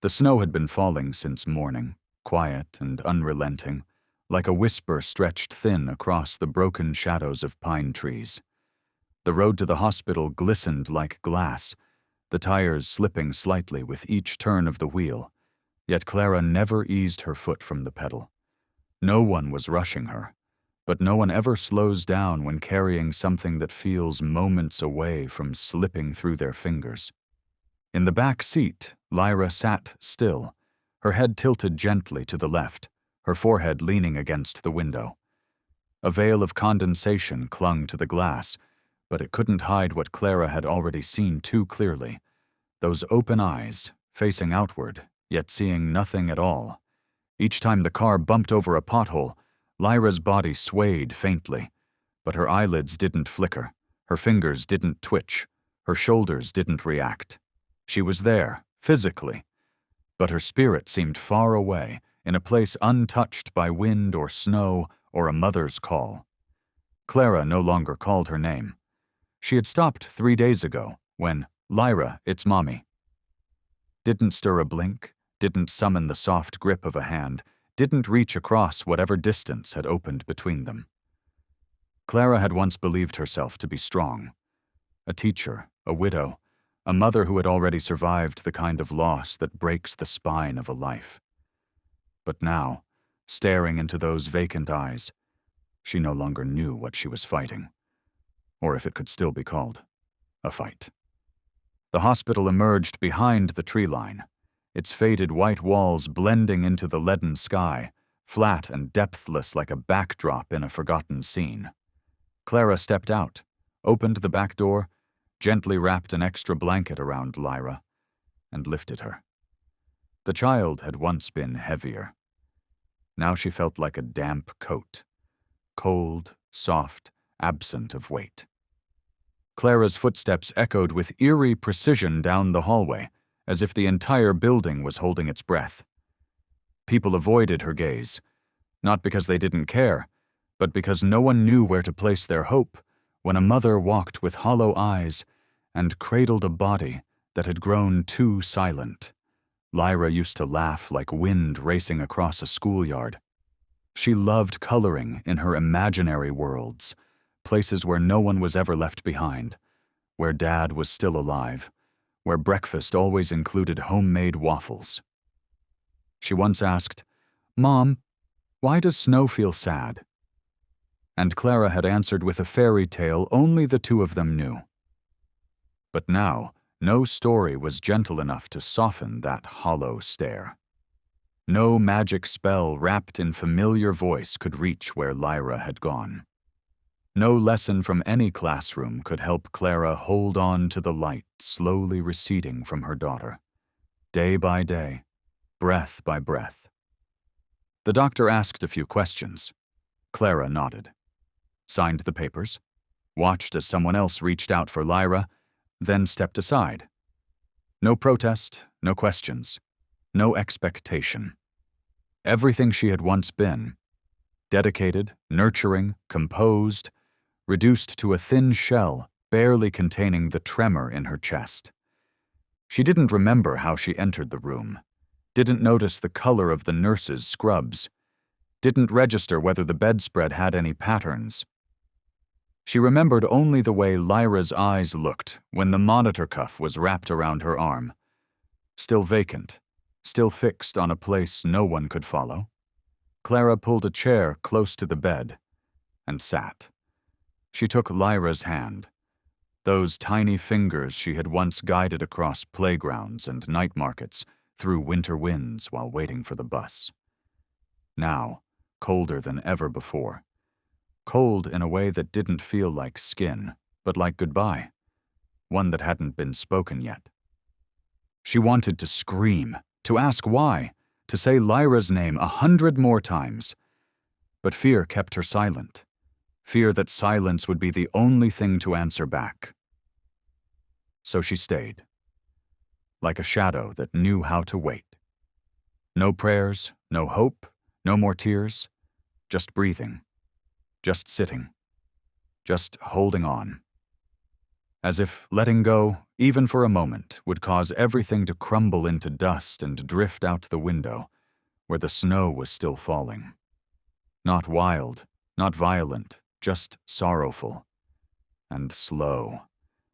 The snow had been falling since morning, quiet and unrelenting, like a whisper stretched thin across the broken shadows of pine trees. The road to the hospital glistened like glass, the tires slipping slightly with each turn of the wheel, yet Clara never eased her foot from the pedal. No one was rushing her, but no one ever slows down when carrying something that feels moments away from slipping through their fingers. In the back seat, Lyra sat still, her head tilted gently to the left, her forehead leaning against the window. A veil of condensation clung to the glass, but it couldn't hide what Clara had already seen too clearly. Those open eyes, facing outward, yet seeing nothing at all. Each time the car bumped over a pothole, Lyra's body swayed faintly, but her eyelids didn't flicker, her fingers didn't twitch, her shoulders didn't react. She was there, physically, but her spirit seemed far away, in a place untouched by wind or snow or a mother's call. Clara no longer called her name. She had stopped 3 days ago, when, "Lyra, it's Mommy." Didn't stir a blink, didn't summon the soft grip of a hand, didn't reach across whatever distance had opened between them. Clara had once believed herself to be strong. A teacher, a widow, a mother who had already survived the kind of loss that breaks the spine of a life. But now, staring into those vacant eyes, she no longer knew what she was fighting, or if it could still be called a fight. The hospital emerged behind the tree line, its faded white walls blending into the leaden sky, flat and depthless like a backdrop in a forgotten scene. Clara stepped out, opened the back door, gently wrapped an extra blanket around Lyra, and lifted her. The child had once been heavier. Now she felt like a damp coat, cold, soft, absent of weight. Clara's footsteps echoed with eerie precision down the hallway, as if the entire building was holding its breath. People avoided her gaze, not because they didn't care, but because no one knew where to place their hope when a mother walked with hollow eyes and cradled a body that had grown too silent. Lyra used to laugh like wind racing across a schoolyard. She loved coloring in her imaginary worlds, places where no one was ever left behind, where Dad was still alive, where breakfast always included homemade waffles. She once asked, "Mom, why does snow feel sad?" And Clara had answered with a fairy tale only the two of them knew. But now, no story was gentle enough to soften that hollow stare. No magic spell wrapped in familiar voice could reach where Lyra had gone. No lesson from any classroom could help Clara hold on to the light slowly receding from her daughter, day by day, breath by breath. The doctor asked a few questions. Clara nodded, signed the papers, watched as someone else reached out for Lyra, then stepped aside. No protest, no questions, no expectation. Everything she had once been, dedicated, nurturing, composed, reduced to a thin shell barely containing the tremor in her chest. She didn't remember how she entered the room, didn't notice the color of the nurse's scrubs, didn't register whether the bedspread had any patterns. She remembered only the way Lyra's eyes looked when the monitor cuff was wrapped around her arm. Still vacant, still fixed on a place no one could follow. Clara pulled a chair close to the bed and sat. She took Lyra's hand, those tiny fingers she had once guided across playgrounds and night markets through winter winds while waiting for the bus. Now, colder than ever before. Cold in a way that didn't feel like skin, but like goodbye, one that hadn't been spoken yet. She wanted to scream, to ask why, to say Lyra's name 100 more times. But fear kept her silent, fear that silence would be the only thing to answer back. So she stayed, like a shadow that knew how to wait. No prayers, no hope, no more tears, just breathing. Just sitting. Just holding on. as if letting go, even for a moment, would cause everything to crumble into dust and drift out the window, where the snow was still falling. Not wild, not violent, just sorrowful. And slow,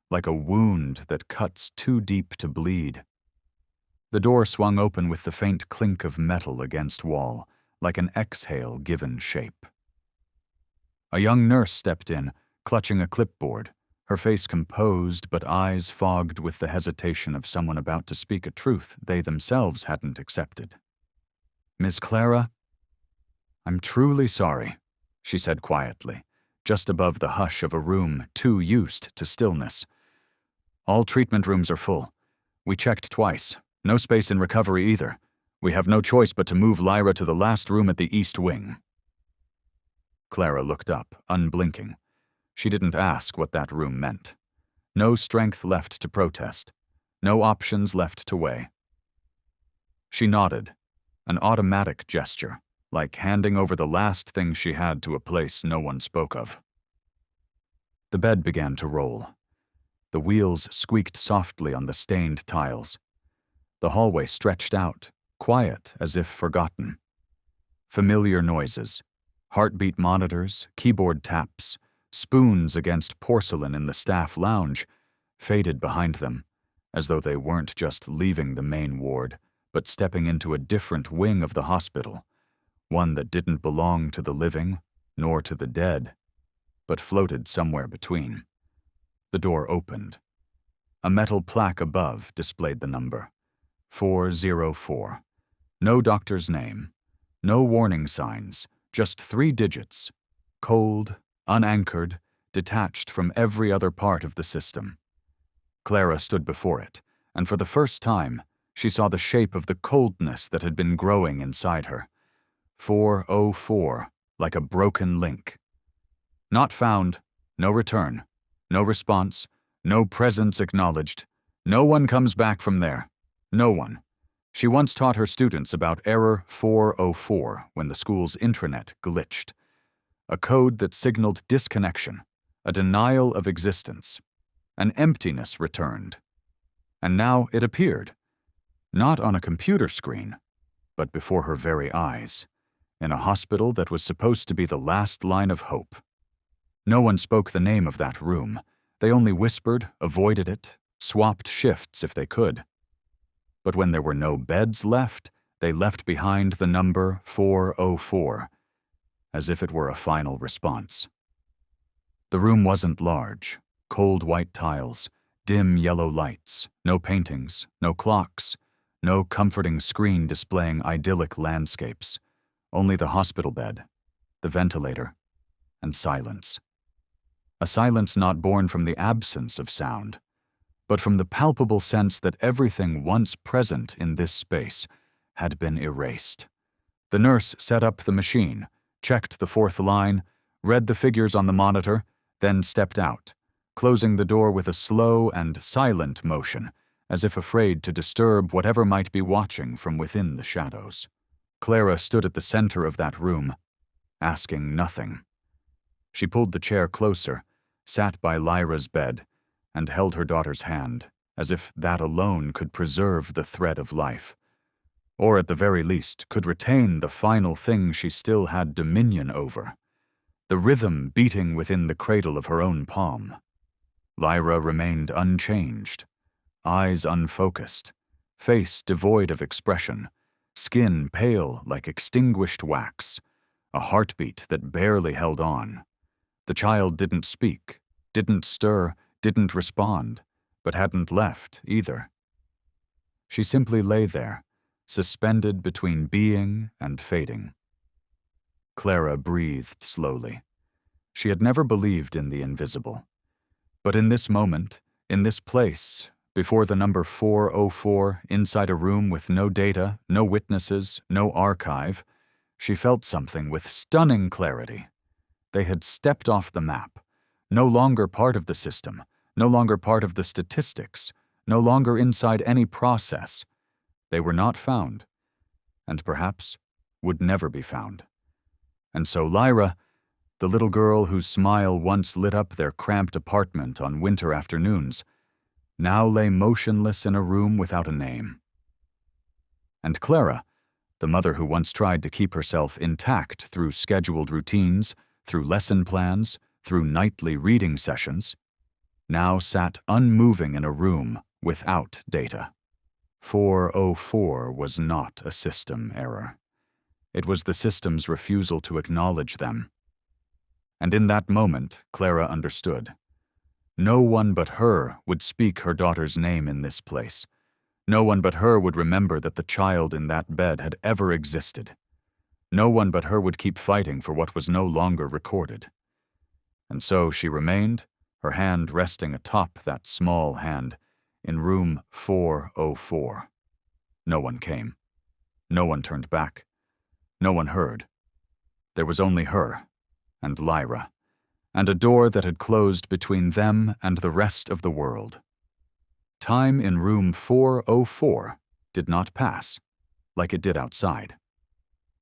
like a wound that cuts too deep to bleed. The door swung open with the faint clink of metal against wall, like an exhale given shape. A young nurse stepped in, clutching a clipboard, her face composed but eyes fogged with the hesitation of someone about to speak a truth they themselves hadn't accepted. "Miss Clara?" "I'm truly sorry," she said quietly, just above the hush of a room too used to stillness. "All treatment rooms are full. We checked twice. No space in recovery either. We have no choice but to move Lyra to the last room at the east wing." Clara looked up, unblinking. She didn't ask what that room meant. No strength left to protest. No options left to weigh. She nodded, an automatic gesture, like handing over the last thing she had to a place no one spoke of. The bed began to roll. The wheels squeaked softly on the stained tiles. The hallway stretched out, quiet as if forgotten. Familiar noises, heartbeat monitors, keyboard taps, spoons against porcelain in the staff lounge, faded behind them, as though they weren't just leaving the main ward, but stepping into a different wing of the hospital, one that didn't belong to the living, nor to the dead, but floated somewhere between. The door opened. A metal plaque above displayed the number. 404. No doctor's name. No warning signs, just 3 digits. Cold, unanchored, detached from every other part of the system. Clara stood before it, and for the first time, she saw the shape of the coldness that had been growing inside her. 404, like a broken link. Not found, no return, no response, no presence acknowledged. No one comes back from there. No one. She once taught her students about error 404 when the school's intranet glitched. A code that signaled disconnection, a denial of existence. An emptiness returned. And now it appeared. Not on a computer screen, but before her very eyes, in a hospital that was supposed to be the last line of hope. No one spoke the name of that room. They only whispered, avoided it, swapped shifts if they could. But when there were no beds left, they left behind the number 404, as if it were a final response. The room wasn't large. Cold white tiles, dim yellow lights, no paintings, no clocks, no comforting screen displaying idyllic landscapes, only the hospital bed, the ventilator, and silence. A silence not born from the absence of sound, but from the palpable sense that everything once present in this space had been erased. The nurse set up the machine, checked the 4th line, read the figures on the monitor, then stepped out, closing the door with a slow and silent motion, as if afraid to disturb whatever might be watching from within the shadows. Clara stood at the center of that room, asking nothing. She pulled the chair closer, sat by Lyra's bed, and held her daughter's hand, as if that alone could preserve the thread of life, or at the very least could retain the final thing she still had dominion over, the rhythm beating within the cradle of her own palm. Lyra remained unchanged, eyes unfocused, face devoid of expression, skin pale like extinguished wax, a heartbeat that barely held on. The child didn't speak, didn't stir, didn't respond, but hadn't left either. She simply lay there, suspended between being and fading. Clara breathed slowly. She had never believed in the invisible. But in this moment, in this place, before the number 404, inside a room with no data, no witnesses, no archive, she felt something with stunning clarity. They had stepped off the map, no longer part of the system, no longer part of the statistics, no longer inside any process. They were not found, and perhaps would never be found. And so Lyra, The little girl whose smile once lit up their cramped apartment on winter afternoons now lay motionless in a room without a name. And Clara, the mother who once tried to keep herself intact through scheduled routines, through lesson plans, through nightly reading sessions, now sat unmoving in a room without data. 404 was not a system error. It was the system's refusal to acknowledge them. And in that moment, Clara understood. No one but her would speak her daughter's name in this place. No one but her would remember that the child in that bed had ever existed. No one but her would keep fighting for what was no longer recorded. And so she remained, her hand resting atop that small hand, in room 404. No one came. No one turned back. No one heard. There was only her and Lyra, and a door that had closed between them and the rest of the world. Time in room 404 did not pass, like it did outside.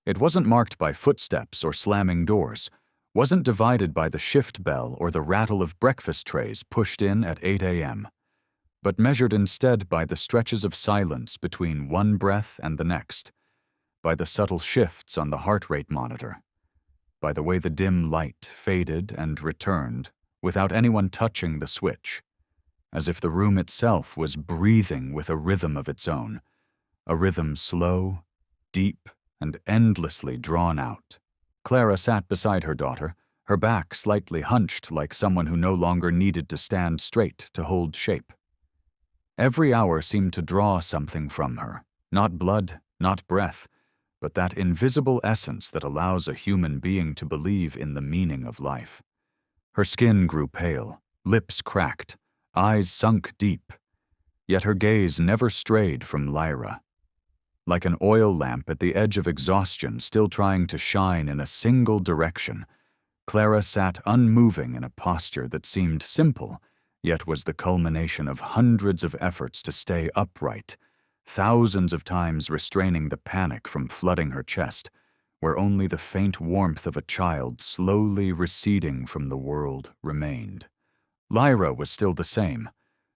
It wasn't marked by footsteps or slamming doors, wasn't divided by the shift bell or the rattle of breakfast trays pushed in at 8 a.m., but measured instead by the stretches of silence between one breath and the next, by the subtle shifts on the heart rate monitor, by the way the dim light faded and returned without anyone touching the switch, as if the room itself was breathing with a rhythm of its own, a rhythm slow, deep, and endlessly drawn out. Clara sat beside her daughter, her back slightly hunched like someone who no longer needed to stand straight to hold shape. Every hour seemed to draw something from her, not blood, not breath, but that invisible essence that allows a human being to believe in the meaning of life. Her skin grew pale, lips cracked, eyes sunk deep, yet her gaze never strayed from Lyra. Like an oil lamp at the edge of exhaustion still trying to shine in a single direction, Clara sat unmoving in a posture that seemed simple, yet was the culmination of hundreds of efforts to stay upright, thousands of times restraining the panic from flooding her chest, where only the faint warmth of a child slowly receding from the world remained. Lyra was still the same,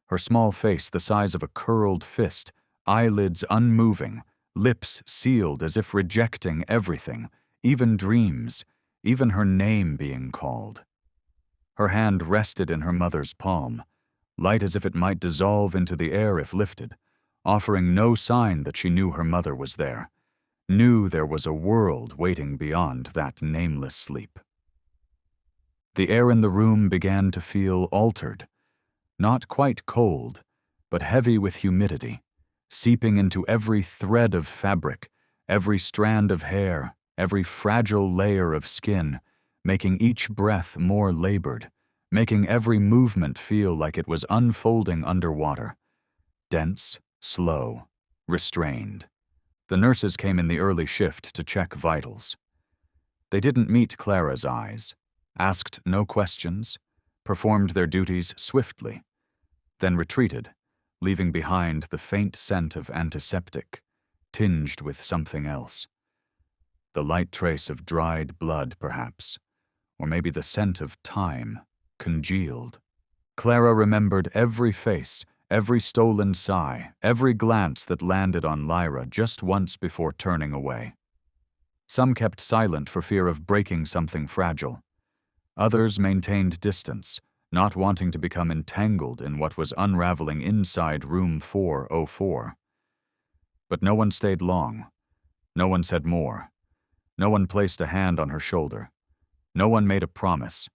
her small face the size of a curled fist, eyelids unmoving, lips sealed as if rejecting everything, even dreams, even her name being called. Her hand rested in her mother's palm, light as if it might dissolve into the air if lifted, offering no sign that she knew her mother was there, knew there was a world waiting beyond that nameless sleep. The air in the room began to feel altered, not quite cold, but heavy with humidity, seeping into every thread of fabric, every strand of hair, every fragile layer of skin, making each breath more labored, making every movement feel like it was unfolding underwater. Dense, slow, restrained. The nurses came in the early shift to check vitals. They didn't meet Clara's eyes, asked no questions, performed their duties swiftly, then retreated, leaving behind the faint scent of antiseptic, tinged with something else. The light trace of dried blood, perhaps, or maybe the scent of time, congealed. Clara remembered every face, every stolen sigh, every glance that landed on Lyra just once before turning away. Some kept silent for fear of breaking something fragile. Others maintained distance, not wanting to become entangled in what was unraveling inside room 404. But no one stayed long. No one said more. No one placed a hand on her shoulder. No one made a promise.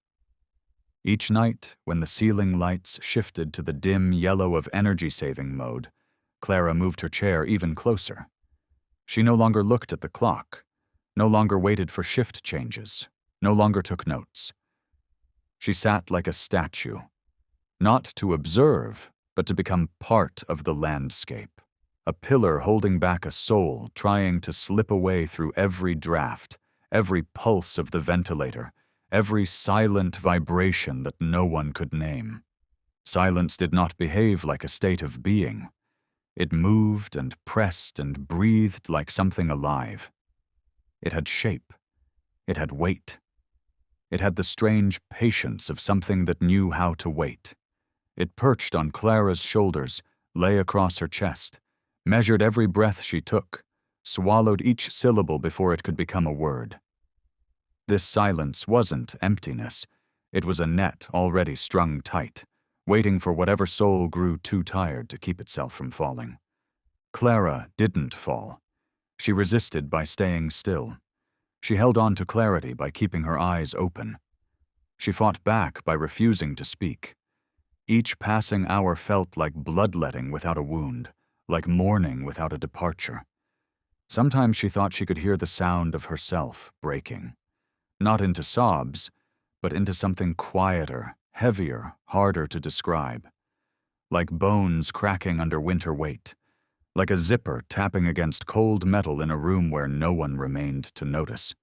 Each night, when the ceiling lights shifted to the dim yellow of energy-saving mode, Clara moved her chair even closer. She no longer looked at the clock, no longer waited for shift changes, no longer took notes. She sat like a statue, not to observe, but to become part of the landscape, a pillar holding back a soul trying to slip away through every draft, every pulse of the ventilator, every silent vibration that no one could name. Silence did not behave like a state of being. It moved and pressed and breathed like something alive. It had shape. It had weight. It had the strange patience of something that knew how to wait. It perched on Clara's shoulders, lay across her chest, measured every breath she took, swallowed each syllable before it could become a word. This silence wasn't emptiness. It was a net already strung tight, waiting for whatever soul grew too tired to keep itself from falling. Clara didn't fall. She resisted by staying still. She held on to clarity by keeping her eyes open. She fought back by refusing to speak. Each passing hour felt like bloodletting without a wound, like mourning without a departure. Sometimes she thought she could hear the sound of herself breaking. Not into sobs, but into something quieter, heavier, harder to describe. Like bones cracking under winter weight. Like a zipper tapping against cold metal in a room where no one remained to notice.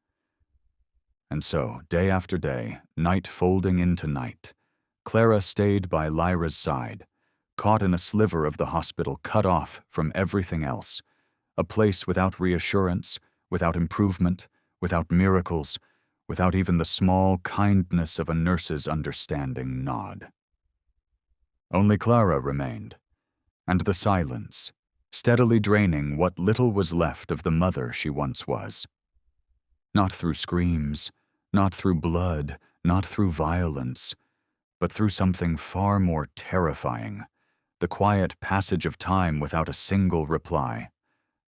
And so, day after day, night folding into night, Clara stayed by Lyra's side, caught in a sliver of the hospital cut off from everything else, a place without reassurance, without improvement, without miracles, without even the small kindness of a nurse's understanding nod. Only Clara remained, and the silence, steadily draining what little was left of the mother she once was. Not through screams, not through blood, not through violence, but through something far more terrifying, the quiet passage of time without a single reply.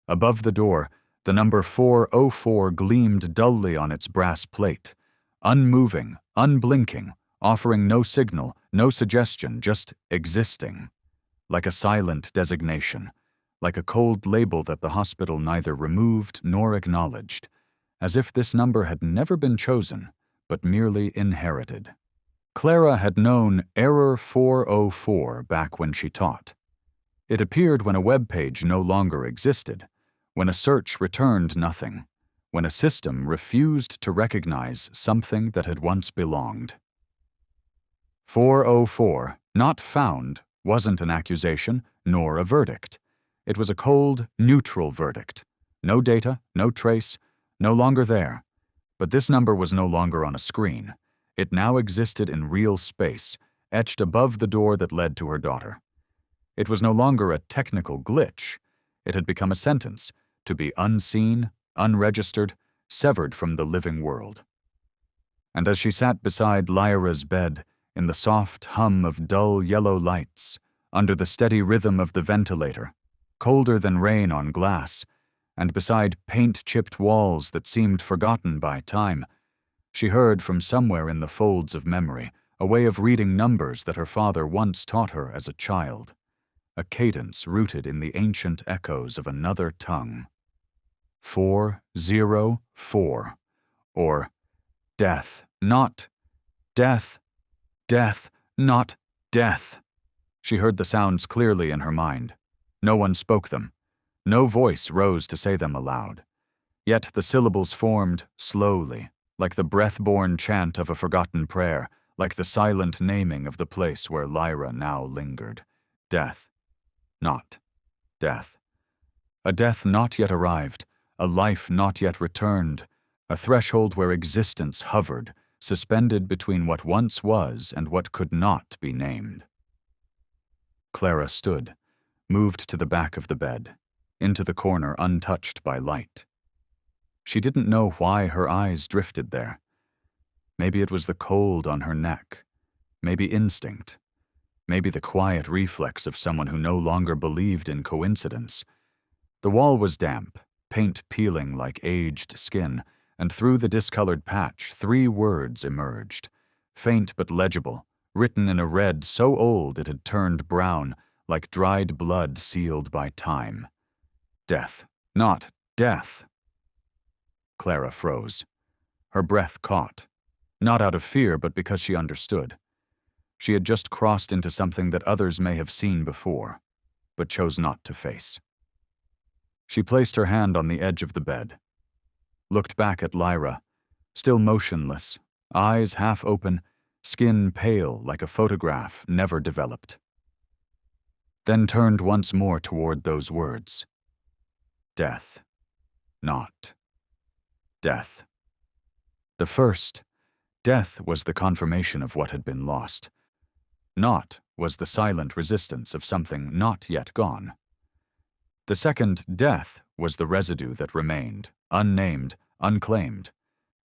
Above the door, the number 404 gleamed dully on its brass plate, unmoving, unblinking, offering no signal, no suggestion, just existing, like a silent designation, like a cold label that the hospital neither removed nor acknowledged, as if this number had never been chosen, but merely inherited. Clara had known Error 404 back when she taught. It appeared when a web page no longer existed, when a search returned nothing, when a system refused to recognize something that had once belonged. 404, not found, wasn't an accusation nor a verdict. It was a cold, neutral verdict. No data, no trace, no longer there. But this number was no longer on a screen. It now existed in real space, etched above the door that led to her daughter. It was no longer a technical glitch. It had become a sentence, to be unseen, unregistered, severed from the living world. And as she sat beside Lyra's bed, in the soft hum of dull yellow lights, under the steady rhythm of the ventilator, colder than rain on glass, and beside paint-chipped walls that seemed forgotten by time, she heard from somewhere in the folds of memory a way of reading numbers that her father once taught her as a child, a cadence rooted in the ancient echoes of another tongue. 404, or death, not death, death, not death. She heard the sounds clearly in her mind. No one spoke them. No voice rose to say them aloud. Yet the syllables formed slowly, like the breath-born chant of a forgotten prayer, like the silent naming of the place where Lyra now lingered. Death, not death. A death not yet arrived, a life not yet returned, a threshold where existence hovered, suspended between what once was and what could not be named. Clara stood, moved to the back of the bed, into the corner untouched by light. She didn't know why her eyes drifted there. Maybe it was the cold on her neck, maybe instinct, maybe the quiet reflex of someone who no longer believed in coincidence. The wall was damp, paint peeling like aged skin, and through the discolored patch 3 words emerged, faint but legible, written in a red so old it had turned brown, like dried blood sealed by time. Death, not death. Clara froze. Her breath caught, not out of fear but because she understood. She had just crossed into something that others may have seen before, but chose not to face. She placed her hand on the edge of the bed, looked back at Lyra, still motionless, eyes half open, skin pale like a photograph never developed. Then turned once more toward those words. Death, not death. The first, Death was the confirmation of what had been lost. Not was the silent resistance of something not yet gone. The second, death, was the residue that remained, unnamed, unclaimed,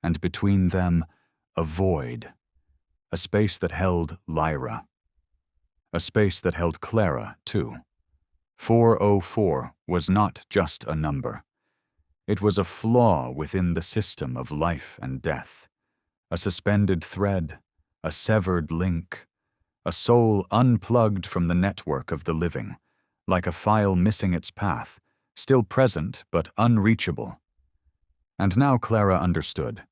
and between them, a void, a space that held Lyra. A space that held Clara, too. 404 was not just a number. It was a flaw within the system of life and death, a suspended thread, a severed link, a soul unplugged from the network of the living, like a file missing its path, still present but unreachable. And now Clara understood.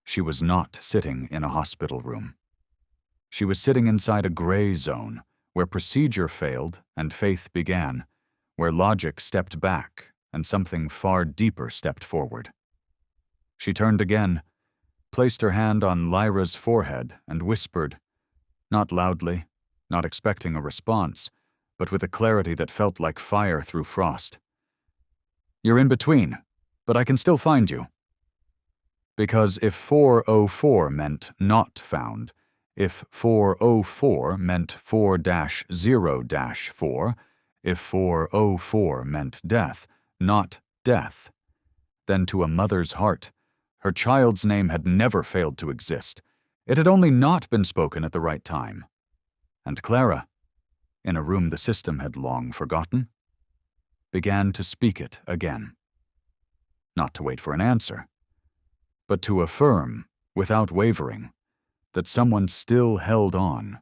She was not sitting in a hospital room. She was sitting inside a gray zone, where procedure failed and faith began, where logic stepped back and something far deeper stepped forward. She turned again, placed her hand on Lyra's forehead and whispered, not loudly, not expecting a response, but with a clarity that felt like fire through frost. "You're in between, but I can still find you." Because if 404 meant not found, if 404 meant 4-0-4, if 404 meant death, not death, then to a mother's heart, her child's name had never failed to exist. It had only not been spoken at the right time. And Clara, in a room the system had long forgotten, began to speak it again. Not to wait for an answer, but to affirm, without wavering, that someone still held on.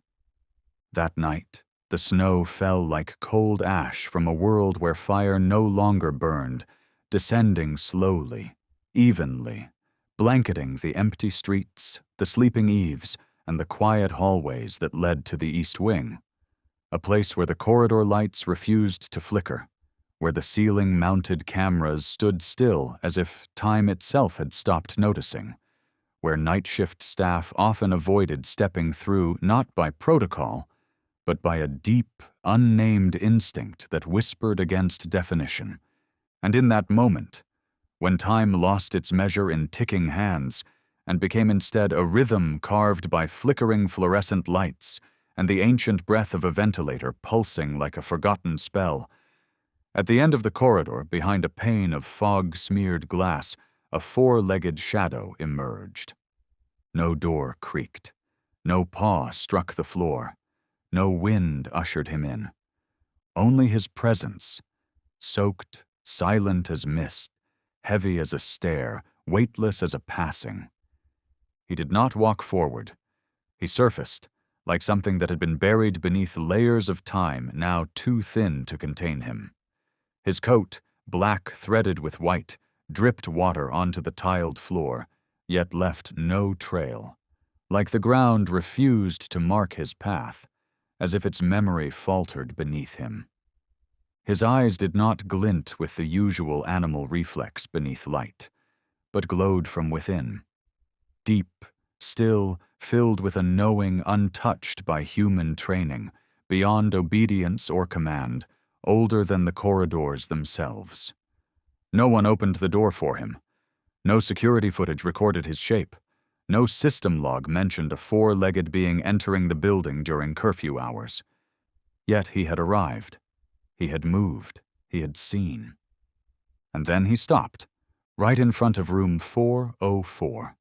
That night, the snow fell like cold ash from a world where fire no longer burned, descending slowly, evenly, blanketing the empty streets, the sleeping eaves, and the quiet hallways that led to the East Wing, a place where the corridor lights refused to flicker, where the ceiling-mounted cameras stood still as if time itself had stopped noticing, where night shift staff often avoided stepping through not by protocol, but by a deep, unnamed instinct that whispered against definition. And in that moment, when time lost its measure in ticking hands and became instead a rhythm carved by flickering fluorescent lights and the ancient breath of a ventilator pulsing like a forgotten spell, at the end of the corridor, behind a pane of fog-smeared glass, a four-legged shadow emerged. No door creaked. No paw struck the floor. No wind ushered him in. Only his presence, soaked, silent as mist, heavy as a stare, weightless as a passing. He did not walk forward. He surfaced, like something that had been buried beneath layers of time now too thin to contain him. His coat, black threaded with white, dripped water onto the tiled floor, yet left no trail, like the ground refused to mark his path, as if its memory faltered beneath him. His eyes did not glint with the usual animal reflex beneath light, but glowed from within, deep, still, filled with a knowing untouched by human training, beyond obedience or command, older than the corridors themselves. No one opened the door for him. No security footage recorded his shape. No system log mentioned a four-legged being entering the building during curfew hours. Yet he had arrived. He had moved. He had seen. And then he stopped, right in front of room 404.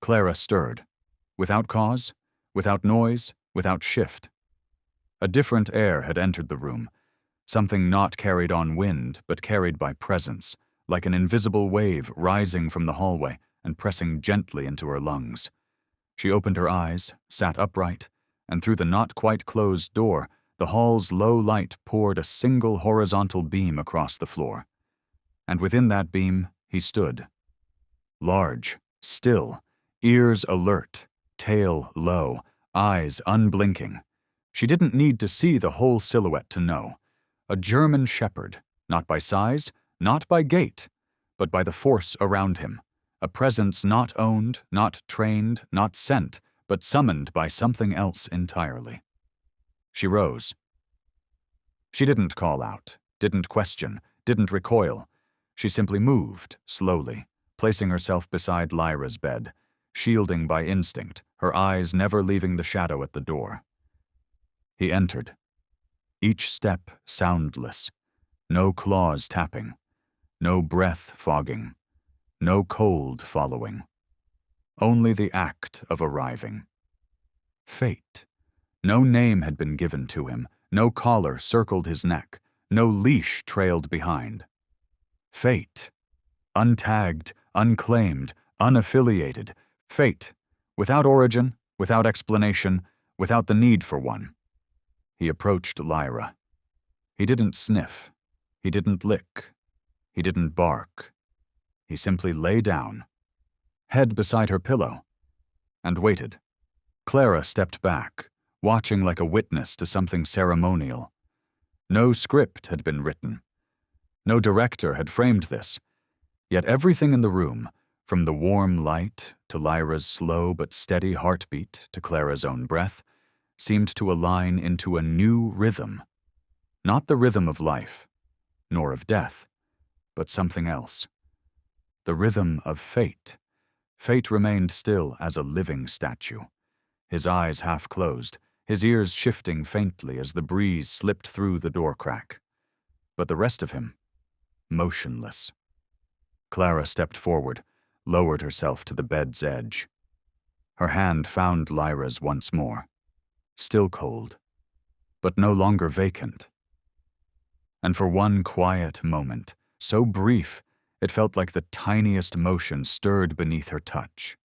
Clara stirred, without cause, without noise, without shift. A different air had entered the room, something not carried on wind but carried by presence, like an invisible wave rising from the hallway and pressing gently into her lungs. She opened her eyes, sat upright, and through the not-quite-closed door, the hall's low light poured a single horizontal beam across the floor. And within that beam, he stood. Large, still, ears alert, tail low, eyes unblinking. She didn't need to see the whole silhouette to know. A German shepherd, not by size, not by gait, but by the force around him. A presence not owned, not trained, not sent, but summoned by something else entirely. She rose. She didn't call out, didn't question, didn't recoil. She simply moved, slowly, placing herself beside Lyra's bed, shielding by instinct, her eyes never leaving the shadow at the door. He entered, each step soundless, no claws tapping, no breath fogging, no cold following. Only the act of arriving. Fate. No name had been given to him, no collar circled his neck, no leash trailed behind. Fate. Untagged, unclaimed, unaffiliated. Fate. Without origin, without explanation, without the need for one. He approached Lyra. He didn't sniff. He didn't lick. He didn't bark. He simply lay down, head beside her pillow, and waited. Clara stepped back, watching like a witness to something ceremonial. No script had been written. No director had framed this. Yet everything in the room, from the warm light to Lyra's slow but steady heartbeat to Clara's own breath, seemed to align into a new rhythm. Not the rhythm of life, nor of death, but something else. The rhythm of fate. Fate remained still as a living statue, his eyes half closed, his ears shifting faintly as the breeze slipped through the door crack. But the rest of him, motionless. Clara stepped forward, lowered herself to the bed's edge. Her hand found Lyra's once more, still cold, but no longer vacant. And for one quiet moment, so brief, it felt like the tiniest motion stirred beneath her touch.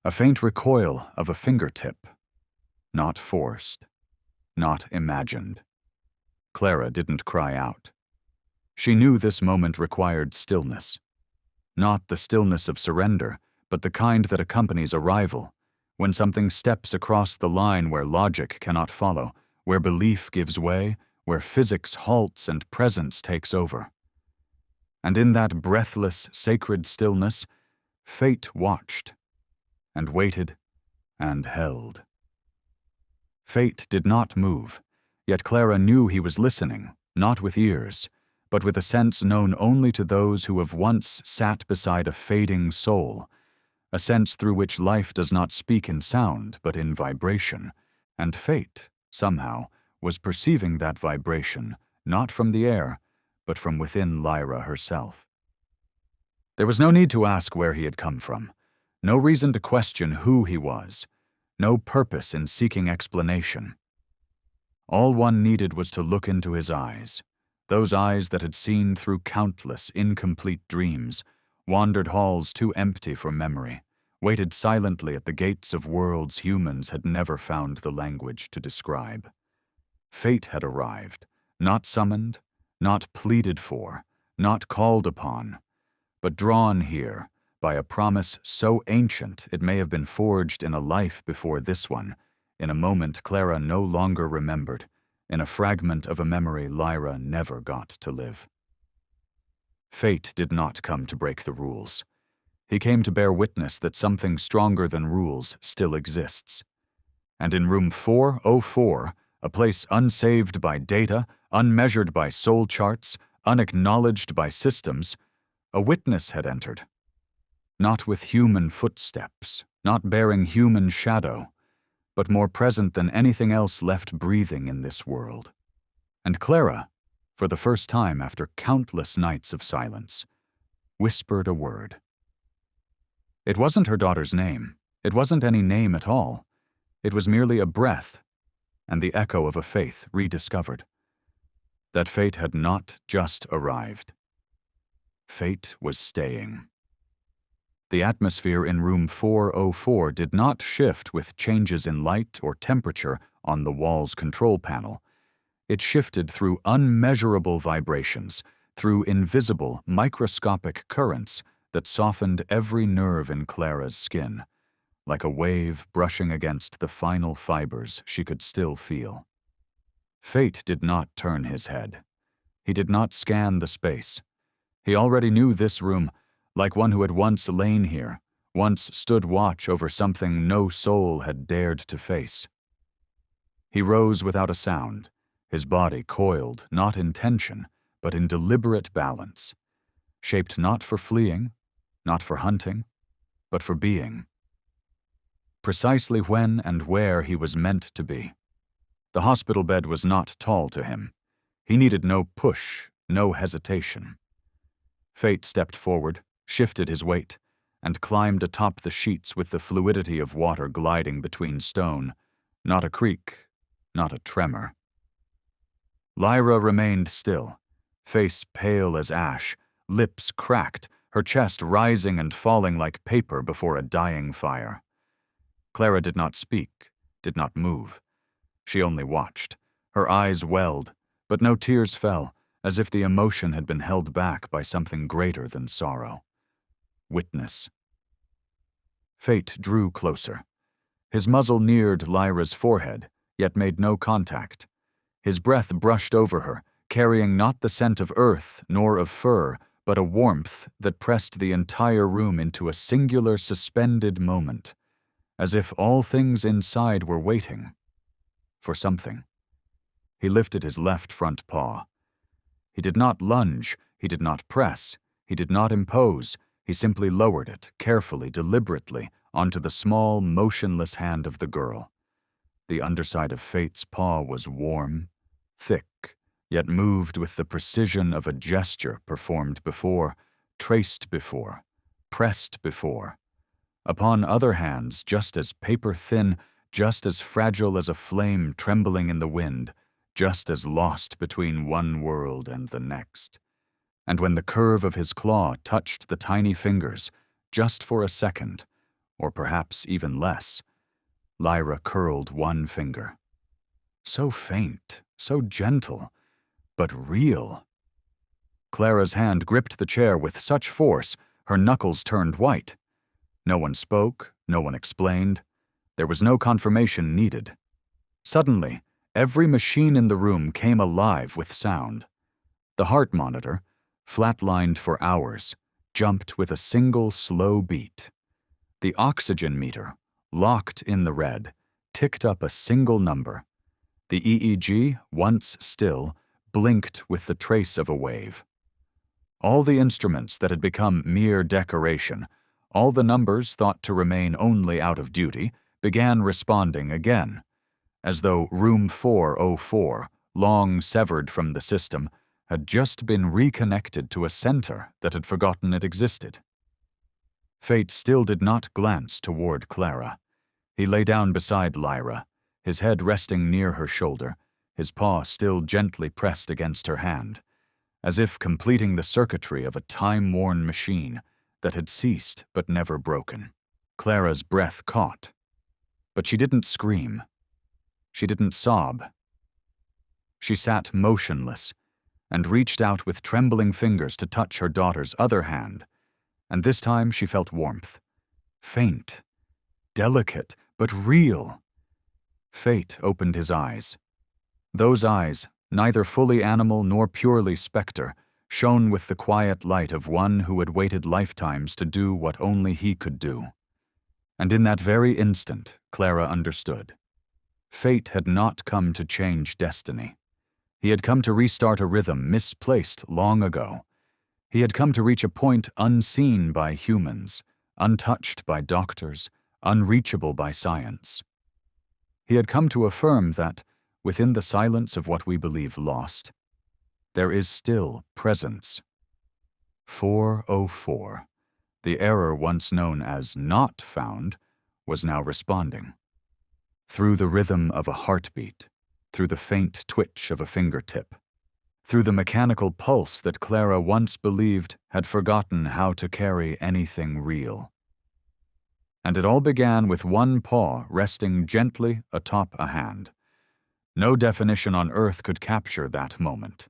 A faint recoil of a fingertip. Not forced. Not imagined. Clara didn't cry out. She knew this moment required stillness. Not the stillness of surrender, but the kind that accompanies arrival, when something steps across the line where logic cannot follow, where belief gives way, where physics halts and presence takes over. And in that breathless, sacred stillness, fate watched, and waited, and held. Fate did not move, yet Clara knew he was listening, not with ears, but with a sense known only to those who have once sat beside a fading soul, a sense through which life does not speak in sound, but in vibration, and fate, somehow, was perceiving that vibration, not from the air, but from within Lyra herself. There was no need to ask where he had come from, no reason to question who he was, no purpose in seeking explanation. All one needed was to look into his eyes, those eyes that had seen through countless incomplete dreams, wandered halls too empty for memory, waited silently at the gates of worlds humans had never found the language to describe. Fate had arrived, not summoned, not pleaded for, not called upon, but drawn here by a promise so ancient it may have been forged in a life before this one, in a moment Clara no longer remembered, in a fragment of a memory Lyra never got to live. Fate did not come to break the rules. He came to bear witness that something stronger than rules still exists. And in room 404, a place unsaved by data, unmeasured by soul charts, unacknowledged by systems, a witness had entered. Not with human footsteps, not bearing human shadow, but more present than anything else left breathing in this world. And Clara, for the first time after countless nights of silence, whispered a word. It wasn't her daughter's name. It wasn't any name at all. It was merely a breath, and the echo of a faith rediscovered. That fate had not just arrived. Fate was staying. The atmosphere in room 404 did not shift with changes in light or temperature on the wall's control panel. It shifted through unmeasurable vibrations, through invisible, microscopic currents that softened every nerve in Clara's skin, like a wave brushing against the final fibers she could still feel. Fate did not turn his head. He did not scan the space. He already knew this room, like one who had once lain here, once stood watch over something no soul had dared to face. He rose without a sound, his body coiled not in tension, but in deliberate balance, shaped not for fleeing, not for hunting, but for being. precisely when and where he was meant to be. The hospital bed was not tall to him. He needed no push, no hesitation. Fate stepped forward, shifted his weight, and climbed atop the sheets with the fluidity of water gliding between stone, not a creak, not a tremor. Lyra remained still, face pale as ash, lips cracked, her chest rising and falling like paper before a dying fire. Clara did not speak, did not move. She only watched. Her eyes welled, but no tears fell, as if the emotion had been held back by something greater than sorrow. Witness. Fate drew closer. His muzzle neared Lyra's forehead, yet made no contact. His breath brushed over her, carrying not the scent of earth nor of fur, but a warmth that pressed the entire room into a singular suspended moment, as if all things inside were waiting for something. He lifted his left front paw. He did not lunge, he did not press, he did not impose, he simply lowered it, carefully, deliberately, onto the small, motionless hand of the girl. The underside of Fate's paw was warm, thick, yet moved with the precision of a gesture performed before, traced before, pressed before. Upon other hands, just as paper-thin, just as fragile as a flame trembling in the wind, just as lost between one world and the next. And when the curve of his claw touched the tiny fingers, just for a second, or perhaps even less, Lyra curled one finger. So faint, so gentle, but real. Clara's hand gripped the chair with such force, her knuckles turned white. No one spoke, no one explained. There was no confirmation needed. Suddenly, every machine in the room came alive with sound. The heart monitor, flatlined for hours, jumped with a single slow beat. The oxygen meter, locked in the red, ticked up a single number. The EEG, once still, blinked with the trace of a wave. All the instruments that had become mere decoration, all the numbers thought to remain only out of duty, began responding again, as though room 404, long severed from the system, had just been reconnected to a center that had forgotten it existed. Fate still did not glance toward Clara. He lay down beside Lyra, his head resting near her shoulder, his paw still gently pressed against her hand, as if completing the circuitry of a time-worn machine that had ceased but never broken. Clara's breath caught, but she didn't scream. She didn't sob. She sat motionless and reached out with trembling fingers to touch her daughter's other hand, and this time she felt warmth. Faint, delicate, but real. Fate opened his eyes. Those eyes, neither fully animal nor purely specter, shone with the quiet light of one who had waited lifetimes to do what only he could do. And in that very instant, Clara understood. Fate had not come to change destiny. He had come to restart a rhythm misplaced long ago. He had come to reach a point unseen by humans, untouched by doctors, unreachable by science. He had come to affirm that, within the silence of what we believe lost, there is still presence. 404, the error once known as not found, was now responding. Through the rhythm of a heartbeat, through the faint twitch of a fingertip, through the mechanical pulse that Clara once believed had forgotten how to carry anything real. And it all began with one paw resting gently atop a hand. No definition on earth could capture that moment.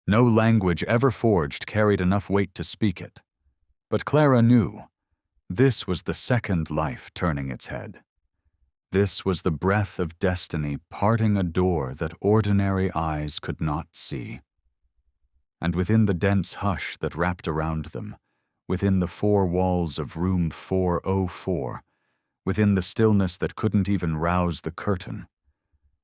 No language ever forged carried enough weight to speak it. But Clara knew. This was the second life turning its head. This was the breath of destiny parting a door that ordinary eyes could not see. And within the dense hush that wrapped around them, within the four walls of room 404, within the stillness that couldn't even rouse the curtain,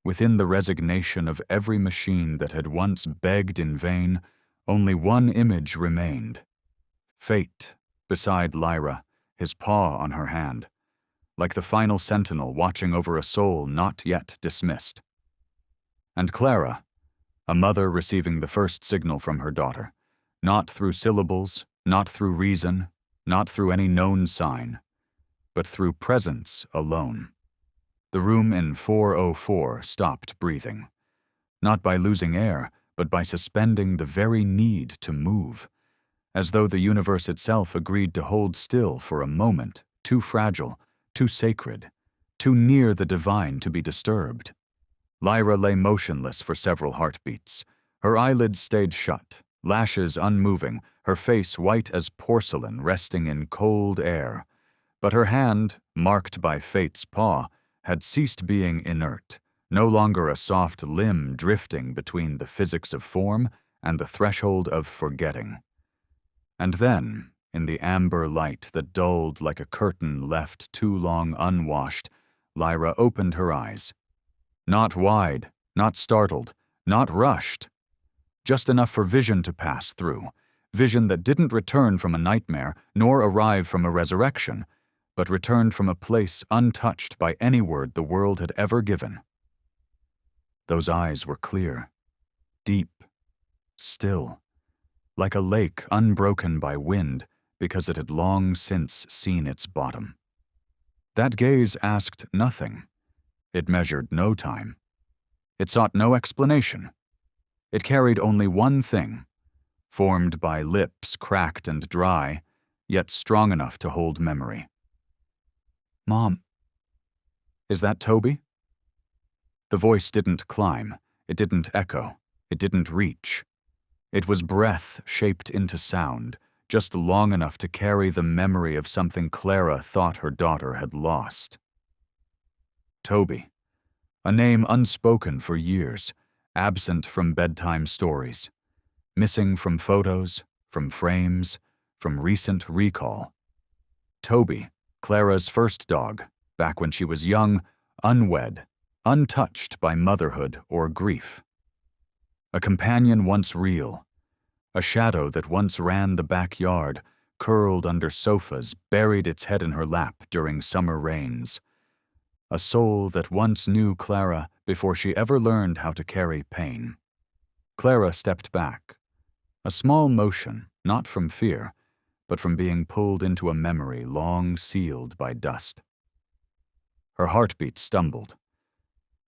within the resignation of every machine that had once begged in vain, only one image remained. Fate, beside Lyra, his paw on her hand. like the final sentinel watching over a soul not yet dismissed. And Clara, a mother receiving the first signal from her daughter, not through syllables, not through reason, not through any known sign, but through presence alone. The room in 404 stopped breathing, not by losing air, but by suspending the very need to move, as though the universe itself agreed to hold still for a moment, too fragile, too sacred, too near the divine to be disturbed. Lyra lay motionless for several heartbeats. Her eyelids stayed shut, lashes unmoving, her face white as porcelain resting in cold air. But her hand, marked by fate's paw, had ceased being inert, no longer a soft limb drifting between the physics of form and the threshold of forgetting. And then, in the amber light that dulled like a curtain left too long unwashed, Lyra opened her eyes. Not wide, not startled, not rushed. Just enough for vision to pass through, vision that didn't return from a nightmare nor arrive from a resurrection, but returned from a place untouched by any word the world had ever given. Those eyes were clear, deep, still, like a lake unbroken by wind because it had long since seen its bottom. That gaze asked nothing. It measured no time. It sought no explanation. It carried only one thing, formed by lips cracked and dry, yet strong enough to hold memory. "Mom, is that Toby?" The voice didn't climb, it didn't echo, it didn't reach. It was breath shaped into sound, just long enough to carry the memory of something Clara thought her daughter had lost. Toby, a name unspoken for years, absent from bedtime stories, missing from photos, from frames, from recent recall. Toby, Clara's first dog, back when she was young, unwed, untouched by motherhood or grief. A companion once real, a shadow that once ran the backyard, curled under sofas, buried its head in her lap during summer rains. A soul that once knew Clara before she ever learned how to carry pain. Clara stepped back. A small motion, not from fear, but from being pulled into a memory long sealed by dust. Her heartbeat stumbled.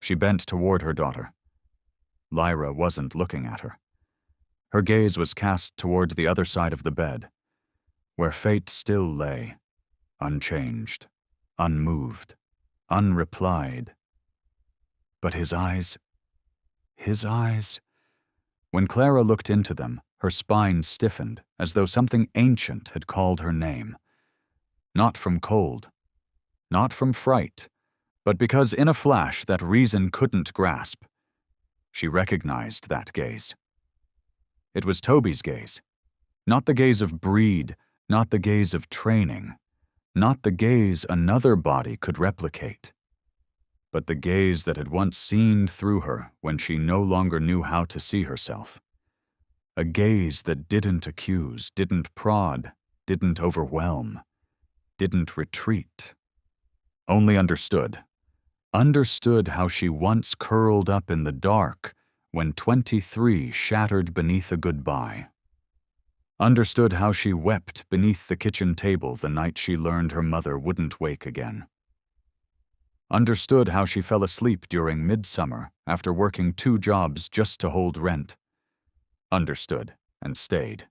She bent toward her daughter. Lyra wasn't looking at her. Her gaze was cast toward the other side of the bed, where fate still lay, unchanged, unmoved, unreplied. But his eyes... When Clara looked into them, her spine stiffened as though something ancient had called her name. Not from cold, not from fright, but because in a flash that reason couldn't grasp. She recognized that gaze. It was Toby's gaze. Not the gaze of breed, not the gaze of training, not the gaze another body could replicate, but the gaze that had once seen through her when she no longer knew how to see herself. A gaze that didn't accuse, didn't prod, didn't overwhelm, didn't retreat. Only understood. Understood how she once curled up in the dark when 23 shattered beneath a goodbye. Understood how she wept beneath the kitchen table the night she learned her mother wouldn't wake again. Understood how she fell asleep during midsummer after working 2 jobs just to hold rent. Understood and stayed,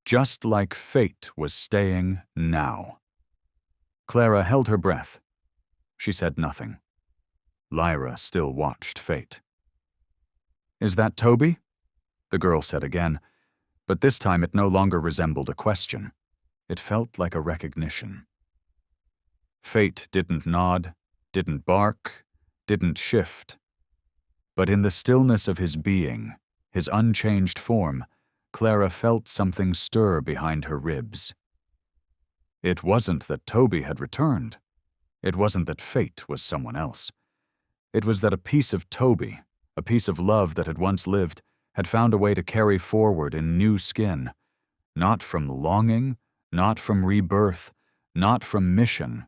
just like fate was staying now. Clara held her breath. She said nothing. Lyra still watched fate. "Is that Toby?" the girl said again, but this time it no longer resembled a question. It felt like a recognition. Fate didn't nod, didn't bark, didn't shift. But in the stillness of his being, his unchanged form, Clara felt something stir behind her ribs. It wasn't that Toby had returned. It wasn't that fate was someone else. It was that a piece of Toby, a piece of love that had once lived, had found a way to carry forward in new skin, not from longing, not from rebirth, not from mission,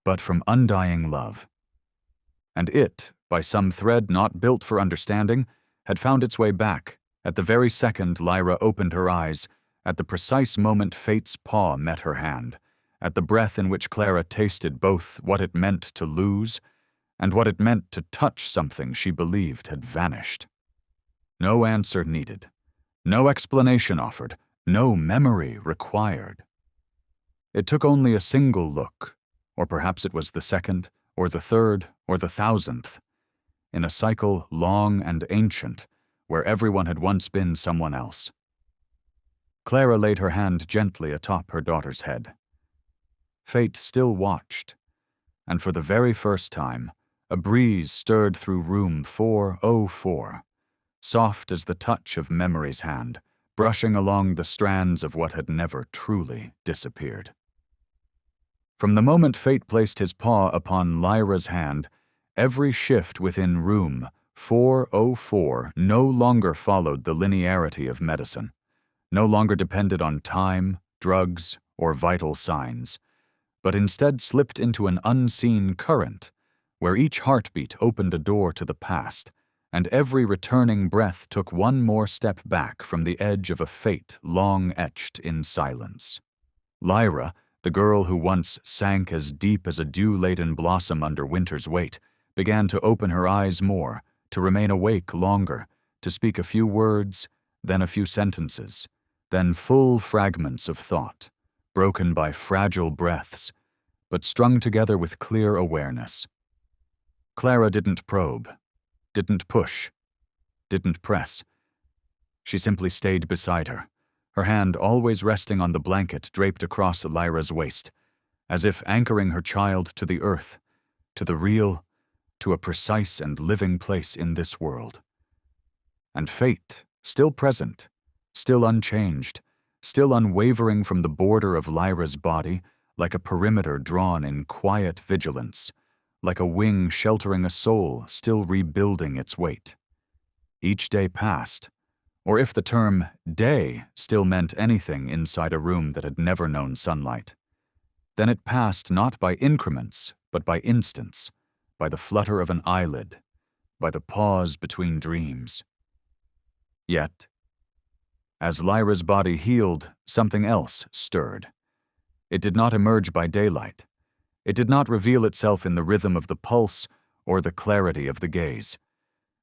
but from undying love. And it, by some thread not built for understanding, had found its way back, at the very second Lyra opened her eyes, at the precise moment fate's paw met her hand, at the breath in which Clara tasted both what it meant to lose and what it meant to touch something she believed had vanished. No answer needed, no explanation offered, no memory required. It took only a single look, or perhaps it was the second, or the third, or the thousandth, in a cycle long and ancient, where everyone had once been someone else. Clara laid her hand gently atop her daughter's head. Fate still watched, and for the very first time, a breeze stirred through room 404, soft as the touch of memory's hand, brushing along the strands of what had never truly disappeared. From the moment fate placed his paw upon Lyra's hand, every shift within room 404 no longer followed the linearity of medicine, no longer depended on time, drugs, or vital signs, but instead slipped into an unseen current, where each heartbeat opened a door to the past, and every returning breath took one more step back from the edge of a fate long etched in silence. Lyra, the girl who once sank as deep as a dew-laden blossom under winter's weight, began to open her eyes more, to remain awake longer, to speak a few words, then a few sentences, then full fragments of thought, broken by fragile breaths, but strung together with clear awareness. Clara didn't probe, didn't push, didn't press. She simply stayed beside her, her hand always resting on the blanket draped across Lyra's waist, as if anchoring her child to the earth, to the real, to a precise and living place in this world. And fate, still present, still unchanged, still unwavering from the border of Lyra's body, like a perimeter drawn in quiet vigilance, like a wing sheltering a soul still rebuilding its weight. Each day passed, or if the term day still meant anything inside a room that had never known sunlight, then it passed not by increments, but by instants, by the flutter of an eyelid, by the pause between dreams. Yet, as Lyra's body healed, something else stirred. It did not emerge by daylight. It did not reveal itself in the rhythm of the pulse or the clarity of the gaze.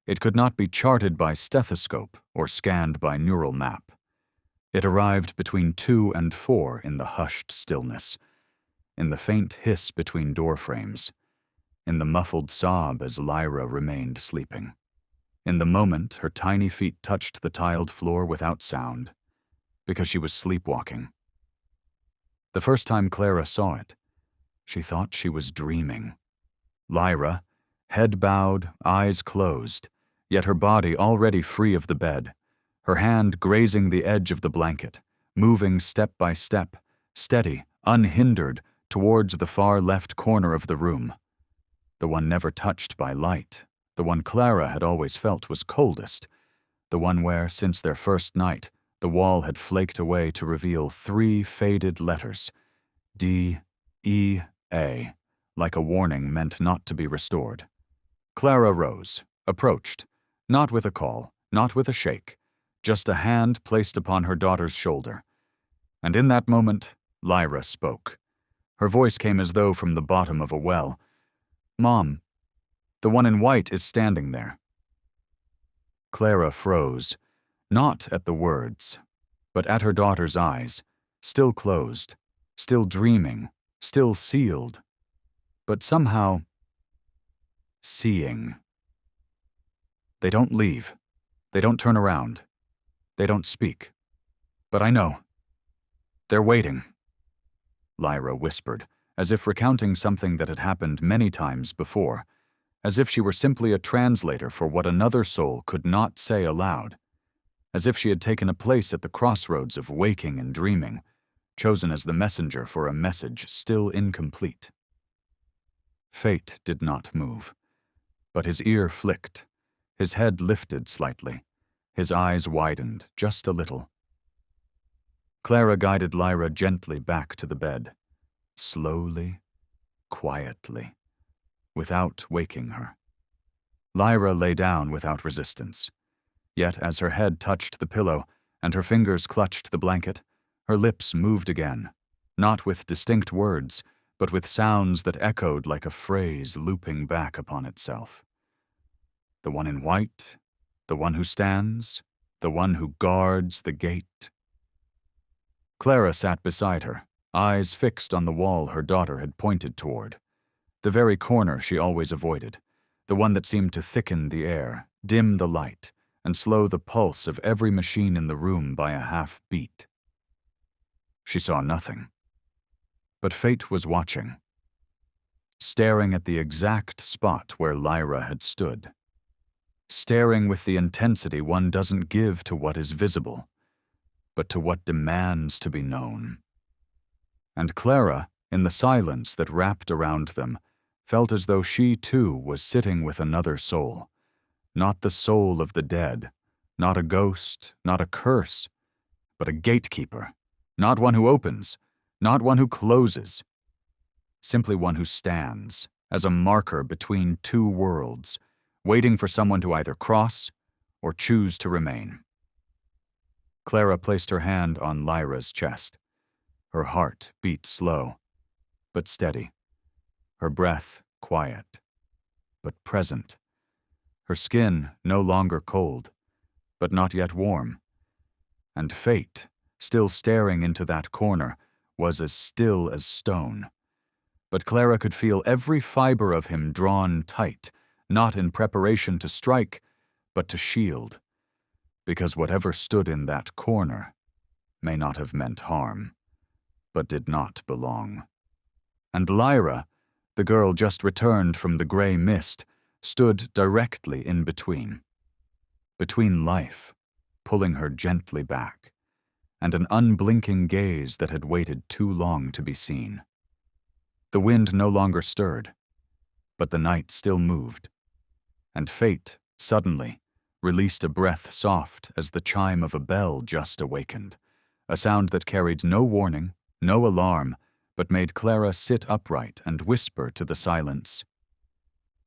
It could not be charted by stethoscope or scanned by neural map. It arrived between 2 and 4 in the hushed stillness, in the faint hiss between door frames, in the muffled sob as Lyra remained sleeping. In the moment her tiny feet touched the tiled floor without sound, because she was sleepwalking. The first time Clara saw it, she thought she was dreaming. Lyra, head bowed, eyes closed, yet her body already free of the bed, her hand grazing the edge of the blanket, moving step by step, steady, unhindered, towards the far left corner of the room, the one never touched by light, the one Clara had always felt was coldest, the one where, since their first night, the wall had flaked away to reveal 3 faded letters, D-E-A, like a warning meant not to be restored. Clara rose, approached, not with a call, not with a shake, just a hand placed upon her daughter's shoulder. And in that moment, Lyra spoke. Her voice came as though from the bottom of a well. "Mom, the one in white is standing there." Clara froze, not at the words, but at her daughter's eyes, still closed, still dreaming, still sealed, but somehow seeing. They don't leave. They don't turn around. They don't speak. But I know. They're waiting, Lyra whispered, as if recounting something that had happened many times before, as if she were simply a translator for what another soul could not say aloud, as if she had taken a place at the crossroads of waking and dreaming, chosen as the messenger for a message still incomplete. Fate did not move, but his ear flicked, his head lifted slightly, his eyes widened just a little. Clara guided Lyra gently back to the bed, slowly, quietly, without waking her. Lyra lay down without resistance. Yet as her head touched the pillow and her fingers clutched the blanket, her lips moved again, not with distinct words, but with sounds that echoed like a phrase looping back upon itself. The one in white, the one who stands, the one who guards the gate. Clara sat beside her, eyes fixed on the wall her daughter had pointed toward, the very corner she always avoided, the one that seemed to thicken the air, dim the light, and slow the pulse of every machine in the room by a half beat. She saw nothing. But fate was watching, staring at the exact spot where Lyra had stood, staring with the intensity one doesn't give to what is visible, but to what demands to be known. And Clara, in the silence that wrapped around them, felt as though she too was sitting with another soul, not the soul of the dead, not a ghost, not a curse, but a gatekeeper, not one who opens, not one who closes, simply one who stands as a marker between two worlds, waiting for someone to either cross or choose to remain. Clara placed her hand on Lyra's chest. Her heart beat slow, but steady. Her breath quiet, but present. Her skin no longer cold, but not yet warm. And fate, still staring into that corner, was as still as stone. But Clara could feel every fiber of him drawn tight, not in preparation to strike, but to shield. Because whatever stood in that corner may not have meant harm, but did not belong. And Lyra, the girl just returned from the gray mist, stood directly in between life, pulling her gently back, and an unblinking gaze that had waited too long to be seen. The wind no longer stirred, but the night still moved, and fate, suddenly, released a breath soft as the chime of a bell just awakened, a sound that carried no warning, no alarm, but made Clara sit upright and whisper to the silence,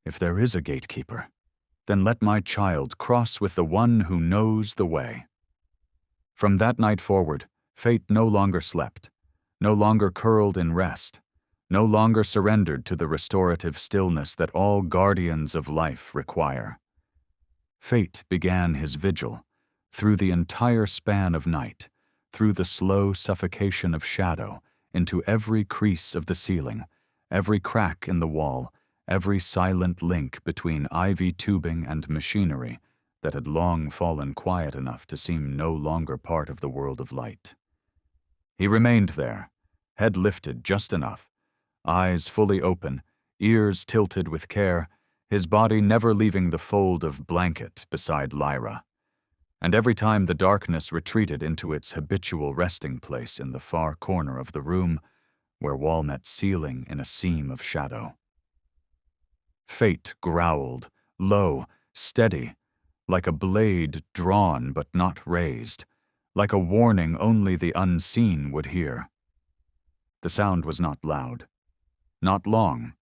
"If there is a gatekeeper, then let my child cross with the one who knows the way." From that night forward, fate no longer slept, no longer curled in rest, no longer surrendered to the restorative stillness that all guardians of life require. Fate began his vigil, through the entire span of night, through the slow suffocation of shadow, into every crease of the ceiling, every crack in the wall, every silent link between ivy tubing and machinery that had long fallen quiet enough to seem no longer part of the world of light. He remained there, head lifted just enough, eyes fully open, ears tilted with care, his body never leaving the fold of blanket beside Lyra. And every time the darkness retreated into its habitual resting place in the far corner of the room, where wall met ceiling in a seam of shadow. Fate growled, low, steady, like a blade drawn but not raised, like a warning only the unseen would hear. The sound was not loud, not long,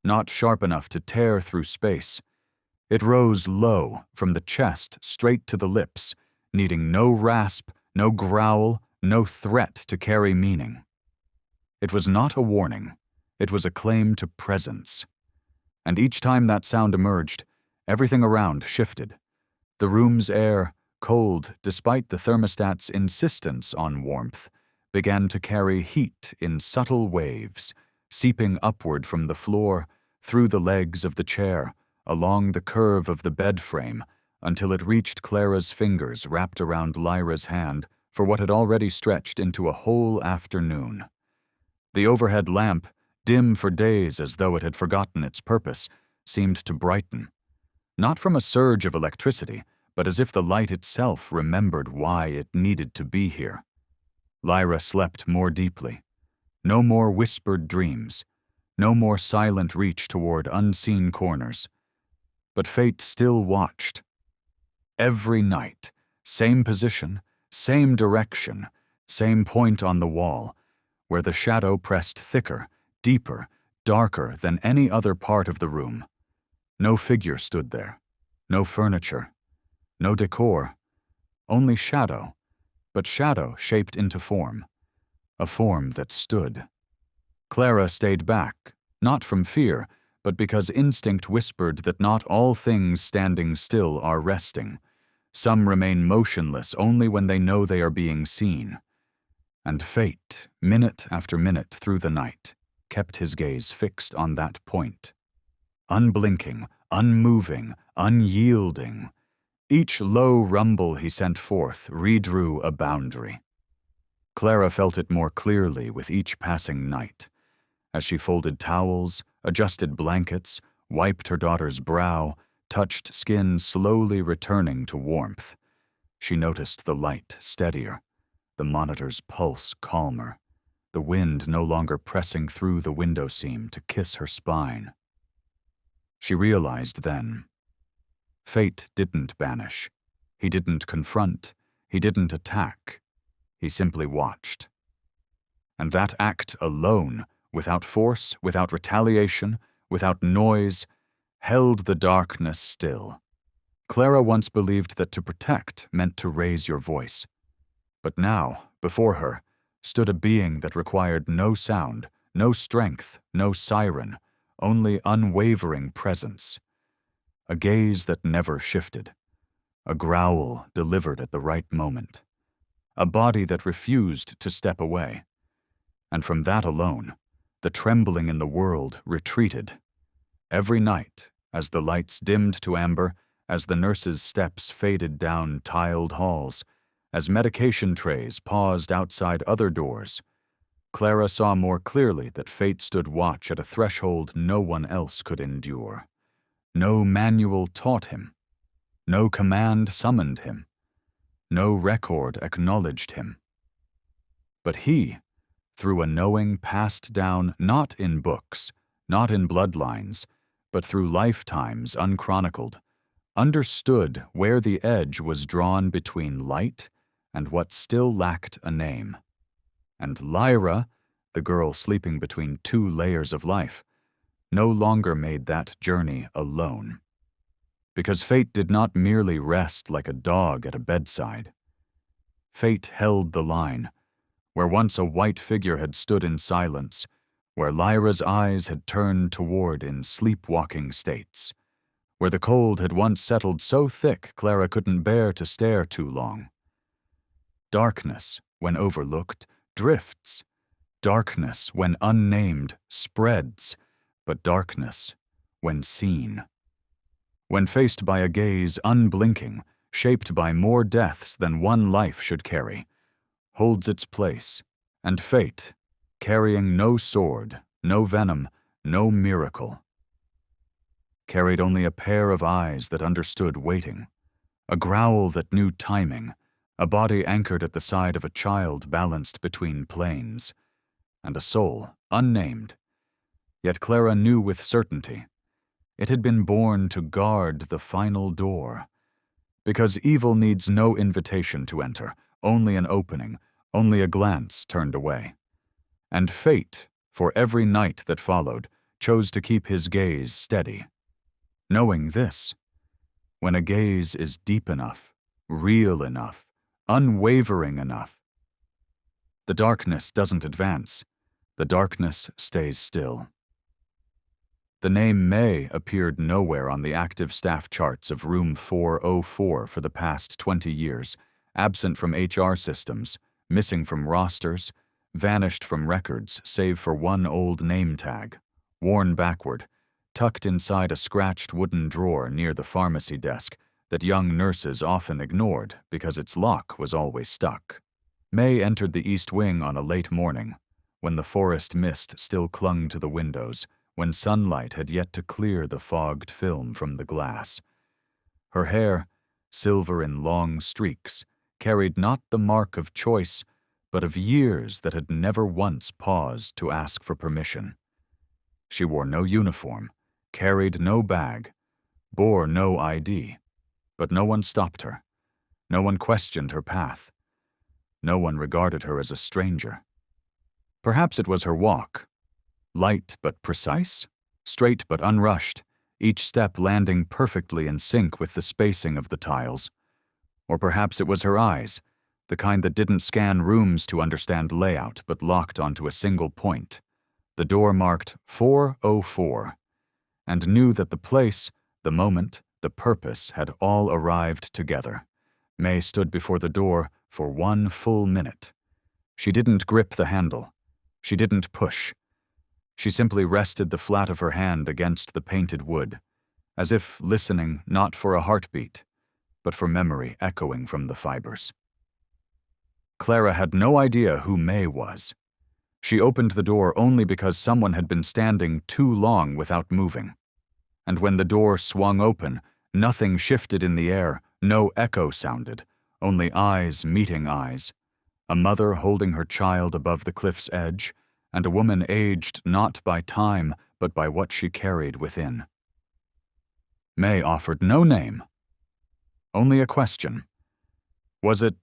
not sharp enough to tear through space. It rose low from the chest straight to the lips, needing no rasp, no growl, no threat to carry meaning. It was not a warning, it was a claim to presence. And each time that sound emerged, everything around shifted. The room's air, cold despite the thermostat's insistence on warmth, began to carry heat in subtle waves, seeping upward from the floor, through the legs of the chair, along the curve of the bed frame, until it reached Clara's fingers wrapped around Lyra's hand for what had already stretched into a whole afternoon. The overhead lamp, dim for days as though it had forgotten its purpose, seemed to brighten, not from a surge of electricity, but as if the light itself remembered why it needed to be here. Lyra slept more deeply. No more whispered dreams, no more silent reach toward unseen corners. But fate still watched. Every night, same position, same direction, same point on the wall, where the shadow pressed thicker, deeper, darker than any other part of the room. No figure stood there, no furniture, no decor, only shadow, but shadow shaped into form, a form that stood. Clara stayed back, not from fear, but because instinct whispered that not all things standing still are resting. Some remain motionless only when they know they are being seen. And fate, minute after minute through the night, kept his gaze fixed on that point. Unblinking, unmoving, unyielding. Each low rumble he sent forth redrew a boundary. Clara felt it more clearly with each passing night. As she folded towels, adjusted blankets, wiped her daughter's brow, touched skin slowly returning to warmth, she noticed the light steadier, the monitor's pulse calmer, the wind no longer pressing through the window seam to kiss her spine. She realized then, fate didn't banish. He didn't confront. He didn't attack. He simply watched. And that act alone, without force, without retaliation, without noise, held the darkness still. Clara once believed that to protect meant to raise your voice. But now, before her, stood a being that required no sound, no strength, no siren, only unwavering presence. A gaze that never shifted. A growl delivered at the right moment. A body that refused to step away. And from that alone, the trembling in the world retreated. Every night, as the lights dimmed to amber, as the nurses' steps faded down tiled halls, as medication trays paused outside other doors, Clara saw more clearly that fate stood watch at a threshold no one else could endure. No manual taught him. No command summoned him. No record acknowledged him. But he, through a knowing passed down not in books, not in bloodlines, but through lifetimes unchronicled, understood where the edge was drawn between light and what still lacked a name. And Lyra, the girl sleeping between two layers of life, no longer made that journey alone. Because fate did not merely rest like a dog at a bedside. Fate held the line, where once a white figure had stood in silence, where Lyra's eyes had turned toward in sleepwalking states, where the cold had once settled so thick Clara couldn't bear to stare too long. Darkness, when overlooked, drifts. Darkness, when unnamed, spreads. But darkness, when seen. When faced by a gaze unblinking, shaped by more deaths than one life should carry, holds its place, and fate, carrying no sword, no venom, no miracle, carried only a pair of eyes that understood waiting, a growl that knew timing, a body anchored at the side of a child balanced between planes, and a soul, unnamed. Yet Clara knew with certainty, it had been born to guard the final door. Because evil needs no invitation to enter, only an opening, only a glance turned away. And fate, for every night that followed, chose to keep his gaze steady. Knowing this, when a gaze is deep enough, real enough, unwavering enough, the darkness doesn't advance, the darkness stays still. The name May appeared nowhere on the active staff charts of Room 404 for the past 20 years, absent from HR systems, missing from rosters, vanished from records save for one old name tag, worn backward, tucked inside a scratched wooden drawer near the pharmacy desk that young nurses often ignored because its lock was always stuck. May entered the East Wing on a late morning, when the forest mist still clung to the windows, when sunlight had yet to clear the fogged film from the glass. Her hair, silver in long streaks, carried not the mark of choice, but of years that had never once paused to ask for permission. She wore no uniform, carried no bag, bore no ID, but no one stopped her. No one questioned her path. No one regarded her as a stranger. Perhaps it was her walk, Light but precise, straight but unrushed, each step landing perfectly in sync with the spacing of the tiles. Or perhaps it was her eyes, the kind that didn't scan rooms to understand layout but locked onto a single point. The door marked 404, and knew that the place, the moment, the purpose had all arrived together. May stood before the door for 1 full minute. She didn't grip the handle. She didn't push. She simply rested the flat of her hand against the painted wood, as if listening not for a heartbeat, but for memory echoing from the fibers. Clara had no idea who May was. She opened the door only because someone had been standing too long without moving. And when the door swung open, nothing shifted in the air, no echo sounded, only eyes meeting eyes. A mother holding her child above the cliff's edge, and a woman aged not by time, but by what she carried within. May offered no name, only a question. Was it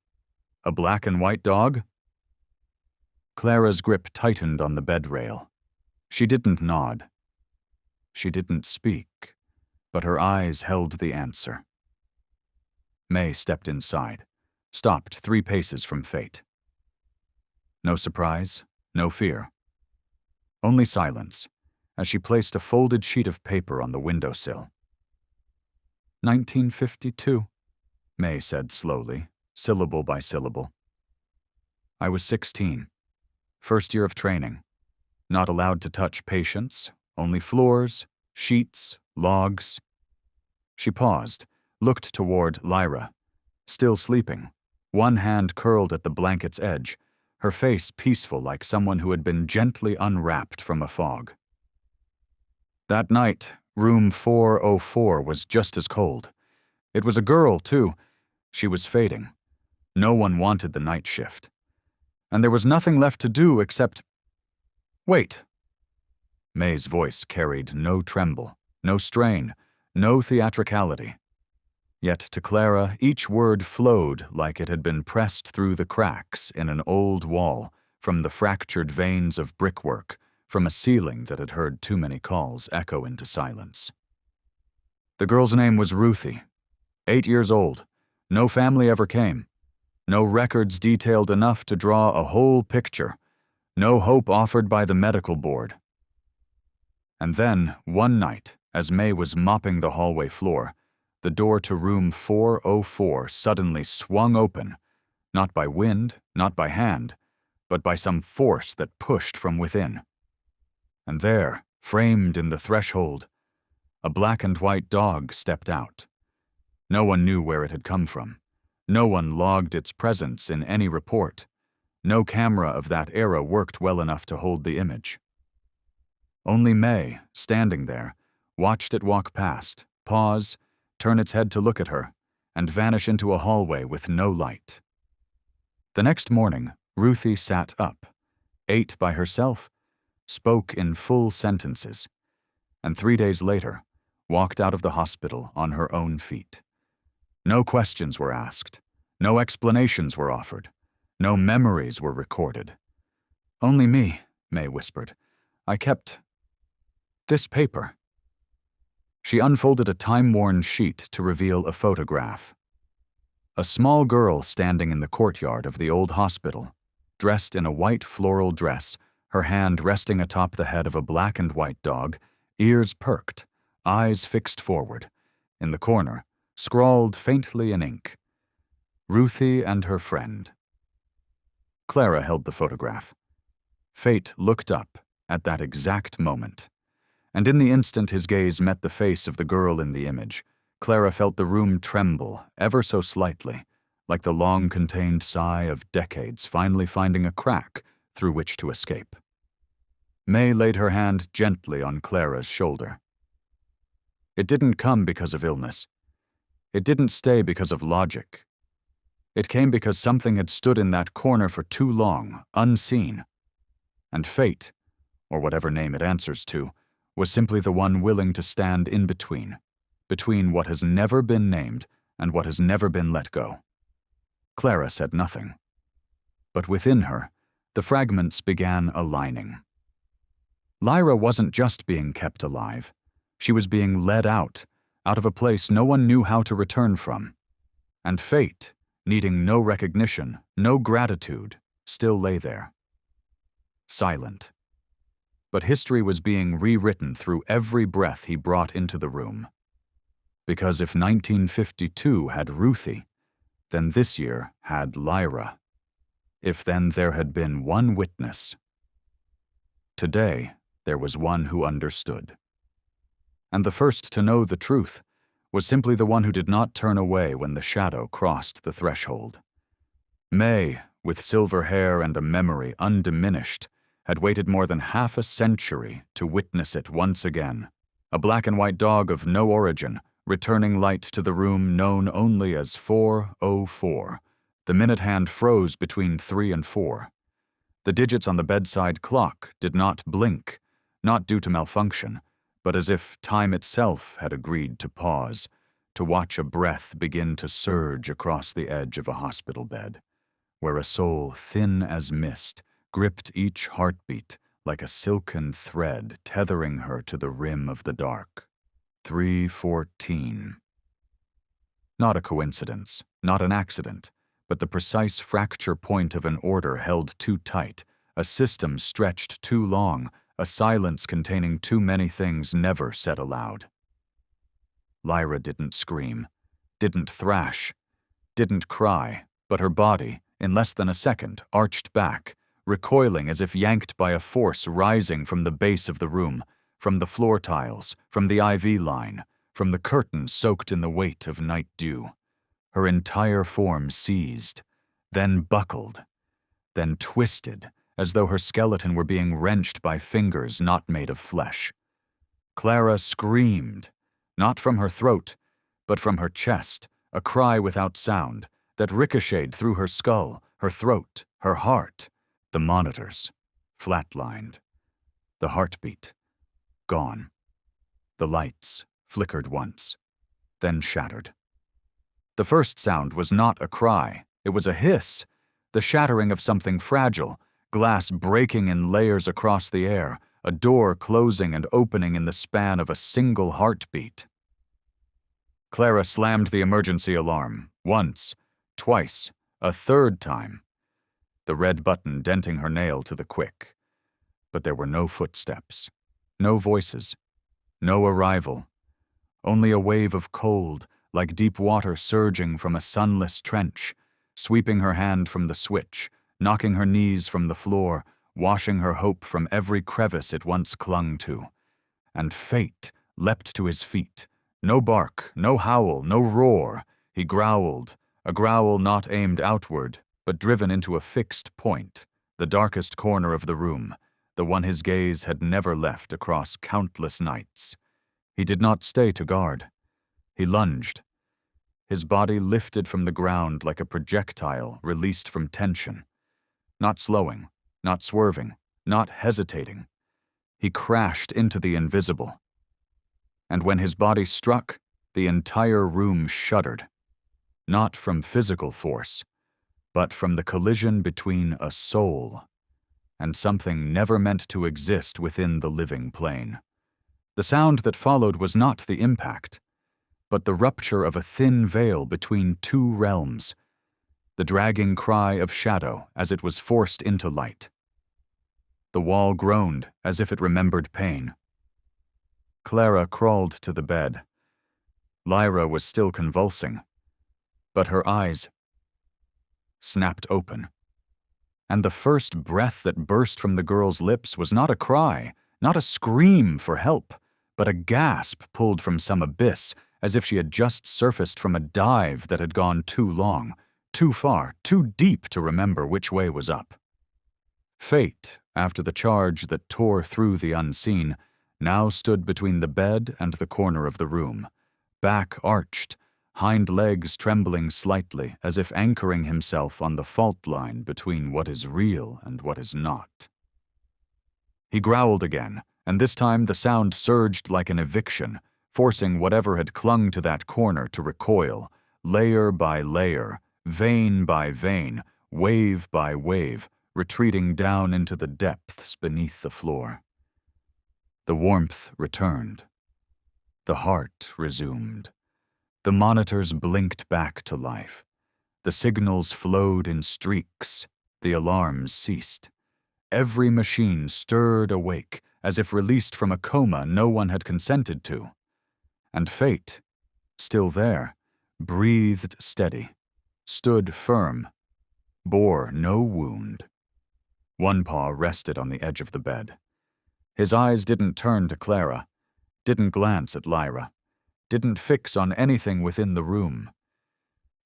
a black and white dog? Clara's grip tightened on the bed rail. She didn't nod. She didn't speak, but her eyes held the answer. May stepped inside, stopped 3 paces from fate. No surprise, no fear. Only silence, as she placed a folded sheet of paper on the windowsill. 1952, May said slowly, syllable by syllable. I was 16, first year of training, not allowed to touch patients, only floors, sheets, logs. She paused, looked toward Lyra, still sleeping, one hand curled at the blanket's edge, her face peaceful like someone who had been gently unwrapped from a fog. That night, room 404 was just as cold. It was a girl, too. She was fading. No one wanted the night shift. And there was nothing left to do except... Wait. May's voice carried no tremble, no strain, no theatricality. Yet to Clara, each word flowed like it had been pressed through the cracks in an old wall, from the fractured veins of brickwork, from a ceiling that had heard too many calls echo into silence. The girl's name was Ruthie, 8 years old. No family ever came. No records detailed enough to draw a whole picture. No hope offered by the medical board. And then, one night, as May was mopping the hallway floor, the door to room 404 suddenly swung open, not by wind, not by hand, but by some force that pushed from within. And there, framed in the threshold, a black and white dog stepped out. No one knew where it had come from. No one logged its presence in any report. No camera of that era worked well enough to hold the image. Only May, standing there, watched it walk past, pause, turn its head to look at her, and vanish into a hallway with no light. The next morning, Ruthie sat up, ate by herself, spoke in full sentences, and 3 days later, walked out of the hospital on her own feet. No questions were asked, no explanations were offered, no memories were recorded. Only me, May whispered. I kept this paper. She unfolded a time-worn sheet to reveal a photograph. A small girl standing in the courtyard of the old hospital, dressed in a white floral dress, her hand resting atop the head of a black and white dog, ears perked, eyes fixed forward. In the corner, scrawled faintly in ink, Ruthie and her friend. Clara held the photograph. Fate looked up at that exact moment. And in the instant his gaze met the face of the girl in the image, Clara felt the room tremble ever so slightly, like the long-contained sigh of decades finally finding a crack through which to escape. May laid her hand gently on Clara's shoulder. It didn't come because of illness. It didn't stay because of logic. It came because something had stood in that corner for too long, unseen. And fate, or whatever name it answers to, was simply the one willing to stand in between what has never been named and what has never been let go. Clara said nothing. But within her, the fragments began aligning. Lyra wasn't just being kept alive. She was being led out of a place no one knew how to return from. And fate, needing no recognition, no gratitude, still lay there. Silent. But history was being rewritten through every breath he brought into the room. Because if 1952 had Ruthie, then this year had Lyra. If then there had been one witness. Today, there was one who understood. And the first to know the truth was simply the one who did not turn away when the shadow crossed the threshold. May, with silver hair and a memory undiminished, had waited more than half a century to witness it once again. A black and white dog of no origin, returning light to the room known only as 4:04. The minute hand froze between 3 and 4. The digits on the bedside clock did not blink, not due to malfunction, but as if time itself had agreed to pause, to watch a breath begin to surge across the edge of a hospital bed, where a soul thin as mist gripped each heartbeat like a silken thread tethering her to the rim of the dark. 3:14. Not a coincidence, not an accident, but the precise fracture point of an order held too tight, a system stretched too long, a silence containing too many things never said aloud. Lyra didn't scream, didn't thrash, didn't cry, but her body, in less than a second, arched back, recoiling as if yanked by a force rising from the base of the room, from the floor tiles, from the IV line, from the curtain soaked in the weight of night dew. Her entire form seized, then buckled, then twisted, as though her skeleton were being wrenched by fingers not made of flesh. Clara screamed, not from her throat, but from her chest, a cry without sound that ricocheted through her skull, her throat, her heart. The monitors, flatlined. The heartbeat, gone. The lights flickered once, then shattered. The first sound was not a cry, it was a hiss, the shattering of something fragile, glass breaking in layers across the air, a door closing and opening in the span of a single heartbeat. Clara slammed the emergency alarm, once, twice, a third time, the red button denting her nail to the quick. But there were no footsteps, no voices, no arrival, only a wave of cold, like deep water surging from a sunless trench, sweeping her hand from the switch, knocking her knees from the floor, washing her hope from every crevice it once clung to. And fate leapt to his feet. No bark, no howl, no roar. He growled, a growl not aimed outward, but driven into a fixed point, the darkest corner of the room, the one his gaze had never left across countless nights. He did not stay to guard. He lunged. His body lifted from the ground like a projectile released from tension. Not slowing, not swerving, not hesitating. He crashed into the invisible. And when his body struck, the entire room shuddered. Not from physical force, but from the collision between a soul and something never meant to exist within the living plane. The sound that followed was not the impact, but the rupture of a thin veil between two realms, the dragging cry of shadow as it was forced into light. The wall groaned as if it remembered pain. Clara crawled to the bed. Lyra was still convulsing, but her eyes snapped open. And the first breath that burst from the girl's lips was not a cry, not a scream for help, but a gasp pulled from some abyss, as if she had just surfaced from a dive that had gone too long, too far, too deep to remember which way was up. Fate, after the charge that tore through the unseen, now stood between the bed and the corner of the room, back arched, hind legs trembling slightly as if anchoring himself on the fault line between what is real and what is not. He growled again, and this time the sound surged like an eviction, forcing whatever had clung to that corner to recoil, layer by layer, vein by vein, wave by wave, retreating down into the depths beneath the floor. The warmth returned. The heart resumed. The monitors blinked back to life. The signals flowed in streaks. The alarms ceased. Every machine stirred awake, as if released from a coma no one had consented to. And fate, still there, breathed steady, stood firm, bore no wound. One paw rested on the edge of the bed. His eyes didn't turn to Clara, didn't glance at Lyra, didn't fix on anything within the room.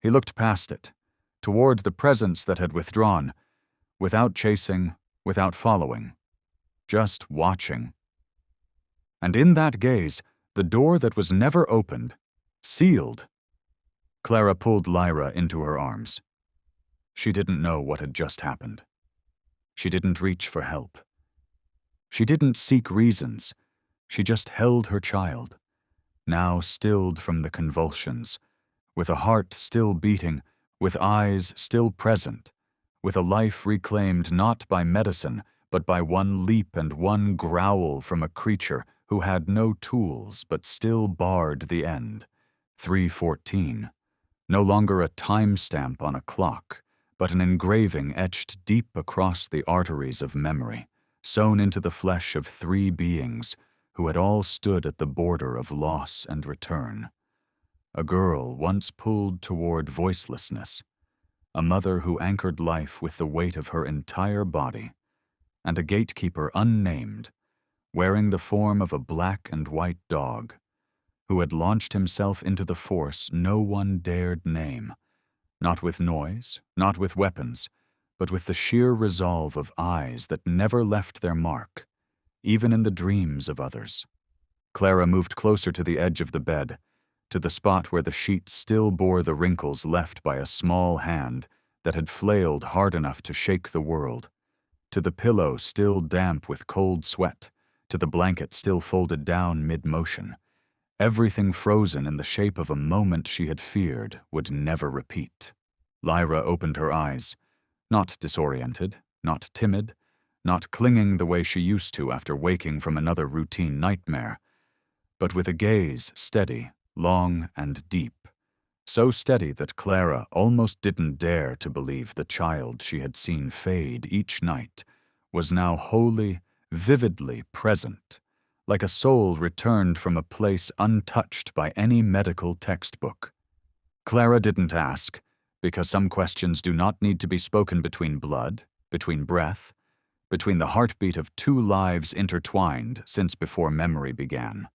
He looked past it, toward the presence that had withdrawn, without chasing, without following, just watching. And in that gaze, the door that was never opened, sealed. Clara pulled Lyra into her arms. She didn't know what had just happened. She didn't reach for help. She didn't seek reasons. She just held her child, now stilled from the convulsions, with a heart still beating, with eyes still present, with a life reclaimed not by medicine, but by one leap and one growl from a creature who had no tools but still barred the end. 3:14. No longer a time-stamp on a clock, but an engraving etched deep across the arteries of memory, sewn into the flesh of three beings who had all stood at the border of loss and return. A girl once pulled toward voicelessness, a mother who anchored life with the weight of her entire body, and a gatekeeper unnamed, wearing the form of a black and white dog, who had launched himself into the force no one dared name, not with noise, not with weapons, but with the sheer resolve of eyes that never left their mark, even in the dreams of others. Clara moved closer to the edge of the bed, to the spot where the sheet still bore the wrinkles left by a small hand that had flailed hard enough to shake the world, to the pillow still damp with cold sweat, to the blanket still folded down mid-motion, everything frozen in the shape of a moment she had feared would never repeat. Lyra opened her eyes, not disoriented, not timid, not clinging the way she used to after waking from another routine nightmare, but with a gaze steady, long and deep, so steady that Clara almost didn't dare to believe the child she had seen fade each night was now wholly, vividly present, like a soul returned from a place untouched by any medical textbook. Clara didn't ask, because some questions do not need to be spoken between blood, between breath, between the heartbeat of two lives intertwined since before memory began.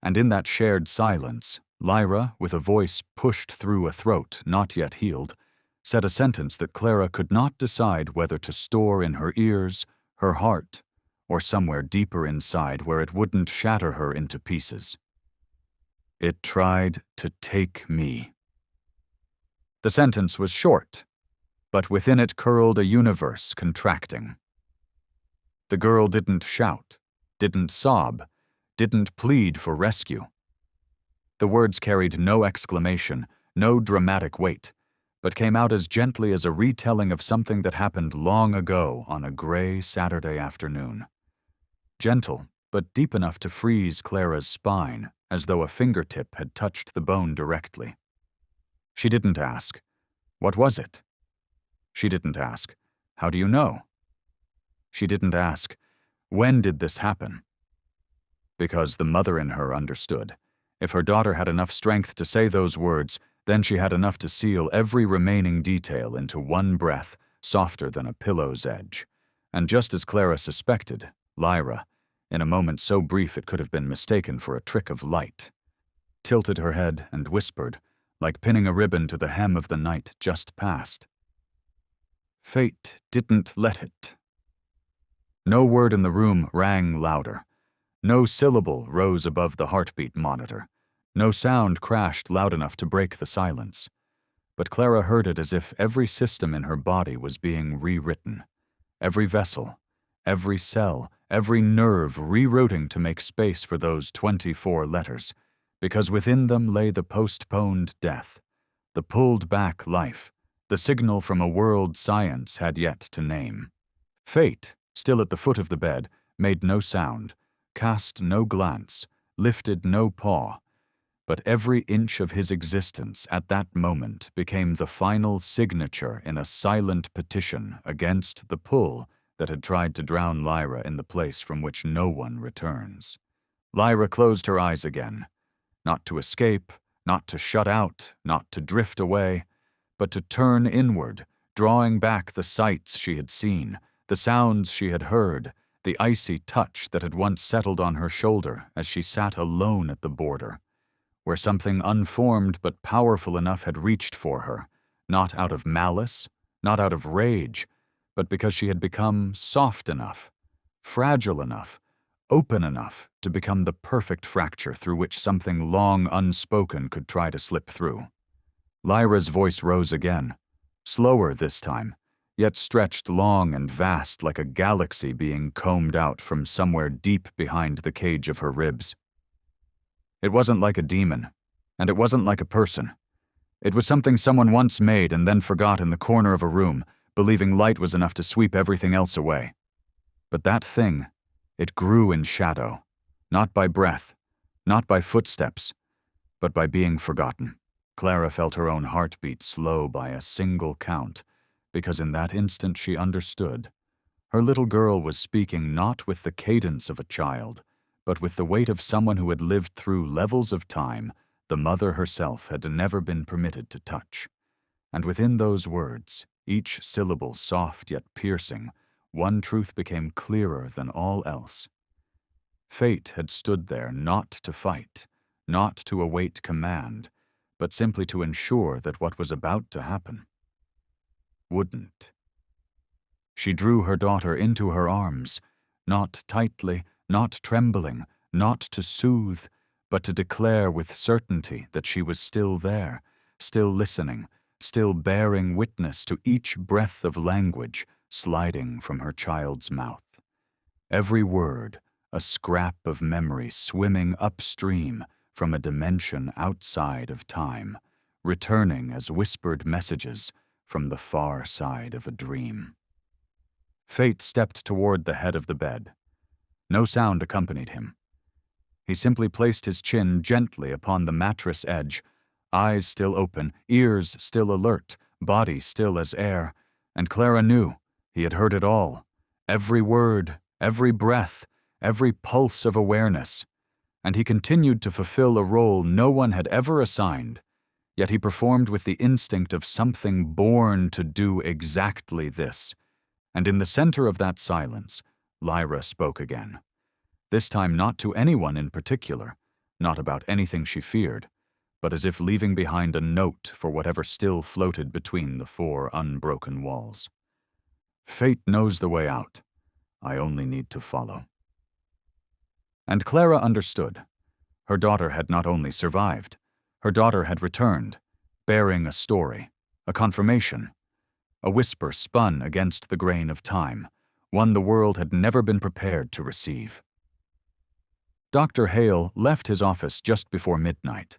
And in that shared silence, Lyra, with a voice pushed through a throat not yet healed, said a sentence that Clara could not decide whether to store in her ears, her heart, or somewhere deeper inside where it wouldn't shatter her into pieces. It tried to take me. The sentence was short, but within it curled a universe contracting. The girl didn't shout, didn't sob, didn't plead for rescue. The words carried no exclamation, no dramatic weight, but came out as gently as a retelling of something that happened long ago on a gray Saturday afternoon. Gentle, but deep enough to freeze Clara's spine, as though a fingertip had touched the bone directly. She didn't ask, "What was it?" She didn't ask, "How do you know?" She didn't ask, "When did this happen?" Because the mother in her understood. If her daughter had enough strength to say those words, then she had enough to seal every remaining detail into one breath, softer than a pillow's edge. And just as Clara suspected, Lyra, in a moment so brief it could have been mistaken for a trick of light, tilted her head and whispered, like pinning a ribbon to the hem of the night just past. Fate didn't let it. No word in the room rang louder. No syllable rose above the heartbeat monitor. No sound crashed loud enough to break the silence. But Clara heard it as if every system in her body was being rewritten. Every vessel, every cell, every nerve rerouting to make space for those 24 letters, because within them lay the postponed death, the pulled-back life, the signal from a world science had yet to name. Fate, still at the foot of the bed, made no sound, cast no glance, lifted no paw, but every inch of his existence at that moment became the final signature in a silent petition against the pull that had tried to drown Lyra in the place from which no one returns. Lyra closed her eyes again, not to escape, not to shut out, not to drift away, but to turn inward, drawing back the sights she had seen, the sounds she had heard, the icy touch that had once settled on her shoulder as she sat alone at the border, where something unformed but powerful enough had reached for her, not out of malice, not out of rage, but because she had become soft enough, fragile enough, open enough to become the perfect fracture through which something long unspoken could try to slip through. Lyra's voice rose again, slower this time, yet stretched long and vast like a galaxy being combed out from somewhere deep behind the cage of her ribs. It wasn't like a demon, and it wasn't like a person. It was something someone once made and then forgot in the corner of a room, believing light was enough to sweep everything else away. But that thing, it grew in shadow, not by breath, not by footsteps, but by being forgotten. Clara felt her own heartbeat slow by a single count, because in that instant she understood. Her little girl was speaking not with the cadence of a child, but with the weight of someone who had lived through levels of time the mother herself had never been permitted to touch. And within those words, each syllable soft yet piercing, one truth became clearer than all else. Fate had stood there not to fight, not to await command, but simply to ensure that what was about to happen wouldn't. She drew her daughter into her arms, not tightly, not trembling, not to soothe, but to declare with certainty that she was still there, still listening, still bearing witness to each breath of language sliding from her child's mouth. Every word, a scrap of memory swimming upstream from a dimension outside of time, returning as whispered messages from the far side of a dream. Fate stepped toward the head of the bed. No sound accompanied him. He simply placed his chin gently upon the mattress edge, eyes still open, ears still alert, body still as air, and Clara knew he had heard it all, every word, every breath, every pulse of awareness, and he continued to fulfill a role no one had ever assigned, yet he performed with the instinct of something born to do exactly this. And in the center of that silence, Lyra spoke again. This time not to anyone in particular, not about anything she feared, but as if leaving behind a note for whatever still floated between the four unbroken walls. Fate knows the way out. I only need to follow. And Clara understood. Her daughter had not only survived, her daughter had returned, bearing a story, a confirmation, a whisper spun against the grain of time, one the world had never been prepared to receive. Dr. Hale left his office just before midnight.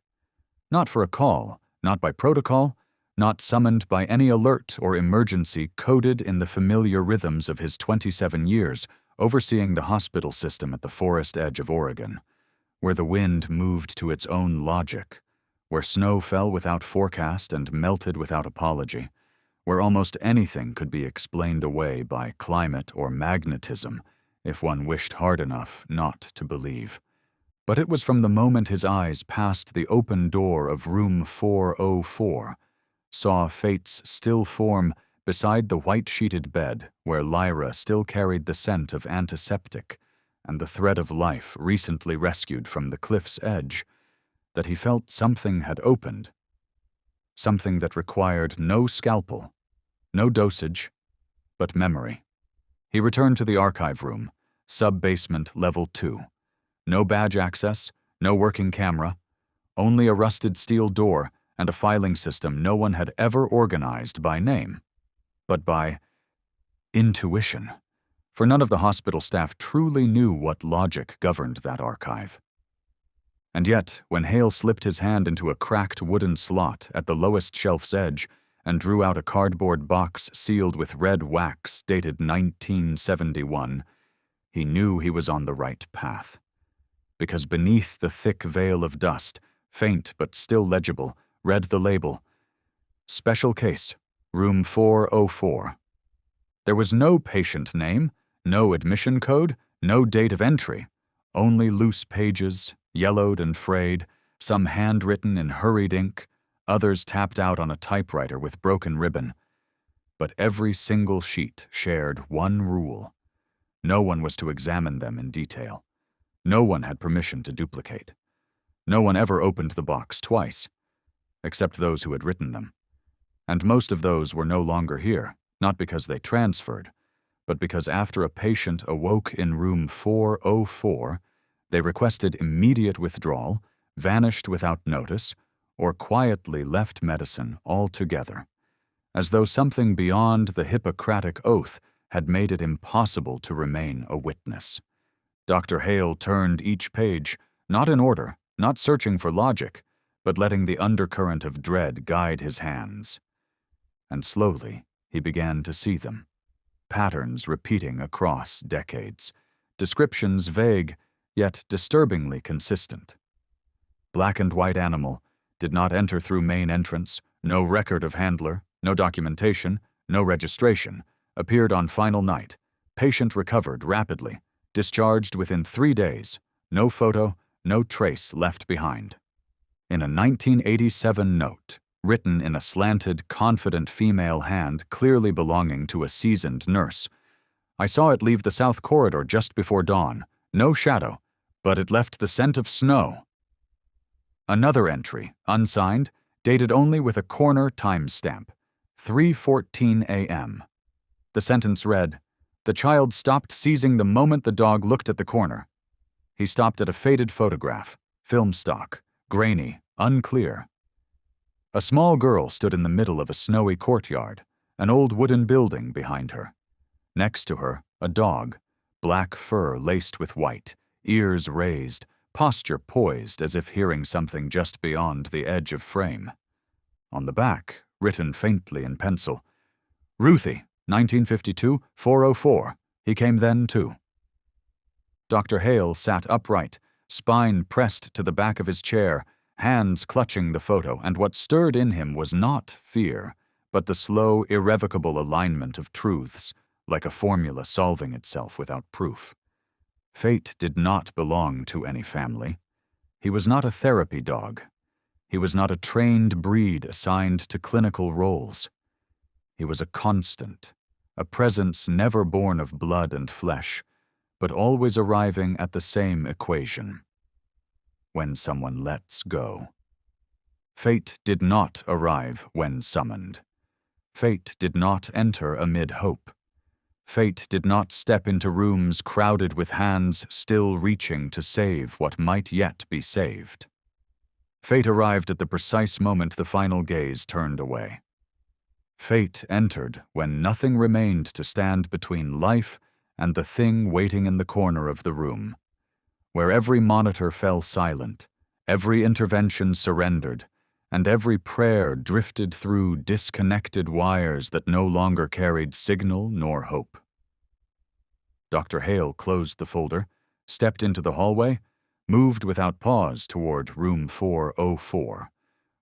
Not for a call, not by protocol, not summoned by any alert or emergency coded in the familiar rhythms of his 27 years overseeing the hospital system at the forest edge of Oregon, where the wind moved to its own logic, where snow fell without forecast and melted without apology, where almost anything could be explained away by climate or magnetism if one wished hard enough not to believe. But it was from the moment his eyes passed the open door of room 404, saw Fate's still form beside the white-sheeted bed where Lyra still carried the scent of antiseptic and the thread of life recently rescued from the cliff's edge, that he felt something had opened, something that required no scalpel, no dosage, but memory. He returned to the archive room, sub-basement level 2. No badge access, no working camera, only a rusted steel door and a filing system no one had ever organized by name, but by intuition, for none of the hospital staff truly knew what logic governed that archive. And yet, when Hale slipped his hand into a cracked wooden slot at the lowest shelf's edge and drew out a cardboard box sealed with red wax dated 1971, he knew he was on the right path. because beneath the thick veil of dust, faint but still legible, read the label, "Special Case, Room 404." There was no patient name, no admission code, no date of entry, only loose pages, yellowed and frayed, some handwritten in hurried ink, others tapped out on a typewriter with broken ribbon. But every single sheet shared one rule. No one was to examine them in detail. No one had permission to duplicate. No one ever opened the box twice, except those who had written them. And most of those were no longer here, not because they transferred, but because after a patient awoke in room 404, they requested immediate withdrawal, vanished without notice, or quietly left medicine altogether, as though something beyond the Hippocratic oath had made it impossible to remain a witness. Dr. Hale turned each page, not in order, not searching for logic, but letting the undercurrent of dread guide his hands. And slowly, he began to see them. Patterns repeating across decades. Descriptions vague, yet disturbingly consistent. Black and white animal, did not enter through main entrance, no record of handler, no documentation, no registration, appeared on final night. Patient recovered rapidly, discharged within 3 days, no photo, no trace left behind. In a 1987 note, written in a slanted, confident female hand clearly belonging to a seasoned nurse, "I saw it leave the south corridor just before dawn. No shadow, but it left the scent of snow." Another entry, unsigned, dated only with a corner timestamp, 3:14 a.m. The sentence read, "The child stopped seizing the moment the dog looked at the corner. He stopped at a faded photograph, film stock, grainy, unclear. A small girl stood in the middle of a snowy courtyard, an old wooden building behind her. Next to her, a dog, black fur laced with white, ears raised, posture poised as if hearing something just beyond the edge of frame. On the back, written faintly in pencil, "Ruthie, 1952, 404. He came then, too." Dr. Hale sat upright, spine pressed to the back of his chair, hands clutching the photo, and what stirred in him was not fear, but the slow, irrevocable alignment of truths, like a formula solving itself without proof. Fate did not belong to any family. He was not a therapy dog. He was not a trained breed assigned to clinical roles. He was a constant, a presence never born of blood and flesh, but always arriving at the same equation: when someone lets go. Fate did not arrive when summoned. Fate did not enter amid hope. Fate did not step into rooms crowded with hands still reaching to save what might yet be saved. Fate arrived at the precise moment the final gaze turned away. Fate entered when nothing remained to stand between life and the thing waiting in the corner of the room, where every monitor fell silent, every intervention surrendered, and every prayer drifted through disconnected wires that no longer carried signal nor hope. Dr. Hale closed the folder, stepped into the hallway, moved without pause toward room 404,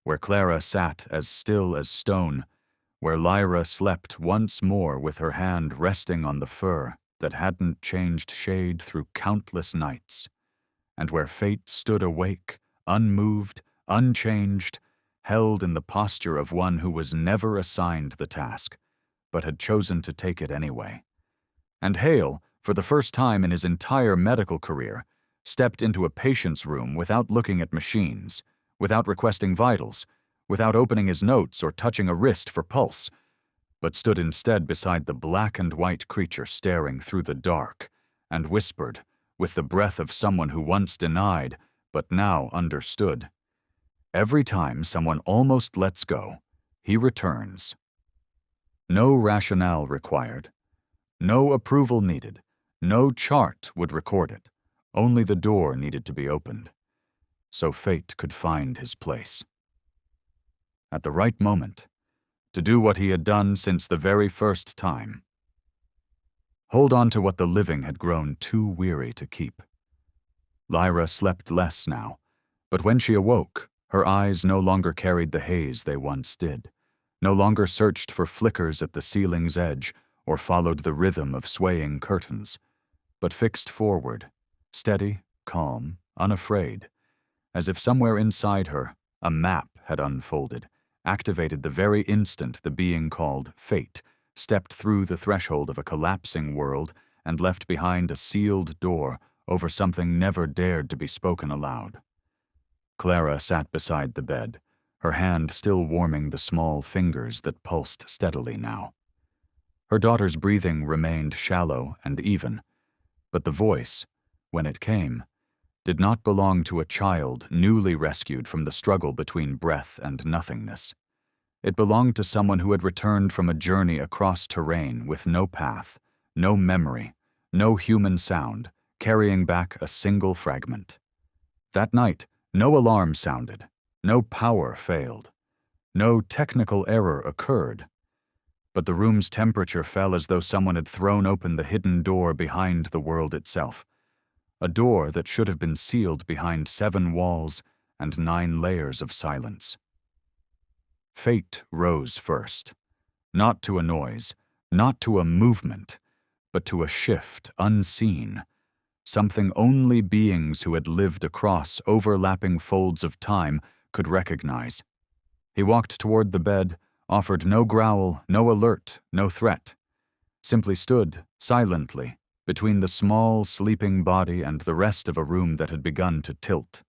where Clara sat as still as stone, where Lyra slept once more with her hand resting on the fur that hadn't changed shade through countless nights, and where fate stood awake, unmoved, unchanged, held in the posture of one who was never assigned the task, but had chosen to take it anyway. And Hale, for the first time in his entire medical career, stepped into a patient's room without looking at machines, without requesting vitals, without opening his notes or touching a wrist for pulse, but stood instead beside the black and white creature staring through the dark, and whispered, with the breath of someone who once denied, but now understood, "Every time someone almost lets go, he returns." No rationale required. No approval needed. No chart would record it. Only the door needed to be opened, so fate could find his place. At the right moment, to do what he had done since the very first time. Hold on to what the living had grown too weary to keep. Lyra slept less now, but when she awoke, her eyes no longer carried the haze they once did, no longer searched for flickers at the ceiling's edge or followed the rhythm of swaying curtains, but fixed forward, steady, calm, unafraid, as if somewhere inside her a map had unfolded, activated the very instant the being called Fate stepped through the threshold of a collapsing world and left behind a sealed door over something never dared to be spoken aloud. Clara sat beside the bed, her hand still warming the small fingers that pulsed steadily now. Her daughter's breathing remained shallow and even, but the voice, when it came, did not belong to a child newly rescued from the struggle between breath and nothingness. It belonged to someone who had returned from a journey across terrain with no path, no memory, no human sound, carrying back a single fragment. That night, no alarm sounded, no power failed, no technical error occurred, but the room's temperature fell as though someone had thrown open the hidden door behind the world itself, a door that should have been sealed behind 7 walls and 9 layers of silence. Fate rose first, not to a noise, not to a movement, but to a shift unseen, something only beings who had lived across overlapping folds of time could recognize. He walked toward the bed, offered no growl, no alert, no threat, simply stood, silently, between the small, sleeping body and the rest of a room that had begun to tilt.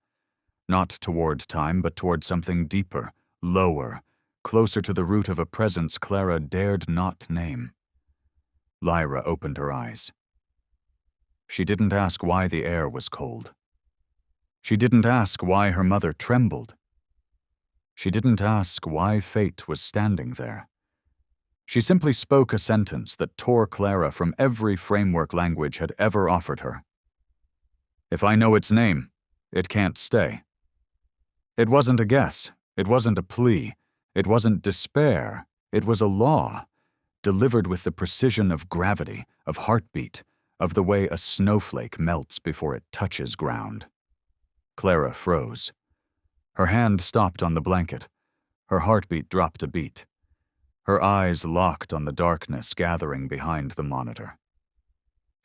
Not toward time, but toward something deeper, lower, closer to the root of a presence Clara dared not name. Lyra opened her eyes. She didn't ask why the air was cold. She didn't ask why her mother trembled. She didn't ask why Fate was standing there. She simply spoke a sentence that tore Clara from every framework language had ever offered her. "If I know its name, it can't stay." It wasn't a guess. It wasn't a plea. It wasn't despair. It was a law, delivered with the precision of gravity, of heartbeat, of the way a snowflake melts before it touches ground. Clara froze. Her hand stopped on the blanket. Her heartbeat dropped a beat. Her eyes locked on the darkness gathering behind the monitor.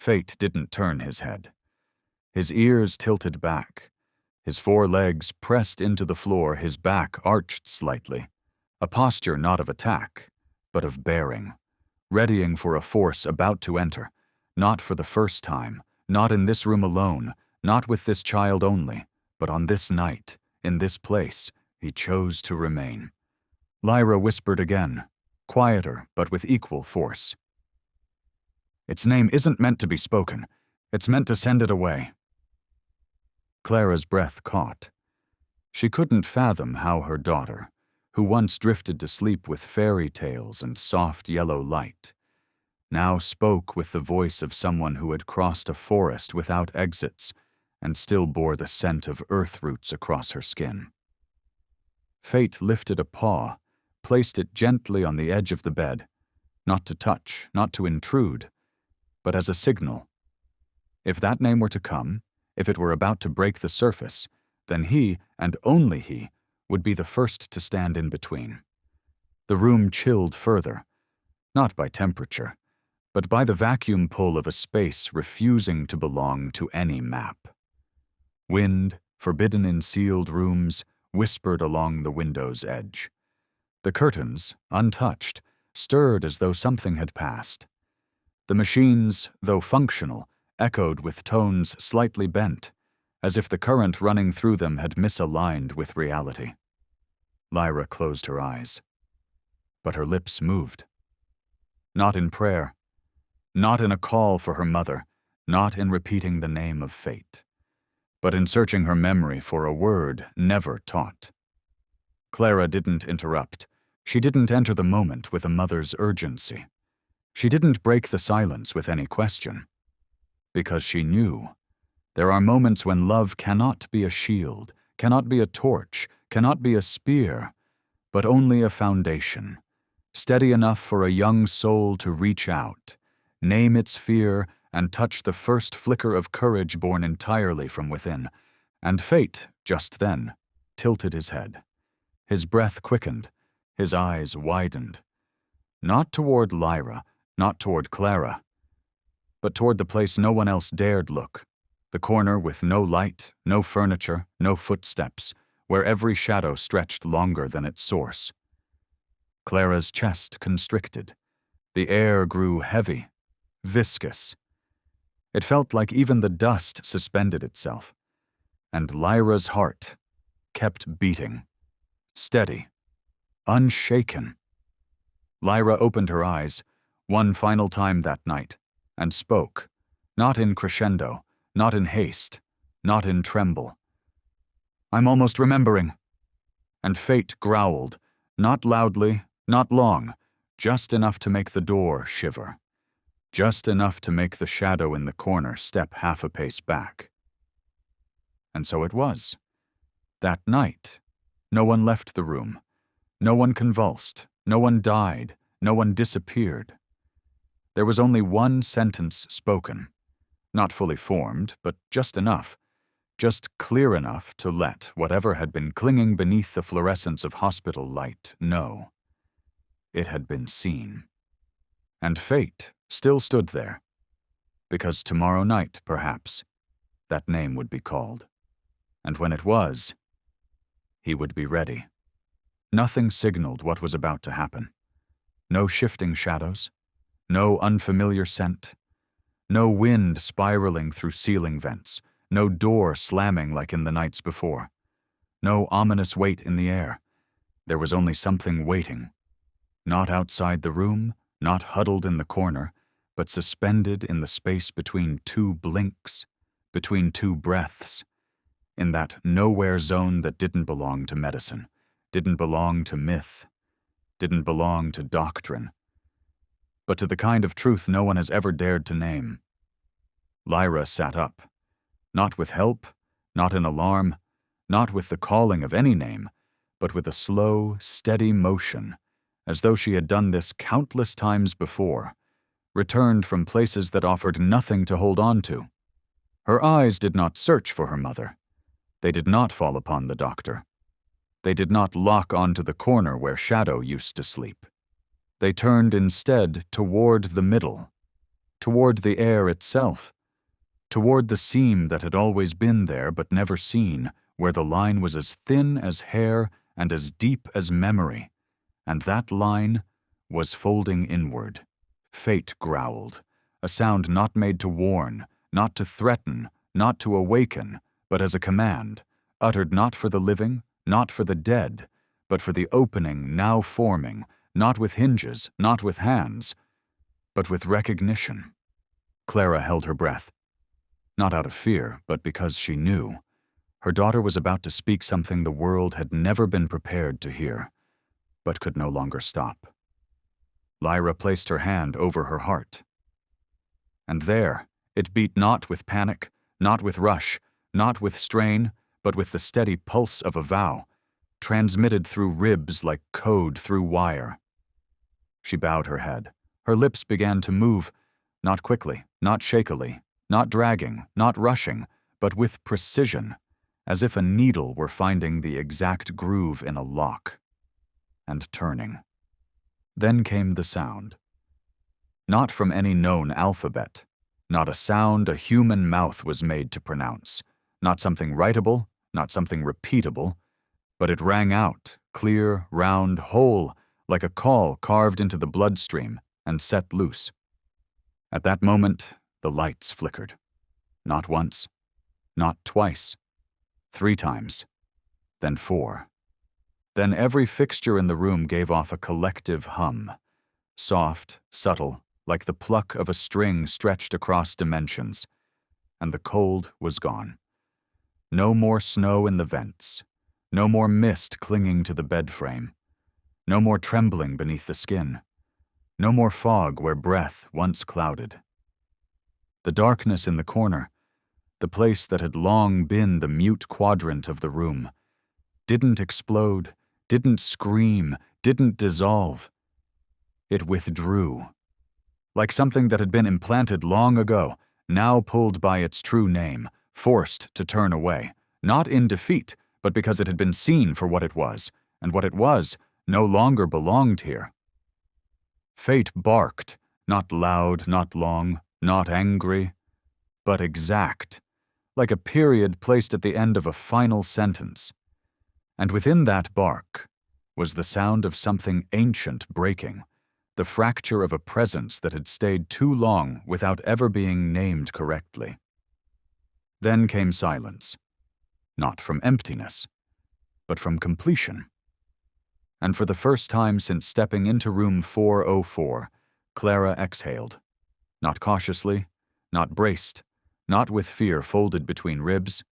Fate didn't turn his head. His ears tilted back. His 4 legs pressed into the floor, his back arched slightly. A posture not of attack, but of bearing, readying for a force about to enter, not for the first time, not in this room alone, not with this child only, but on this night, in this place, he chose to remain. Lyra whispered again, quieter but with equal force. "Its name isn't meant to be spoken. It's meant to send it away." Clara's breath caught. She couldn't fathom how her daughter, who once drifted to sleep with fairy tales and soft yellow light, now spoke with the voice of someone who had crossed a forest without exits and still bore the scent of earth roots across her skin. Fate lifted a paw, placed it gently on the edge of the bed, not to touch, not to intrude, but as a signal. If that name were to come, if it were about to break the surface, then he, and only he, would be the first to stand in between. The room chilled further, not by temperature, but by the vacuum pull of a space refusing to belong to any map. Wind, forbidden in sealed rooms, whispered along the window's edge. The curtains, untouched, stirred as though something had passed. The machines, though functional, echoed with tones slightly bent, as if the current running through them had misaligned with reality. Lyra closed her eyes, but her lips moved. Not in prayer, not in a call for her mother, not in repeating the name of Fate, but in searching her memory for a word never taught. Clara didn't interrupt. She didn't enter the moment with a mother's urgency. She didn't break the silence with any question, because she knew. There are moments when love cannot be a shield, cannot be a torch, cannot be a spear, but only a foundation, steady enough for a young soul to reach out, name its fear, and touch the first flicker of courage born entirely from within, and fate, just then, tilted his head. His breath quickened, his eyes widened. Not toward Lyra, not toward Clara, but toward the place no one else dared look, the corner with no light, no furniture, no footsteps, where every shadow stretched longer than its source. Clara's chest constricted. The air grew heavy, viscous. It felt like even the dust suspended itself, and Lyra's heart kept beating, steady, unshaken. Lyra opened her eyes, one final time that night, and spoke, not in crescendo, not in haste, not in tremble. "I'm almost remembering." And fate growled, not loudly, not long, just enough to make the door shiver, just enough to make the shadow in the corner step half a pace back. And so it was. That night, no one left the room, no one convulsed, no one died, no one disappeared. There was only one sentence spoken, not fully formed, but just enough, just clear enough to let whatever had been clinging beneath the fluorescence of hospital light know. It had been seen. And fate still stood there, because tomorrow night, perhaps, that name would be called. And when it was, he would be ready. Nothing signaled what was about to happen. No shifting shadows, no unfamiliar scent, no wind spiraling through ceiling vents, no door slamming like in the nights before, no ominous weight in the air. There was only something waiting, not outside the room, not huddled in the corner, but suspended in the space between two blinks, between two breaths, in that nowhere zone that didn't belong to medicine, didn't belong to myth, didn't belong to doctrine, but to the kind of truth no one has ever dared to name. Lyra sat up, not with help, not in alarm, not with the calling of any name, but with a slow, steady motion, as though she had done this countless times before, returned from places that offered nothing to hold on to. Her eyes did not search for her mother. They did not fall upon the doctor. They did not lock onto the corner where Shadow used to sleep. They turned instead toward the middle, toward the air itself, toward the seam that had always been there but never seen, where the line was as thin as hair and as deep as memory, and that line was folding inward. Fate growled, a sound not made to warn, not to threaten, not to awaken, but as a command, uttered not for the living, not for the dead, but for the opening now forming, not with hinges, not with hands, but with recognition. Clara held her breath, not out of fear, but because she knew. Her daughter was about to speak something the world had never been prepared to hear, but could no longer stop. Lyra placed her hand over her heart. And there, it beat not with panic, not with rush, not with strain, but with the steady pulse of a vow, transmitted through ribs like code through wire. She bowed her head. Her lips began to move, not quickly, not shakily, not dragging, not rushing, but with precision, as if a needle were finding the exact groove in a lock, and turning. Then came the sound. Not from any known alphabet, not a sound a human mouth was made to pronounce, not something writable, not something repeatable, but it rang out, clear, round, whole, like a call carved into the bloodstream and set loose. At that moment, the lights flickered. Not once, not twice, 3 times, then 4. Then every fixture in the room gave off a collective hum, soft, subtle, like the pluck of a string stretched across dimensions, and the cold was gone. No more snow in the vents, no more mist clinging to the bed frame, no more trembling beneath the skin, no more fog where breath once clouded. The darkness in the corner, the place that had long been the mute quadrant of the room, didn't explode, didn't scream, didn't dissolve. It withdrew, like something that had been implanted long ago, now pulled by its true name, forced to turn away, not in defeat, but because it had been seen for what it was, and what it was no longer belonged here. Fate barked, not loud, not long, not angry, but exact, like a period placed at the end of a final sentence. And within that bark was the sound of something ancient breaking, the fracture of a presence that had stayed too long without ever being named correctly. Then came silence, not from emptiness, but from completion. And for the first time since stepping into room 404, Clara exhaled, not cautiously, not braced, not with fear folded between ribs,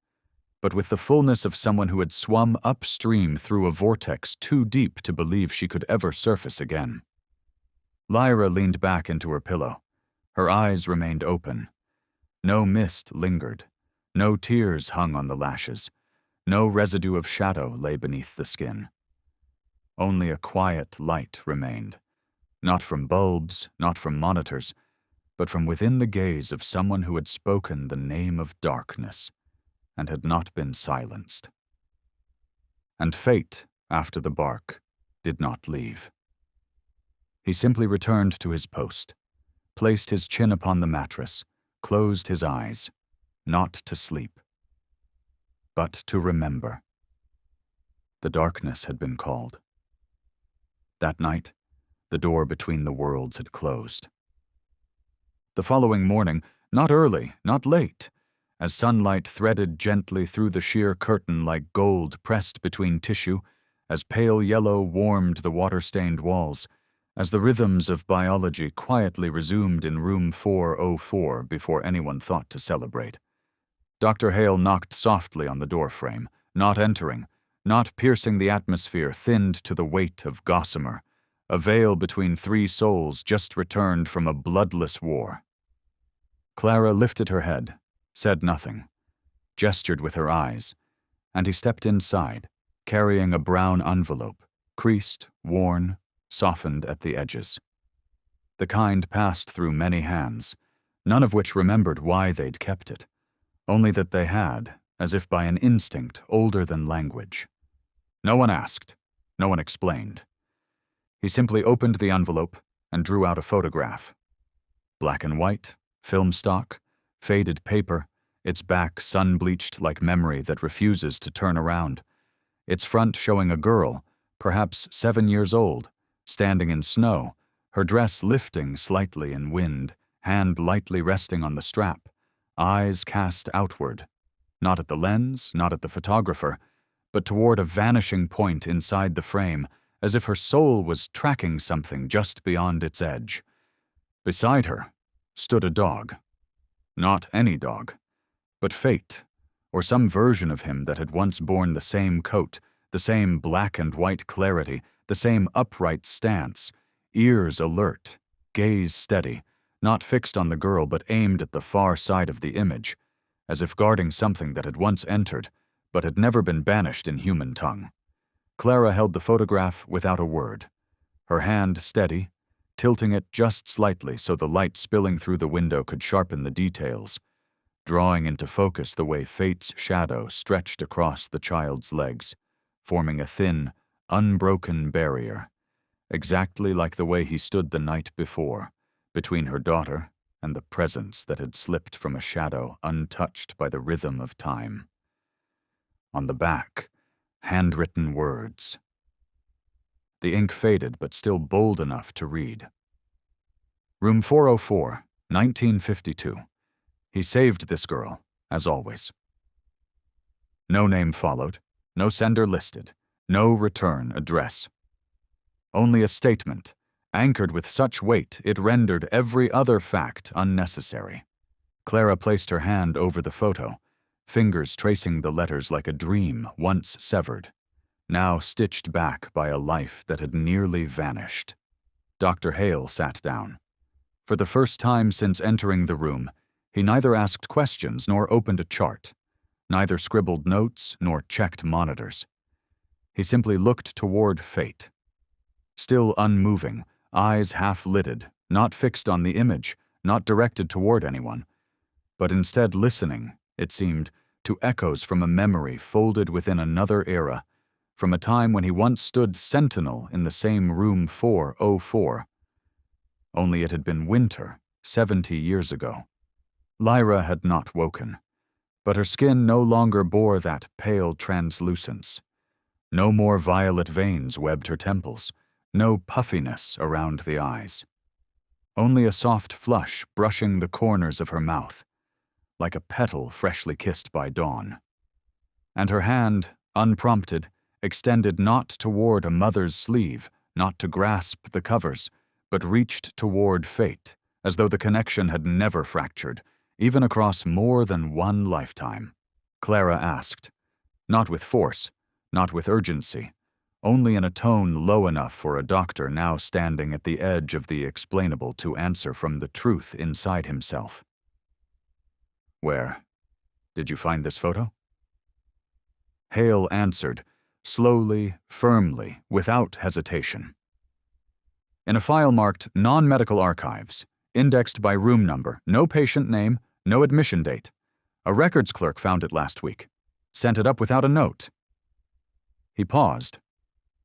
but with the fullness of someone who had swum upstream through a vortex too deep to believe she could ever surface again. Lyra leaned back into her pillow. Her eyes remained open. No mist lingered. No tears hung on the lashes. No residue of shadow lay beneath the skin. Only a quiet light remained, not from bulbs, not from monitors, but from within the gaze of someone who had spoken the name of darkness and had not been silenced. And fate, after the bark, did not leave. He simply returned to his post, placed his chin upon the mattress, closed his eyes, not to sleep, but to remember. The darkness had been called. That night, the door between the worlds had closed. The following morning, not early, not late, as sunlight threaded gently through the sheer curtain like gold pressed between tissue, as pale yellow warmed the water-stained walls, as the rhythms of biology quietly resumed in room 404 before anyone thought to celebrate. Dr. Hale knocked softly on the doorframe, not entering, not piercing the atmosphere thinned to the weight of gossamer, a veil between three souls just returned from a bloodless war. Clara lifted her head, said nothing, gestured with her eyes, and he stepped inside, carrying a brown envelope, creased, worn, softened at the edges. The kind passed through many hands, none of which remembered why they'd kept it, only that they had, as if by an instinct older than language. No one asked, no one explained. He simply opened the envelope and drew out a photograph. Black and white, film stock, faded paper, its back sun-bleached like memory that refuses to turn around, its front showing a girl, perhaps 7 years old, standing in snow, her dress lifting slightly in wind, hand lightly resting on the strap, eyes cast outward, not at the lens, not at the photographer, but toward a vanishing point inside the frame, as if her soul was tracking something just beyond its edge. Beside her stood a dog. Not any dog, but fate, or some version of him that had once borne the same coat, the same black and white clarity, the same upright stance, ears alert, gaze steady, not fixed on the girl but aimed at the far side of the image, as if guarding something that had once entered, but had never been banished in human tongue. Clara held the photograph without a word, her hand steady, tilting it just slightly so the light spilling through the window could sharpen the details, drawing into focus the way fate's shadow stretched across the child's legs, forming a thin, unbroken barrier, exactly like the way he stood the night before, between her daughter and the presence that had slipped from a shadow untouched by the rhythm of time. On the back, handwritten words. The ink faded, but still bold enough to read. Room 404, 1952. He saved this girl, as always. No name followed, no sender listed, no return address. Only a statement, anchored with such weight it rendered every other fact unnecessary. Clara placed her hand over the photo, fingers tracing the letters like a dream once severed, now stitched back by a life that had nearly vanished. Dr. Hale sat down. For the first time since entering the room, he neither asked questions nor opened a chart, neither scribbled notes nor checked monitors. He simply looked toward fate. Still unmoving, eyes half-lidded, not fixed on the image, not directed toward anyone, but instead listening, it seemed, to echoes from a memory folded within another era, from a time when he once stood sentinel in the same room 404. Only it had been winter, 70 years ago. Lyra had not woken, but her skin no longer bore that pale translucence. No more violet veins webbed her temples, no puffiness around the eyes. Only a soft flush brushing the corners of her mouth, like a petal freshly kissed by dawn. And her hand, unprompted, extended not toward a mother's sleeve, not to grasp the covers, but reached toward fate, as though the connection had never fractured, even across more than one lifetime. Clara asked, not with force, not with urgency, only in a tone low enough for a doctor now standing at the edge of the explainable to answer from the truth inside himself. Where? Did you find this photo? Hale answered, slowly, firmly, without hesitation. In a file marked Non-Medical Archives, indexed by room number, no patient name, no admission date. A records clerk found it last week. Sent it up without a note. He paused,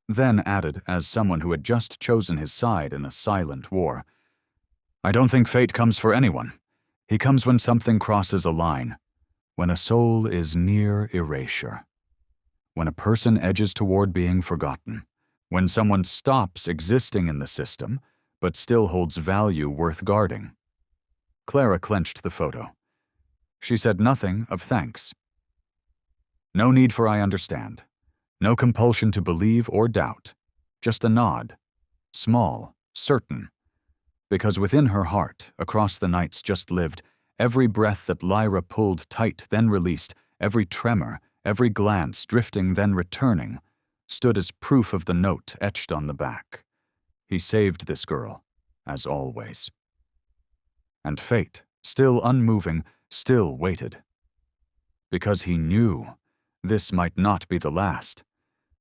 then added, as someone who had just chosen his side in a silent war, I don't think fate comes for anyone. He comes when something crosses a line, when a soul is near erasure, when a person edges toward being forgotten, when someone stops existing in the system, but still holds value worth guarding. Clara clenched the photo. She said nothing of thanks. No need for I understand. No compulsion to believe or doubt. Just a nod. Small, certain. Because within her heart, across the nights just lived, every breath that Lyra pulled tight then released, every tremor, every glance drifting then returning, stood as proof of the note etched on the back. He saved this girl, as always. And fate, still unmoving, still waited. Because he knew this might not be the last.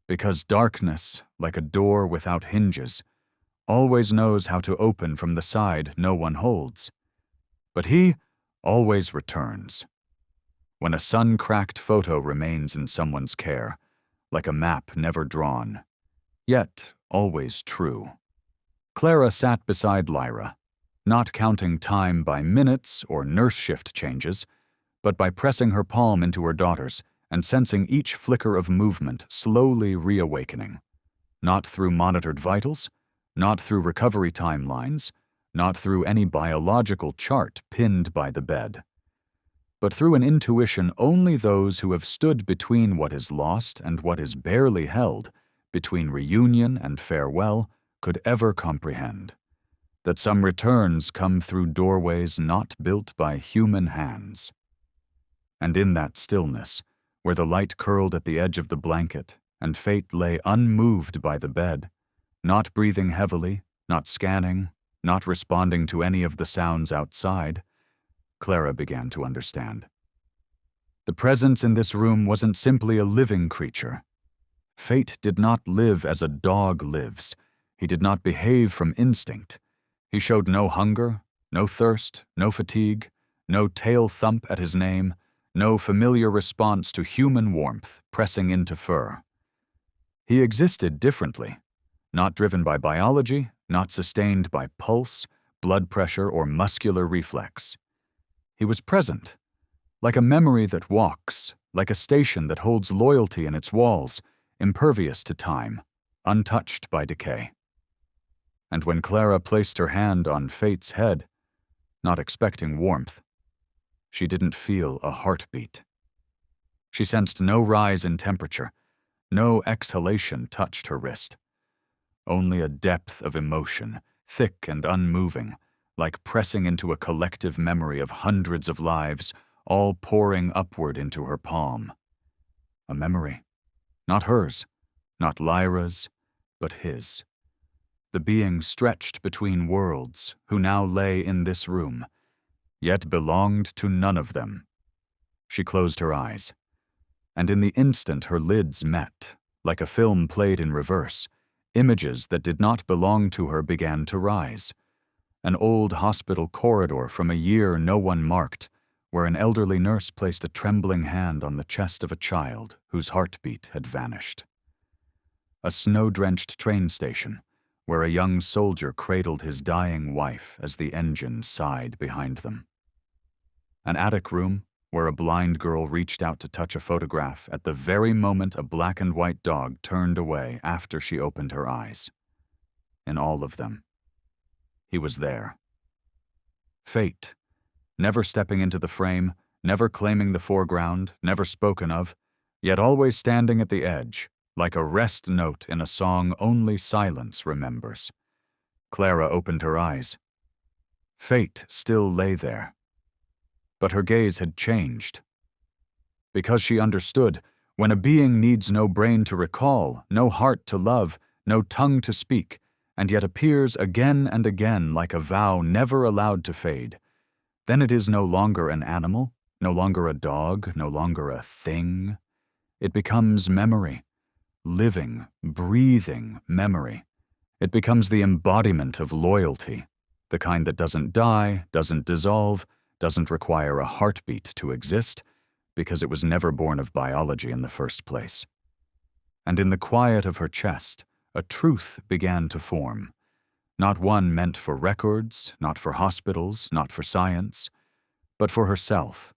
Because darkness, like a door without hinges, always knows how to open from the side no one holds. But he always returns. When a sun-cracked photo remains in someone's care, like a map never drawn, yet always true. Clara sat beside Lyra, not counting time by minutes or nurse shift changes, but by pressing her palm into her daughter's and sensing each flicker of movement slowly reawakening, not through monitored vitals, not through recovery timelines, not through any biological chart pinned by the bed, but through an intuition only those who have stood between what is lost and what is barely held, between reunion and farewell, could ever comprehend. That some returns come through doorways not built by human hands. And in that stillness, where the light curled at the edge of the blanket and fate lay unmoved by the bed, not breathing heavily, not scanning, not responding to any of the sounds outside, Clara began to understand. The presence in this room wasn't simply a living creature. Fate did not live as a dog lives. He did not behave from instinct. He showed no hunger, no thirst, no fatigue, no tail thump at his name, no familiar response to human warmth pressing into fur. He existed differently, not driven by biology, not sustained by pulse, blood pressure, or muscular reflex. He was present, like a memory that walks, like a station that holds loyalty in its walls, impervious to time, untouched by decay. And when Clara placed her hand on Fate's head, not expecting warmth, she didn't feel a heartbeat. She sensed no rise in temperature, no exhalation touched her wrist. Only a depth of emotion, thick and unmoving, like pressing into a collective memory of hundreds of lives, all pouring upward into her palm. A memory, not hers, not Lyra's, but his. The being stretched between worlds, who now lay in this room, yet belonged to none of them. She closed her eyes, and in the instant her lids met, like a film played in reverse, images that did not belong to her began to rise. An old hospital corridor from a year no one marked, where an elderly nurse placed a trembling hand on the chest of a child whose heartbeat had vanished. A snow-drenched train station, where a young soldier cradled his dying wife as the engine sighed behind them. An attic room where a blind girl reached out to touch a photograph at the very moment a black and white dog turned away after she opened her eyes. In all of them, he was there. Fate, never stepping into the frame, never claiming the foreground, never spoken of, yet always standing at the edge, like a rest note in a song only silence remembers. Clara opened her eyes. Fate still lay there. But her gaze had changed. Because she understood, when a being needs no brain to recall, no heart to love, no tongue to speak, and yet appears again and again like a vow never allowed to fade, then it is no longer an animal, no longer a dog, no longer a thing. It becomes memory, living, breathing memory. It becomes the embodiment of loyalty, the kind that doesn't die, doesn't dissolve, doesn't require a heartbeat to exist, because it was never born of biology in the first place. And in the quiet of her chest, a truth began to form, not one meant for records, not for hospitals, not for science, but for herself,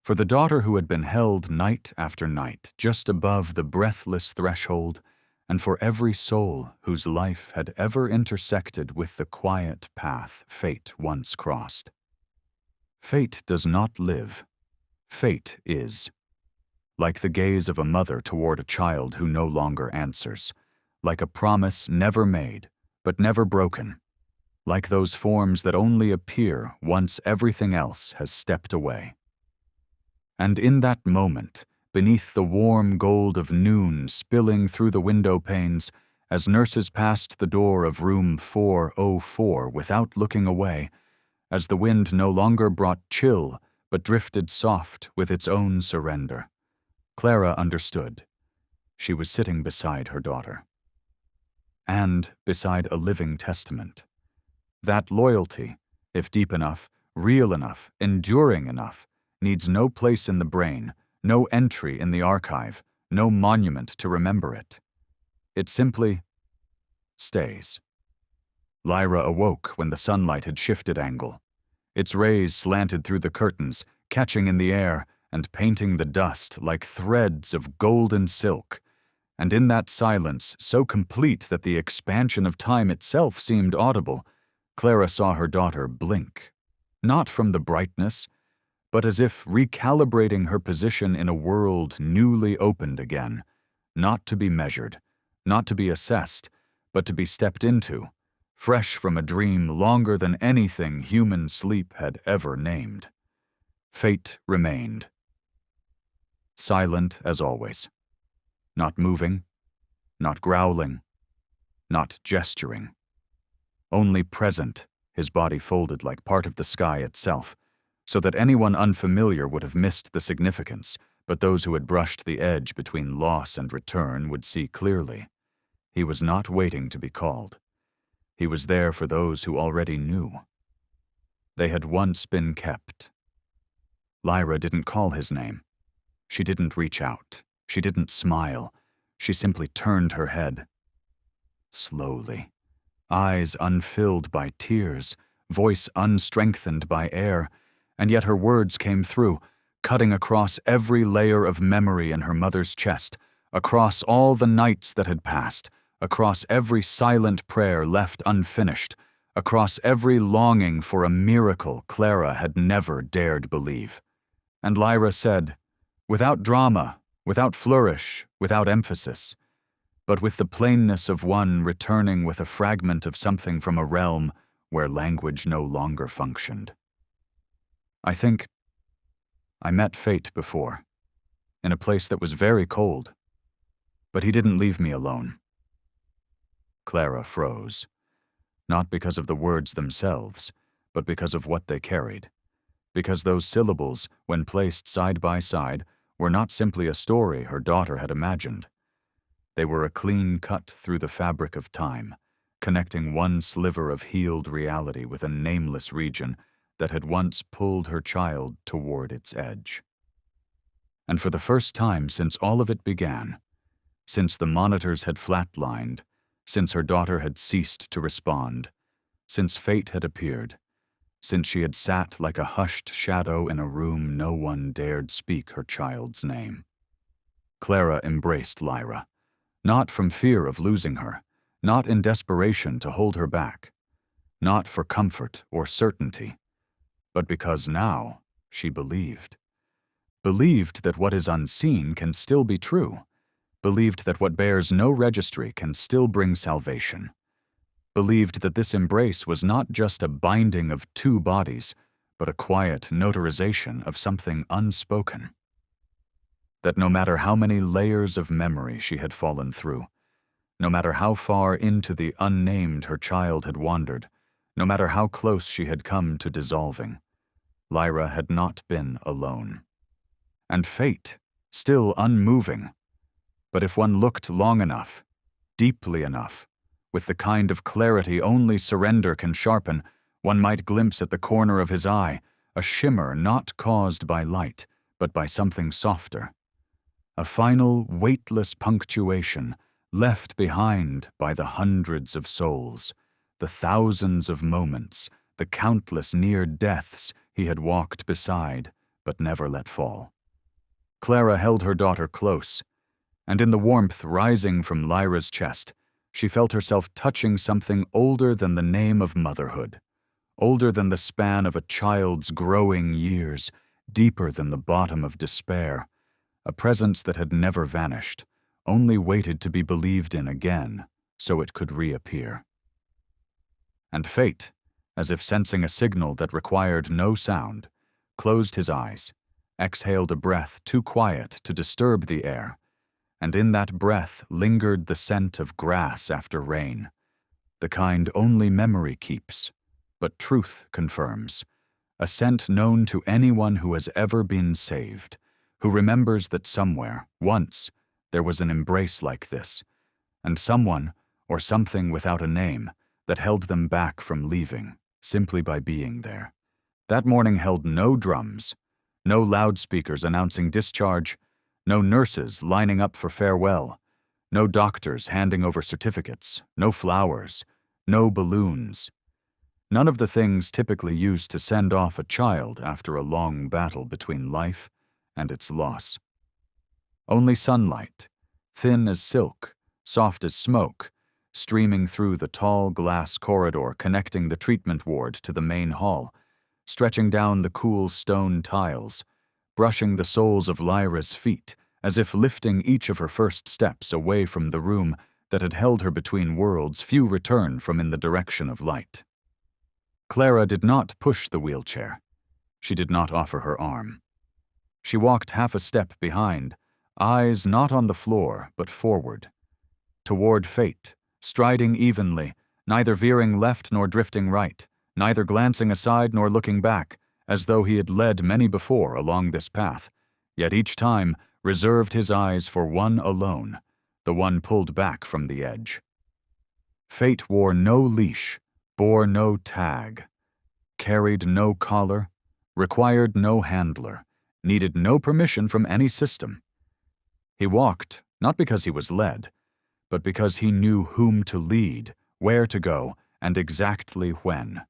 for the daughter who had been held night after night just above the breathless threshold, and for every soul whose life had ever intersected with the quiet path fate once crossed. Fate does not live. Fate is. Like the gaze of a mother toward a child who no longer answers, like a promise never made, but never broken, like those forms that only appear once everything else has stepped away. And in that moment, beneath the warm gold of noon spilling through the window panes, as nurses passed the door of room 404 without looking away, as the wind no longer brought chill but drifted soft with its own surrender, Clara understood. She was sitting beside her daughter. And beside a living testament. That loyalty, if deep enough, real enough, enduring enough, needs no place in the brain, no entry in the archive, no monument to remember it. It simply stays. Lyra awoke when the sunlight had shifted angle. Its rays slanted through the curtains, catching in the air and painting the dust like threads of golden silk. And in that silence, so complete that the expansion of time itself seemed audible, Clara saw her daughter blink, not from the brightness, but as if recalibrating her position in a world newly opened again, not to be measured, not to be assessed, but to be stepped into, fresh from a dream longer than anything human sleep had ever named. Fate remained. Silent as always. Not moving, not growling, not gesturing. Only present, his body folded like part of the sky itself, so that anyone unfamiliar would have missed the significance, but those who had brushed the edge between loss and return would see clearly. He was not waiting to be called. He was there for those who already knew. They had once been kept. Lyra didn't call his name. She didn't reach out. She didn't smile. She simply turned her head. Slowly. Eyes unfilled by tears, voice unstrengthened by air, and yet her words came through, cutting across every layer of memory in her mother's chest, across all the nights that had passed, across every silent prayer left unfinished, across every longing for a miracle Clara had never dared believe. And Lyra said, without drama, without flourish, without emphasis, but with the plainness of one returning with a fragment of something from a realm where language no longer functioned. I think I met fate before, in a place that was very cold, but he didn't leave me alone. Clara froze, not because of the words themselves, but because of what they carried, because those syllables, when placed side by side, were not simply a story her daughter had imagined. They were a clean cut through the fabric of time, connecting one sliver of healed reality with a nameless region that had once pulled her child toward its edge. And for the first time since all of it began, since the monitors had flatlined, since her daughter had ceased to respond, since fate had appeared, since she had sat like a hushed shadow in a room no one dared speak her child's name, Clara embraced Lyra, not from fear of losing her, not in desperation to hold her back, not for comfort or certainty, but because now she believed. Believed that what is unseen can still be true, believed that what bears no registry can still bring salvation, believed that this embrace was not just a binding of two bodies, but a quiet notarization of something unspoken. That no matter how many layers of memory she had fallen through, no matter how far into the unnamed her child had wandered, no matter how close she had come to dissolving, Lyra had not been alone. And fate, still unmoving, but if one looked long enough, deeply enough, with the kind of clarity only surrender can sharpen, one might glimpse at the corner of his eye a shimmer not caused by light, but by something softer. A final, weightless punctuation left behind by the hundreds of souls, the thousands of moments, the countless near deaths he had walked beside but never let fall. Clara held her daughter close, and in the warmth rising from Lyra's chest, she felt herself touching something older than the name of motherhood, older than the span of a child's growing years, deeper than the bottom of despair, a presence that had never vanished, only waited to be believed in again so it could reappear. And fate, as if sensing a signal that required no sound, closed his eyes, exhaled a breath too quiet to disturb the air, and in that breath lingered the scent of grass after rain, the kind only memory keeps, but truth confirms, a scent known to anyone who has ever been saved, who remembers that somewhere, once, there was an embrace like this, and someone, or something without a name, that held them back from leaving, simply by being there. That morning held no drums, no loudspeakers announcing discharge, no nurses lining up for farewell, no doctors handing over certificates, no flowers, no balloons. None of the things typically used to send off a child after a long battle between life and its loss. Only sunlight, thin as silk, soft as smoke, streaming through the tall glass corridor connecting the treatment ward to the main hall, stretching down the cool stone tiles, brushing the soles of Lyra's feet as if lifting each of her first steps away from the room that had held her between worlds few return from in the direction of light. Clara did not push the wheelchair. She did not offer her arm. She walked half a step behind, eyes not on the floor but forward, toward fate, striding evenly, neither veering left nor drifting right, neither glancing aside nor looking back, as though he had led many before along this path, yet each time reserved his eyes for one alone, the one pulled back from the edge. Fate wore no leash, bore no tag, carried no collar, required no handler, needed no permission from any system. He walked, not because he was led, but because he knew whom to lead, where to go, and exactly when.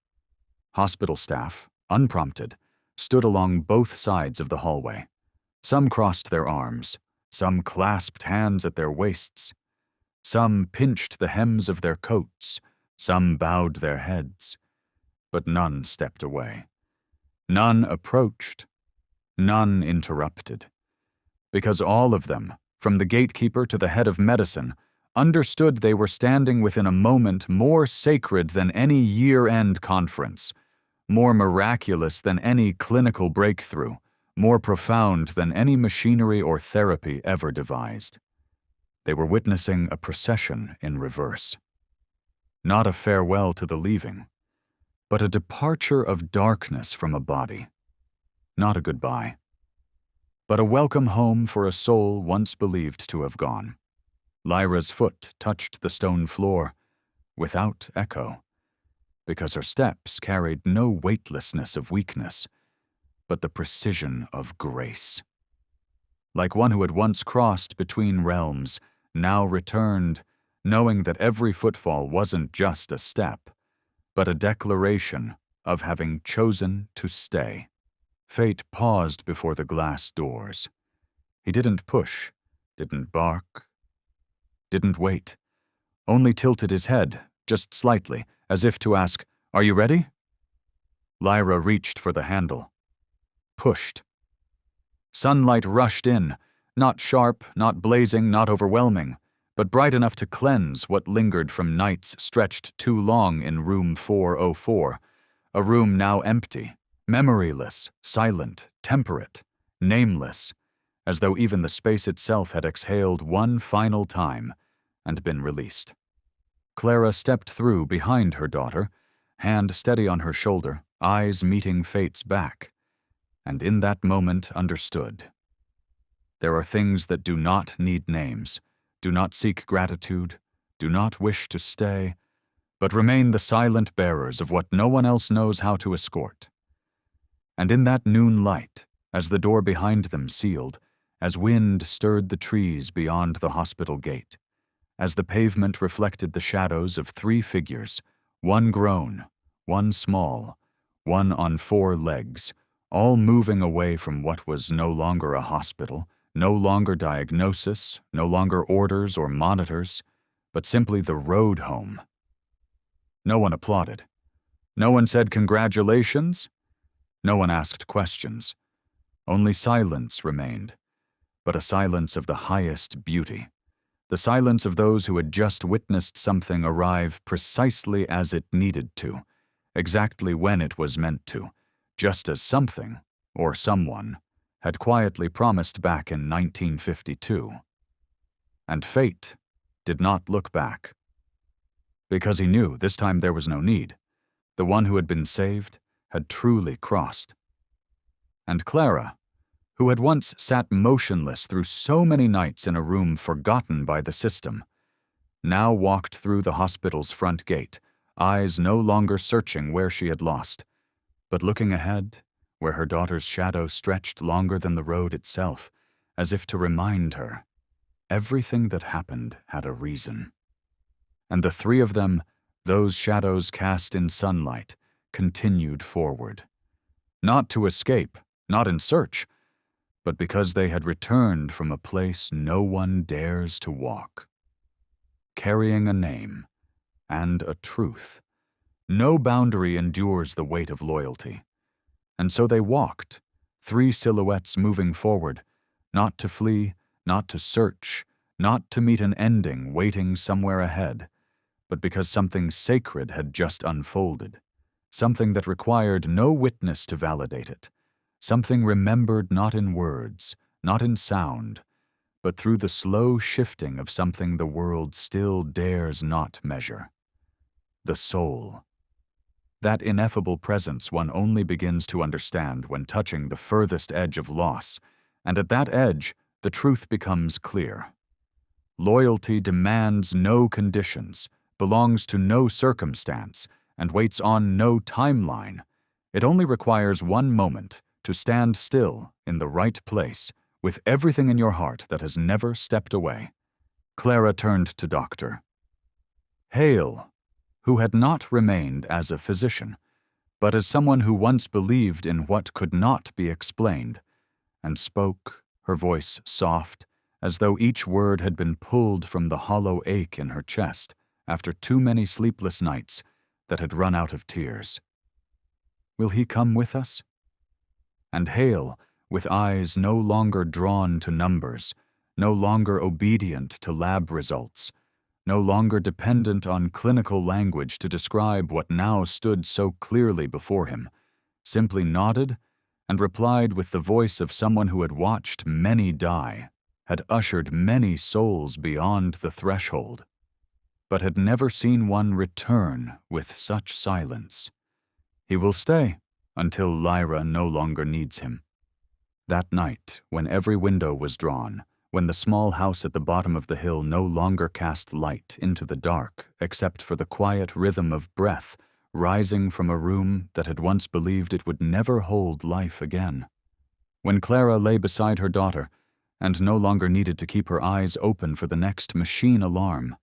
Hospital staff, unprompted, stood along both sides of the hallway. Some crossed their arms, some clasped hands at their waists, some pinched the hems of their coats, some bowed their heads, but none stepped away. None approached, none interrupted, because all of them, from the gatekeeper to the head of medicine, understood they were standing within a moment more sacred than any year-end conference, more miraculous than any clinical breakthrough, more profound than any machinery or therapy ever devised. They were witnessing a procession in reverse. Not a farewell to the leaving, but a departure of darkness from a body. Not a goodbye, but a welcome home for a soul once believed to have gone. Lyra's foot touched the stone floor without echo. because her steps carried no weightlessness of weakness, but the precision of grace. Like one who had once crossed between realms, now returned, knowing that every footfall wasn't just a step, but a declaration of having chosen to stay. Fate paused before the glass doors. He didn't push, didn't bark, didn't wait, only tilted his head, just slightly, as if to ask, "Are you ready?" Lyra reached for the handle. Pushed. Sunlight rushed in, not sharp, not blazing, not overwhelming, but bright enough to cleanse what lingered from nights stretched too long in room 404, a room now empty, memoryless, silent, temperate, nameless, as though even the space itself had exhaled one final time and been released. Clara stepped through behind her daughter, hand steady on her shoulder, eyes meeting Fate's back, and in that moment understood. There are things that do not need names, do not seek gratitude, do not wish to stay, but remain the silent bearers of what no one else knows how to escort. And in that noon light, as the door behind them sealed, as wind stirred the trees beyond the hospital gate, as the pavement reflected the shadows of three figures, one grown, one small, one on four legs, all moving away from what was no longer a hospital, no longer diagnosis, no longer orders or monitors, but simply the road home. No one applauded. No one said congratulations. No one asked questions. Only silence remained, but a silence of the highest beauty. The silence of those who had just witnessed something arrive precisely as it needed to, exactly when it was meant to, just as something, or someone, had quietly promised back in 1952. And Fate did not look back. Because he knew this time there was no need. The one who had been saved had truly crossed. And Clara, who had once sat motionless through so many nights in a room forgotten by the system, now walked through the hospital's front gate, eyes no longer searching where she had lost, but looking ahead, where her daughter's shadow stretched longer than the road itself, as if to remind her, everything that happened had a reason. And the three of them, those shadows cast in sunlight, continued forward. Not to escape, not in search, but because they had returned from a place no one dares to walk. Carrying a name and a truth. No boundary endures the weight of loyalty. And so they walked, three silhouettes moving forward, not to flee, not to search, not to meet an ending waiting somewhere ahead, but because something sacred had just unfolded, something that required no witness to validate it, something remembered not in words, not in sound, but through the slow shifting of something the world still dares not measure. The soul. That ineffable presence one only begins to understand when touching the furthest edge of loss, and at that edge, the truth becomes clear. Loyalty demands no conditions, belongs to no circumstance, and waits on no timeline. It only requires one moment to stand still in the right place with everything in your heart that has never stepped away. Clara turned to Doctor Hale, who had not remained as a physician, but as someone who once believed in what could not be explained, and spoke, her voice soft, as though each word had been pulled from the hollow ache in her chest after too many sleepless nights that had run out of tears. "Will he come with us?" And Hale, with eyes no longer drawn to numbers, no longer obedient to lab results, no longer dependent on clinical language to describe what now stood so clearly before him, simply nodded and replied with the voice of someone who had watched many die, had ushered many souls beyond the threshold, but had never seen one return with such silence. He will stay until Lyra no longer needs him. That night, when every window was drawn, when the small house at the bottom of the hill no longer cast light into the dark except for the quiet rhythm of breath rising from a room that had once believed it would never hold life again. When Clara lay beside her daughter and no longer needed to keep her eyes open for the next machine alarm.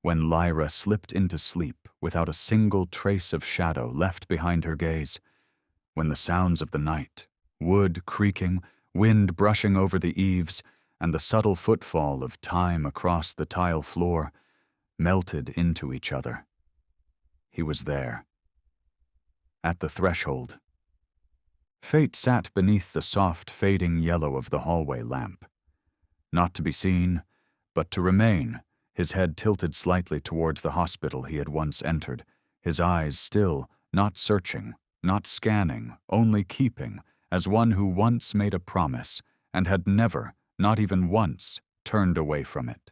When Lyra slipped into sleep without a single trace of shadow left behind her gaze. When the sounds of the night, wood creaking, wind brushing over the eaves, and the subtle footfall of time across the tile floor melted into each other. He was there. At the threshold. Fate sat beneath the soft, fading yellow of the hallway lamp. Not to be seen, but to remain, his head tilted slightly towards the hospital he had once entered, his eyes still, not searching, not scanning, only keeping, as one who once made a promise and had never, not even once, turned away from it.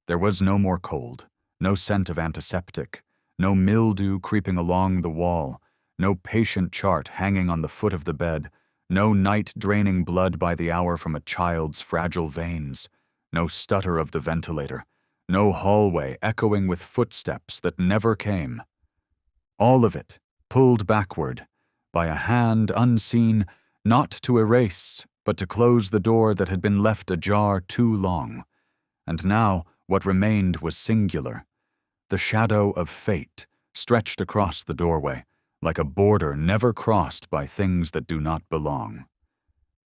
There was no more cold, no scent of antiseptic, no mildew creeping along the wall, no patient chart hanging on the foot of the bed, no night draining blood by the hour from a child's fragile veins, no stutter of the ventilator, no hallway echoing with footsteps that never came. All of it pulled backward by a hand unseen, not to erase, but to close the door that had been left ajar too long. And now what remained was singular. The shadow of fate stretched across the doorway, like a border never crossed by things that do not belong.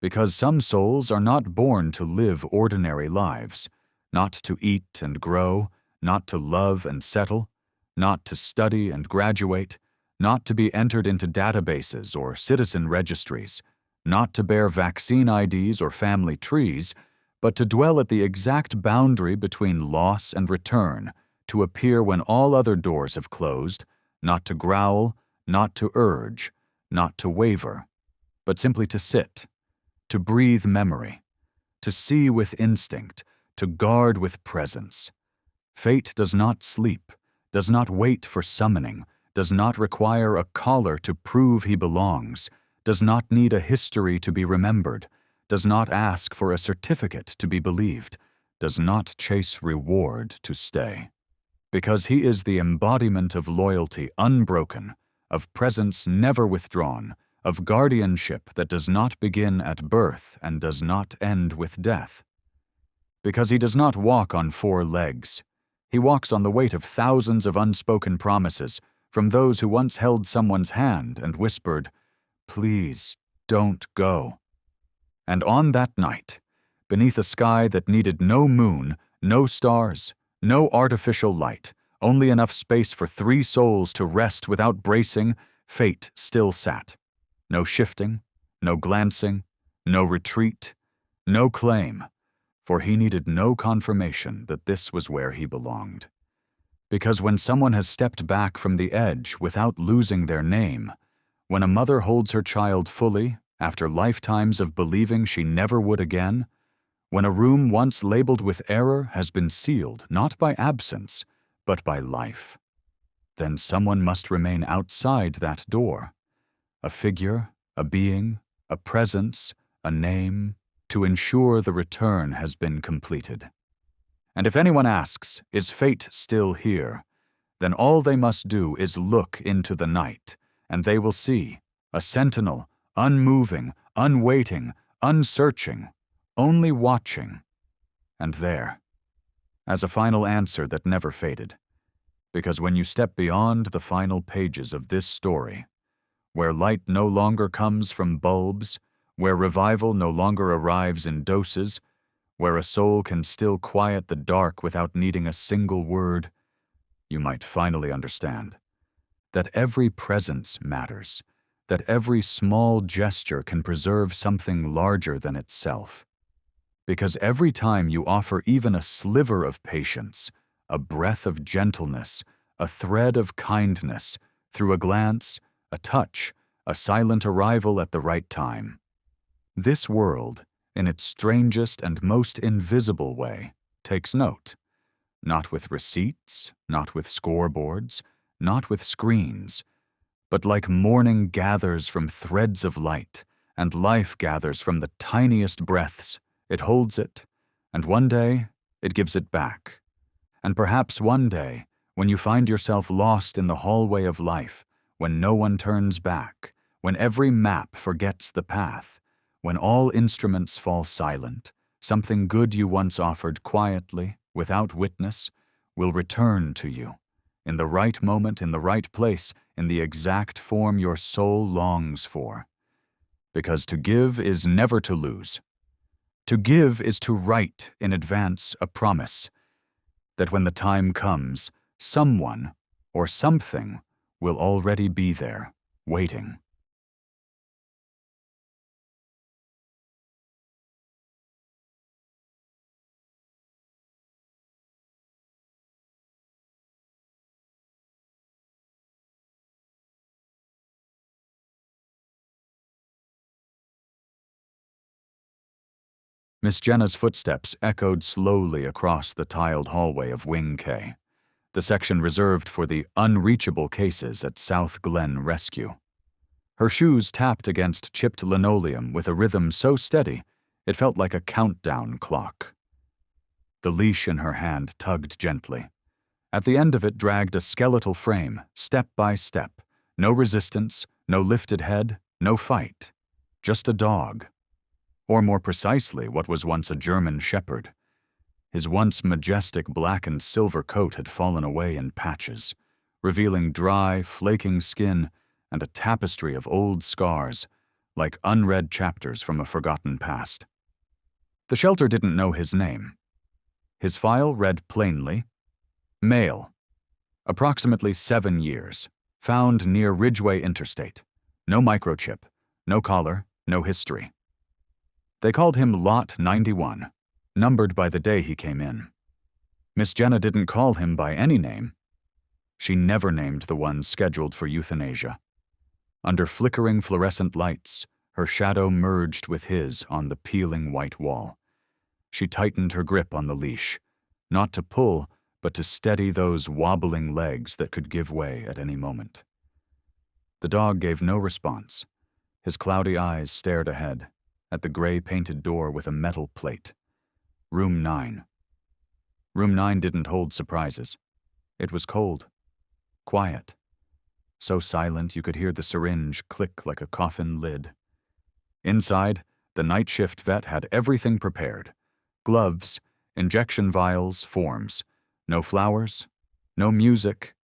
Because some souls are not born to live ordinary lives, not to eat and grow, not to love and settle, not to study and graduate, not to be entered into databases or citizen registries, not to bear vaccine IDs or family trees, but to dwell at the exact boundary between loss and return, to appear when all other doors have closed, not to growl, not to urge, not to waver, but simply to sit, to breathe memory, to see with instinct, to guard with presence. Fate does not sleep, does not wait for summoning, does not require a collar to prove he belongs, does not need a history to be remembered, does not ask for a certificate to be believed, does not chase reward to stay. Because he is the embodiment of loyalty unbroken, of presence never withdrawn, of guardianship that does not begin at birth and does not end with death. Because he does not walk on 4 legs. He walks on the weight of thousands of unspoken promises from those who once held someone's hand and whispered, "Please, don't go." And on that night, beneath a sky that needed no moon, no stars, no artificial light, only enough space for 3 souls to rest without bracing, fate still sat. No shifting, no glancing, no retreat, no claim, for he needed no confirmation that this was where he belonged. Because when someone has stepped back from the edge without losing their name, when a mother holds her child fully after lifetimes of believing she never would again, when a room once labeled with error has been sealed not by absence, but by life, then someone must remain outside that door. A figure, a being, a presence, a name, to ensure the return has been completed. And if anyone asks, is fate still here, then all they must do is look into the night, and they will see a sentinel, unmoving, unwaiting, unsearching, only watching. And there, as a final answer that never faded, because when you step beyond the final pages of this story, where light no longer comes from bulbs, where revival no longer arrives in doses, where a soul can still quiet the dark without needing a single word, you might finally understand that every presence matters, that every small gesture can preserve something larger than itself. Because every time you offer even a sliver of patience, a breath of gentleness, a thread of kindness, through a glance, a touch, a silent arrival at the right time, this world, in its strangest and most invisible way, takes note. Not with receipts, not with scoreboards, not with screens, but like morning gathers from threads of light, and life gathers from the tiniest breaths, it holds it, and one day it gives it back. And perhaps one day, when you find yourself lost in the hallway of life, when no one turns back, when every map forgets the path, when all instruments fall silent, something good you once offered quietly, without witness, will return to you, in the right moment, in the right place, in the exact form your soul longs for. Because to give is never to lose. To give is to write in advance a promise that when the time comes, someone or something will already be there, waiting. Miss Jenna's footsteps echoed slowly across the tiled hallway of Wing K, the section reserved for the unreachable cases at South Glen Rescue. Her shoes tapped against chipped linoleum with a rhythm so steady it felt like a countdown clock. The leash in her hand tugged gently. At the end of it dragged a skeletal frame, step by step. No resistance, no lifted head, no fight. Just a dog. Or more precisely, what was once a German shepherd. His once majestic black and silver coat had fallen away in patches, revealing dry, flaking skin and a tapestry of old scars, like unread chapters from a forgotten past. The shelter didn't know his name. His file read plainly, male, approximately 7 years, found near Ridgeway Interstate. No microchip, no collar, no history. They called him Lot 91, numbered by the day he came in. Miss Jenna didn't call him by any name. She never named the ones scheduled for euthanasia. Under flickering fluorescent lights, her shadow merged with his on the peeling white wall. She tightened her grip on the leash, not to pull, but to steady those wobbling legs that could give way at any moment. The dog gave no response. His cloudy eyes stared ahead, at the gray-painted door with a metal plate. Room 9. Room 9 didn't hold surprises. It was cold. Quiet. So silent you could hear the syringe click like a coffin lid. Inside, the night shift vet had everything prepared. Gloves, injection vials, forms. No flowers, no music,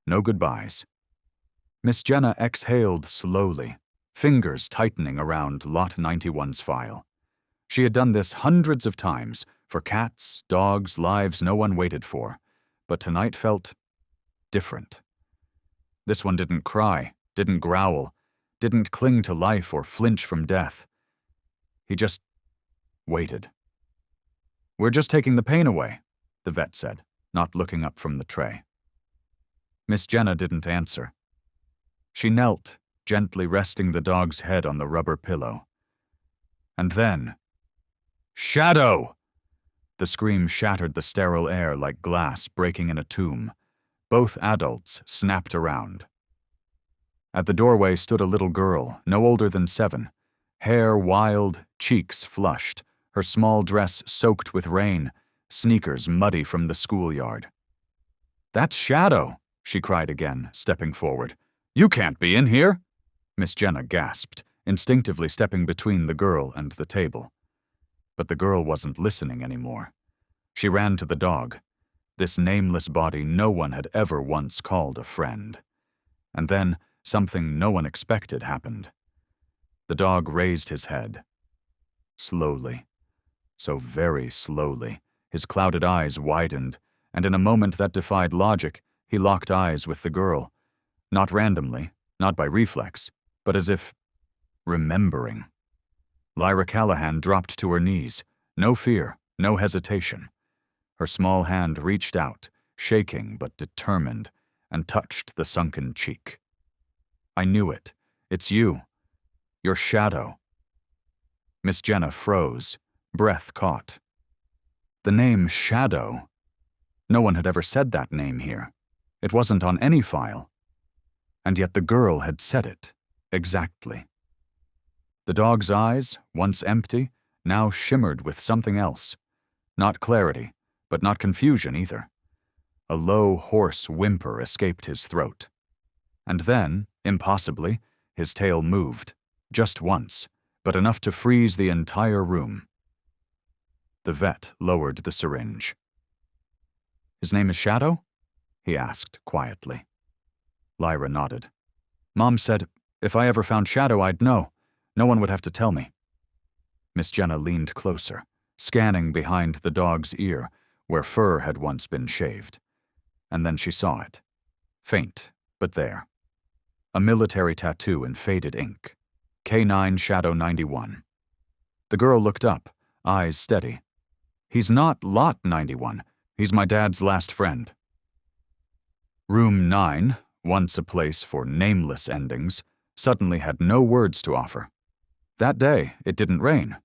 no goodbyes. Miss Jenna exhaled slowly, fingers tightening around Lot 91's file. She had done this hundreds of times, for cats, dogs, lives no one waited for, but tonight felt different. This one didn't cry, didn't growl, didn't cling to life or flinch from death. He just waited. "We're just taking the pain away," the vet said, not looking up from the tray. Miss Jenna didn't answer. She knelt, gently resting the dog's head on the rubber pillow. And then, "Shadow!" The scream shattered the sterile air like glass breaking in a tomb. Both adults snapped around. At the doorway stood a little girl, no older than 7, hair wild, cheeks flushed, her small dress soaked with rain, sneakers muddy from the schoolyard. "That's Shadow," she cried again, stepping forward. "You can't be in here!" Miss Jenna gasped, instinctively stepping between the girl and the table. But the girl wasn't listening anymore. She ran to the dog, this nameless body no one had ever once called a friend. And then, something no one expected happened. The dog raised his head. Slowly, so very slowly, his clouded eyes widened, and in a moment that defied logic, he locked eyes with the girl. Not randomly, not by reflex, but as if remembering. Lyra Callahan dropped to her knees, no fear, no hesitation. Her small hand reached out, shaking but determined, and touched the sunken cheek. "I knew it. It's you. Your Shadow." Miss Jenna froze, breath caught. The name Shadow. No one had ever said that name here. It wasn't on any file. And yet the girl had said it, exactly. The dog's eyes, once empty, now shimmered with something else. Not clarity, but not confusion either. A low, hoarse whimper escaped his throat. And then, impossibly, his tail moved, just once, but enough to freeze the entire room. The vet lowered the syringe. "His name is Shadow?" he asked quietly. Lyra nodded. "Mom said, if I ever found Shadow, I'd know. No one would have to tell me." Miss Jenna leaned closer, scanning behind the dog's ear, where fur had once been shaved. And then she saw it. Faint, but there. A military tattoo in faded ink. K9 Shadow 91. The girl looked up, eyes steady. "He's not Lot 91. He's my dad's last friend." Room 9, once a place for nameless endings, suddenly had no words to offer. That day, it didn't rain,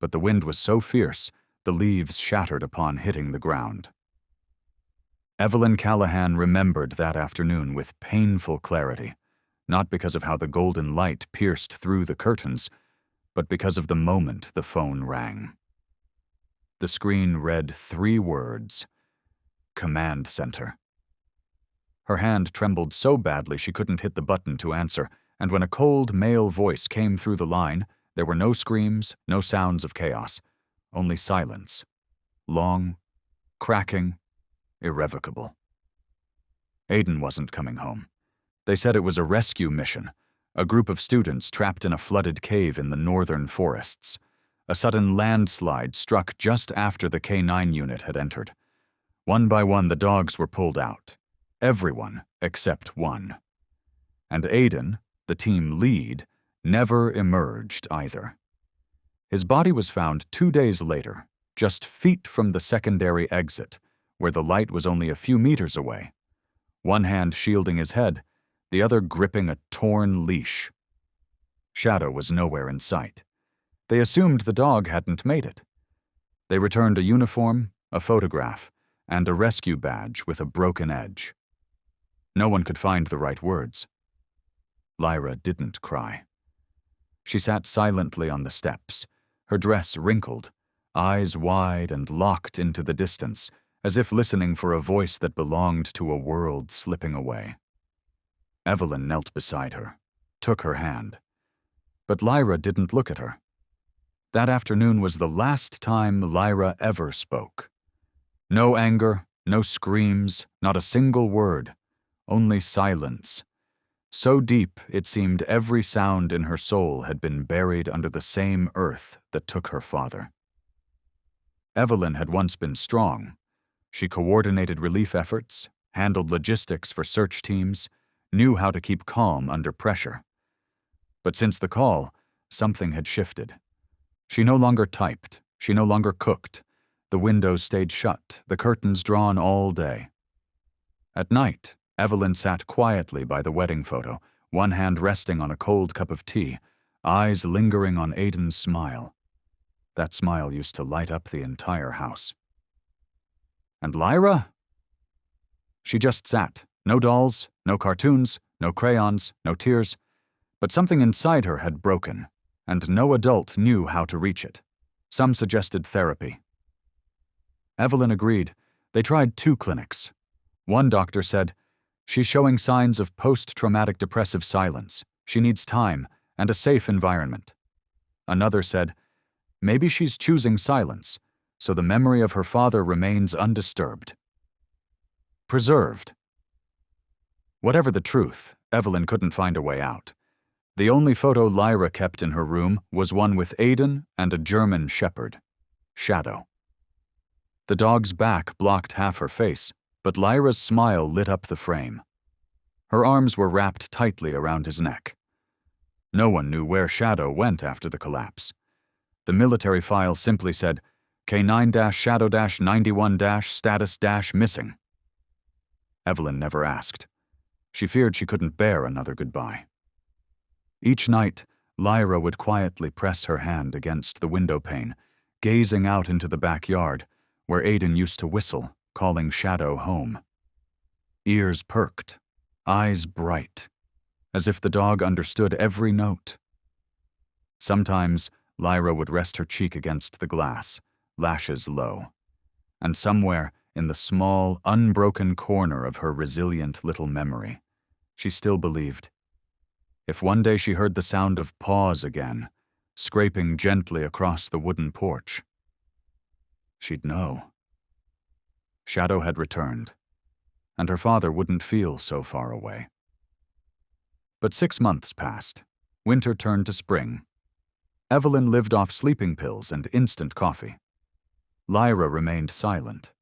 but the wind was so fierce, the leaves shattered upon hitting the ground. Evelyn Callahan remembered that afternoon with painful clarity, not because of how the golden light pierced through the curtains, but because of the moment the phone rang. The screen read 3 words: Command Center. Her hand trembled so badly she couldn't hit the button to answer, and when a cold male voice came through the line, there were no screams, no sounds of chaos, only silence. Long, cracking, irrevocable. Aiden wasn't coming home. They said it was a rescue mission, a group of students trapped in a flooded cave in the northern forests. A sudden landslide struck just after the K9 unit had entered. One by one, the dogs were pulled out. Everyone except one. And Aiden, the team lead, never emerged either. His body was found 2 days later, just feet from the secondary exit, where the light was only a few meters away. One hand shielding his head, the other gripping a torn leash. Shadow was nowhere in sight. They assumed the dog hadn't made it. They returned a uniform, a photograph, and a rescue badge with a broken edge. No one could find the right words. Lyra didn't cry. She sat silently on the steps, her dress wrinkled, eyes wide and locked into the distance, as if listening for a voice that belonged to a world slipping away. Evelyn knelt beside her, took her hand. But Lyra didn't look at her. That afternoon was the last time Lyra ever spoke. No anger, no screams, not a single word, only silence. So deep it seemed every sound in her soul had been buried under the same earth that took her father. Evelyn had once been strong. She coordinated relief efforts, handled logistics for search teams, knew how to keep calm under pressure. But since the call, something had shifted. She no longer typed, she no longer cooked. The windows stayed shut, the curtains drawn all day. At night, Evelyn sat quietly by the wedding photo, one hand resting on a cold cup of tea, eyes lingering on Aiden's smile. That smile used to light up the entire house. And Lyra? She just sat. No dolls, no cartoons, no crayons, no tears. But something inside her had broken, and no adult knew how to reach it. Some suggested therapy. Evelyn agreed. They tried 2 clinics. One doctor said, "She's showing signs of post-traumatic depressive silence. She needs time and a safe environment." Another said, "Maybe she's choosing silence, so the memory of her father remains undisturbed. Preserved." Whatever the truth, Evelyn couldn't find a way out. The only photo Lyra kept in her room was one with Aiden and a German shepherd, Shadow. The dog's back blocked half her face, but Lyra's smile lit up the frame. Her arms were wrapped tightly around his neck. No one knew where Shadow went after the collapse. The military file simply said, K9-Shadow-91-status-missing. Evelyn never asked. She feared she couldn't bear another goodbye. Each night, Lyra would quietly press her hand against the window pane, gazing out into the backyard, where Aiden used to whistle, calling Shadow home. Ears perked, eyes bright, as if the dog understood every note. Sometimes, Lyra would rest her cheek against the glass, lashes low. And somewhere, in the small, unbroken corner of her resilient little memory, she still believed. If one day she heard the sound of Paws again, scraping gently across the wooden porch, she'd know. Shadow had returned, and her father wouldn't feel so far away. But 6 months passed. Winter turned to spring. Evelyn lived off sleeping pills and instant coffee. Lyra remained silent.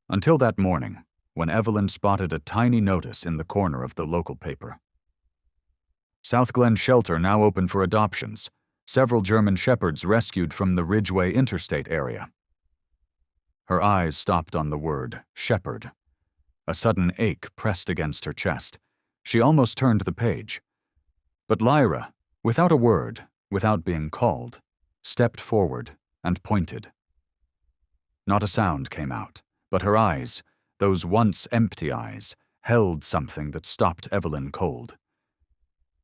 Until that morning, when Evelyn spotted a tiny notice in the corner of the local paper. South Glen Shelter now open for adoptions. Several German shepherds rescued from the Ridgeway Interstate area. Her eyes stopped on the word, shepherd. A sudden ache pressed against her chest. She almost turned the page. But Lyra, without a word, without being called, stepped forward and pointed. Not a sound came out, but her eyes, those once empty eyes, held something that stopped Evelyn cold.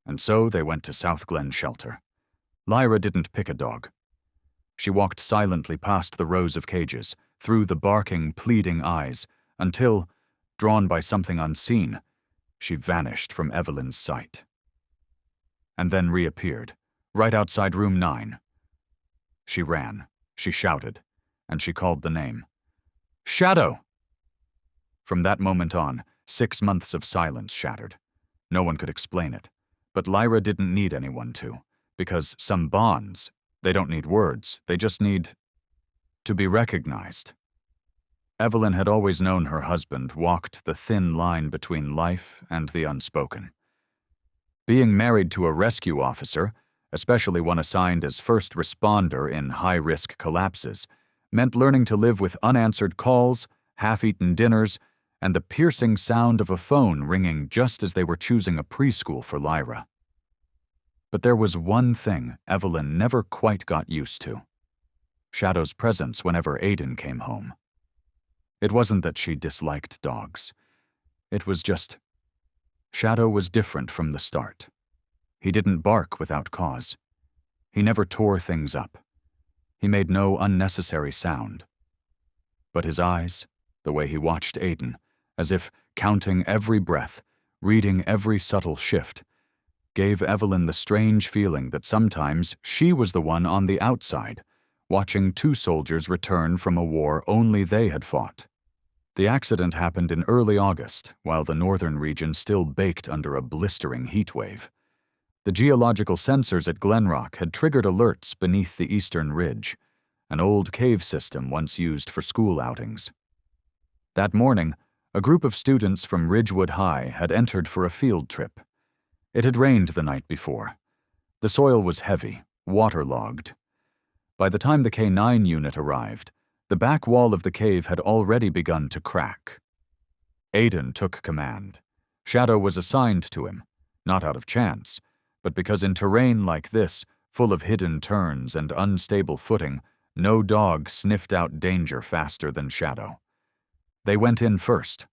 And so they went to South Glen Shelter. Lyra didn't pick a dog. She walked silently past the rows of cages, through the barking, pleading eyes, until, drawn by something unseen, she vanished from Evelyn's sight. And then reappeared, right outside room 9. She ran, she shouted, and she called the name. Shadow! From that moment on, 6 months of silence shattered. No one could explain it, but Lyra didn't need anyone to, because some bonds, they don't need words, they just need to be recognized. Evelyn had always known her husband walked the thin line between life and the unspoken. Being married to a rescue officer, especially one assigned as first responder in high-risk collapses, meant learning to live with unanswered calls, half-eaten dinners, and the piercing sound of a phone ringing just as they were choosing a preschool for Lyra. But there was one thing Evelyn never quite got used to. Shadow's presence whenever Aiden came home. It wasn't that she disliked dogs. It was just, Shadow was different from the start. He didn't bark without cause. He never tore things up. He made no unnecessary sound. But his eyes, the way he watched Aiden, as if counting every breath, reading every subtle shift, gave Evelyn the strange feeling that sometimes she was the one on the outside, watching 2 soldiers return from a war only they had fought. The accident happened in early August, while the northern region still baked under a blistering heat wave. The geological sensors at Glenrock had triggered alerts beneath the eastern ridge, an old cave system once used for school outings. That morning, a group of students from Ridgewood High had entered for a field trip. It had rained the night before. The soil was heavy, waterlogged. By the time the K9 unit arrived, the back wall of the cave had already begun to crack. Aiden took command. Shadow was assigned to him, not out of chance, but because in terrain like this, full of hidden turns and unstable footing, no dog sniffed out danger faster than Shadow. They went in first.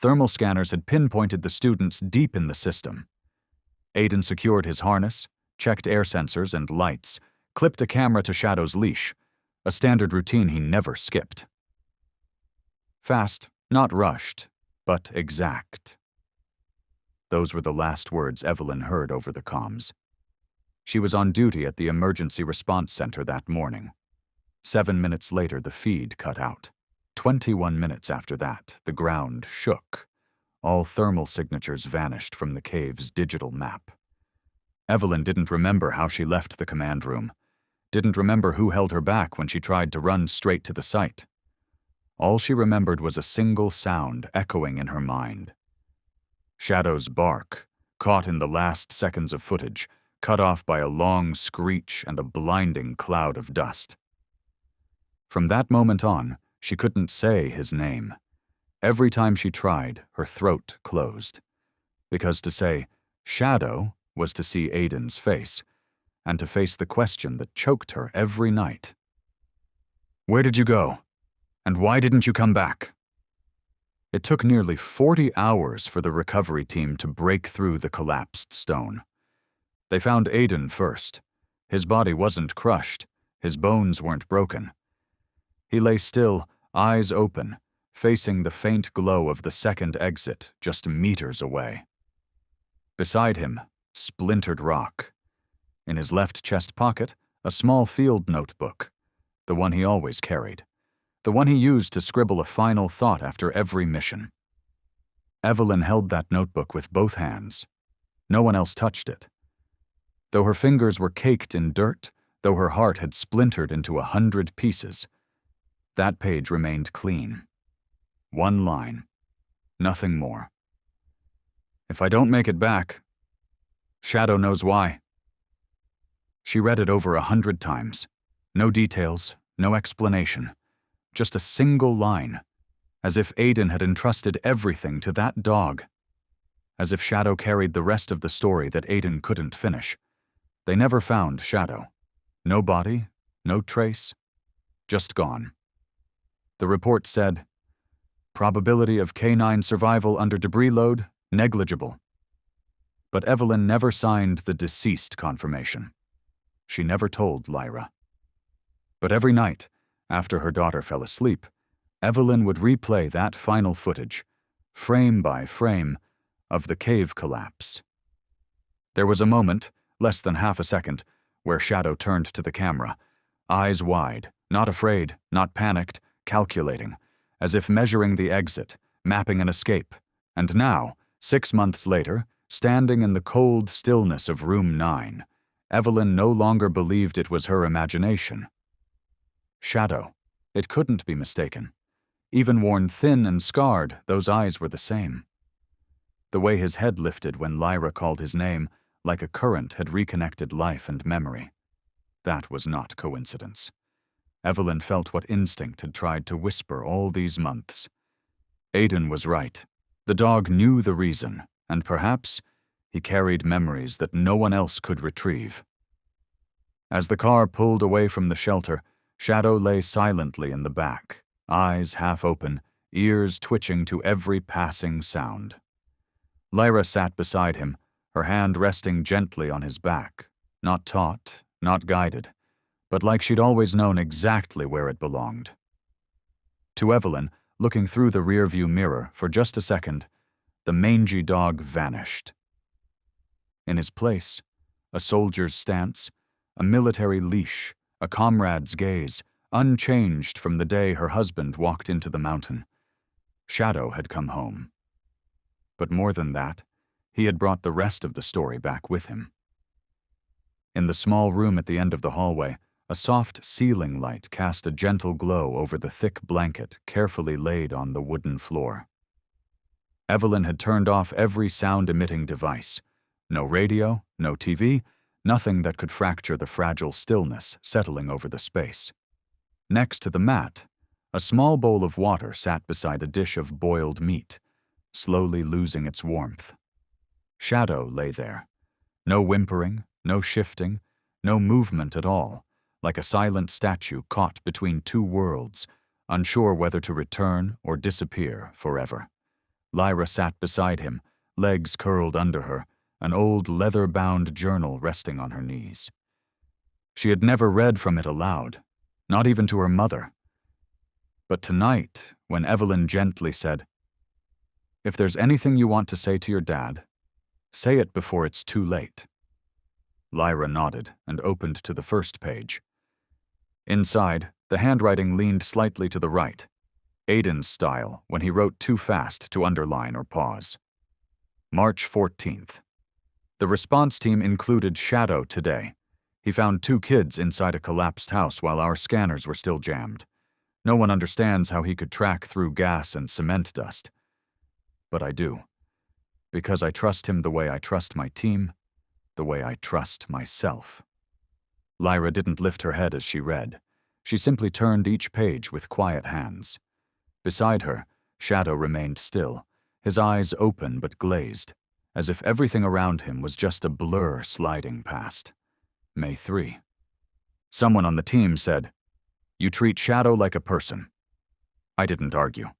Thermal scanners had pinpointed the students deep in the system. Aiden secured his harness, checked air sensors and lights, clipped a camera to Shadow's leash, a standard routine he never skipped. Fast, not rushed, but exact. Those were the last words Evelyn heard over the comms. She was on duty at the emergency response center that morning. 7 minutes later, the feed cut out. 21 minutes after that, the ground shook. All thermal signatures vanished from the cave's digital map. Evelyn didn't remember how she left the command room, didn't remember who held her back when she tried to run straight to the site. All she remembered was a single sound echoing in her mind. Shadow's bark, caught in the last seconds of footage, cut off by a long screech and a blinding cloud of dust. From that moment on, she couldn't say his name. Every time she tried, her throat closed. Because to say, Shadow, was to see Aiden's face, and to face the question that choked her every night. Where did you go? And why didn't you come back? It took nearly 40 hours for the recovery team to break through the collapsed stone. They found Aiden first. His body wasn't crushed. His bones weren't broken. He lay still, eyes open, facing the faint glow of the second exit just meters away. Beside him, splintered rock. In his left chest pocket, a small field notebook, the one he always carried, the one he used to scribble a final thought after every mission. Evelyn held that notebook with both hands. No one else touched it. Though her fingers were caked in dirt, though her heart had splintered into 100 pieces, that page remained clean. One line. Nothing more. If I don't make it back, Shadow knows why. She read it over 100 times. No details, no explanation. Just a single line. As if Aiden had entrusted everything to that dog. As if Shadow carried the rest of the story that Aiden couldn't finish. They never found Shadow. No body, no trace. Just gone. The report said, probability of canine survival under debris load, negligible. But Evelyn never signed the deceased confirmation. She never told Lyra. But every night, after her daughter fell asleep, Evelyn would replay that final footage, frame by frame, of the cave collapse. There was a moment, less than half a second, where Shadow turned to the camera, eyes wide, not afraid, not panicked, calculating, as if measuring the exit, mapping an escape. And now, 6 months later, standing in the cold stillness of room 9, Evelyn no longer believed it was her imagination. Shadow. It couldn't be mistaken. Even worn thin and scarred, those eyes were the same. The way his head lifted when Lyra called his name, like a current, had reconnected life and memory. That was not coincidence. Evelyn felt what instinct had tried to whisper all these months. Aiden was right. The dog knew the reason, and perhaps he carried memories that no one else could retrieve. As the car pulled away from the shelter, Shadow lay silently in the back, eyes half open, ears twitching to every passing sound. Lyra sat beside him, her hand resting gently on his back, not taut, not guided, but like she'd always known exactly where it belonged. To Evelyn, looking through the rearview mirror for just a second, the mangy dog vanished. In his place, a soldier's stance, a military leash, a comrade's gaze, unchanged from the day her husband walked into the mountain. Shadow had come home. But more than that, he had brought the rest of the story back with him. In the small room at the end of the hallway, a soft ceiling light cast a gentle glow over the thick blanket carefully laid on the wooden floor. Evelyn had turned off every sound-emitting device. No radio, no TV, nothing that could fracture the fragile stillness settling over the space. Next to the mat, a small bowl of water sat beside a dish of boiled meat, slowly losing its warmth. Shadow lay there. No whimpering, no shifting, no movement at all, like a silent statue caught between two worlds, unsure whether to return or disappear forever. Lyra sat beside him, legs curled under her, an old leather-bound journal resting on her knees. She had never read from it aloud, not even to her mother. But tonight, when Evelyn gently said, "If there's anything you want to say to your dad, say it before it's too late." Lyra nodded and opened to the first page. Inside, the handwriting leaned slightly to the right, Aiden's style when he wrote too fast to underline or pause. March 14th. The response team included Shadow today. He found 2 kids inside a collapsed house while our scanners were still jammed. No one understands how he could track through gas and cement dust. But I do. Because I trust him the way I trust my team, the way I trust myself. Lyra didn't lift her head as she read. She simply turned each page with quiet hands. Beside her, Shadow remained still, his eyes open but glazed, as if everything around him was just a blur sliding past. May 3. Someone on the team said, "You treat Shadow like a person." I didn't argue.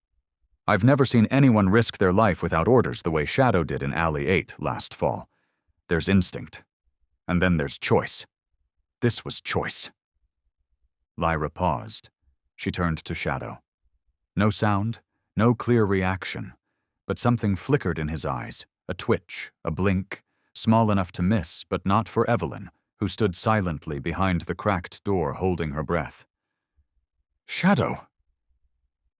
I've never seen anyone risk their life without orders the way Shadow did in Alley 8 last fall. There's instinct. And then there's choice. This was choice. Lyra paused. She turned to Shadow. No sound, no clear reaction, but something flickered in his eyes, a twitch, a blink, small enough to miss, but not for Evelyn, who stood silently behind the cracked door holding her breath. "Shadow!"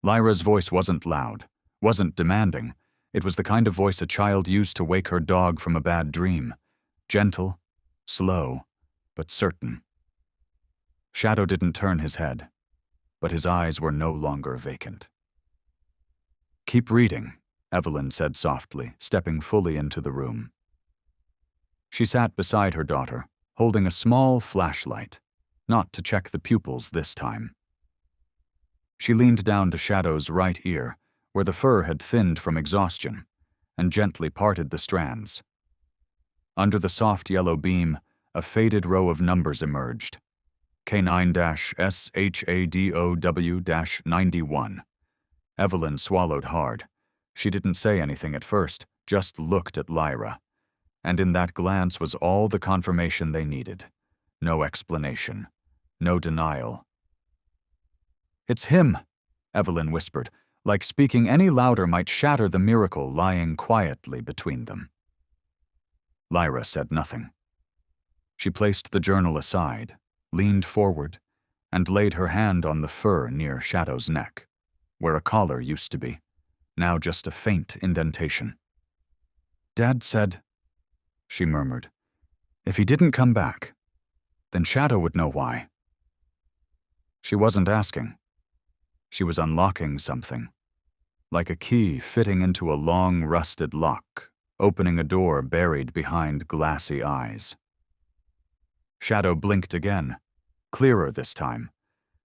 Lyra's voice wasn't loud, wasn't demanding. It was the kind of voice a child used to wake her dog from a bad dream. Gentle, slow, but certain. Shadow didn't turn his head, but his eyes were no longer vacant. "Keep reading," Evelyn said softly, stepping fully into the room. She sat beside her daughter, holding a small flashlight, not to check the pupils this time. She leaned down to Shadow's right ear, where the fur had thinned from exhaustion, and gently parted the strands. Under the soft yellow beam, a faded row of numbers emerged. K9-SHADOW-91. Evelyn swallowed hard. She didn't say anything at first, just looked at Lyra. And in that glance was all the confirmation they needed. No explanation. No denial. "It's him," Evelyn whispered, like speaking any louder might shatter the miracle lying quietly between them. Lyra said nothing. She placed the journal aside, leaned forward, and laid her hand on the fur near Shadow's neck, where a collar used to be, now just a faint indentation. "Dad said," she murmured, "if he didn't come back, then Shadow would know why." She wasn't asking. She was unlocking something, like a key fitting into a long, rusted lock, opening a door buried behind glassy eyes. Shadow blinked again, clearer this time.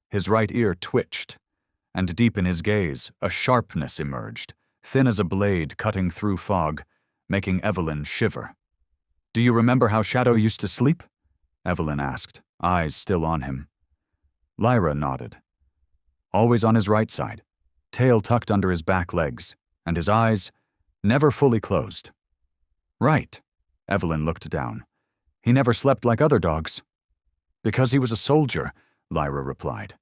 His right ear twitched, and deep in his gaze, a sharpness emerged, thin as a blade cutting through fog, making Evelyn shiver. "Do you remember how Shadow used to sleep?" Evelyn asked, eyes still on him. Lyra nodded. Always on his right side, tail tucked under his back legs, and his eyes never fully closed. "Right," Evelyn looked down. "He never slept like other dogs." "Because he was a soldier," Lyra replied,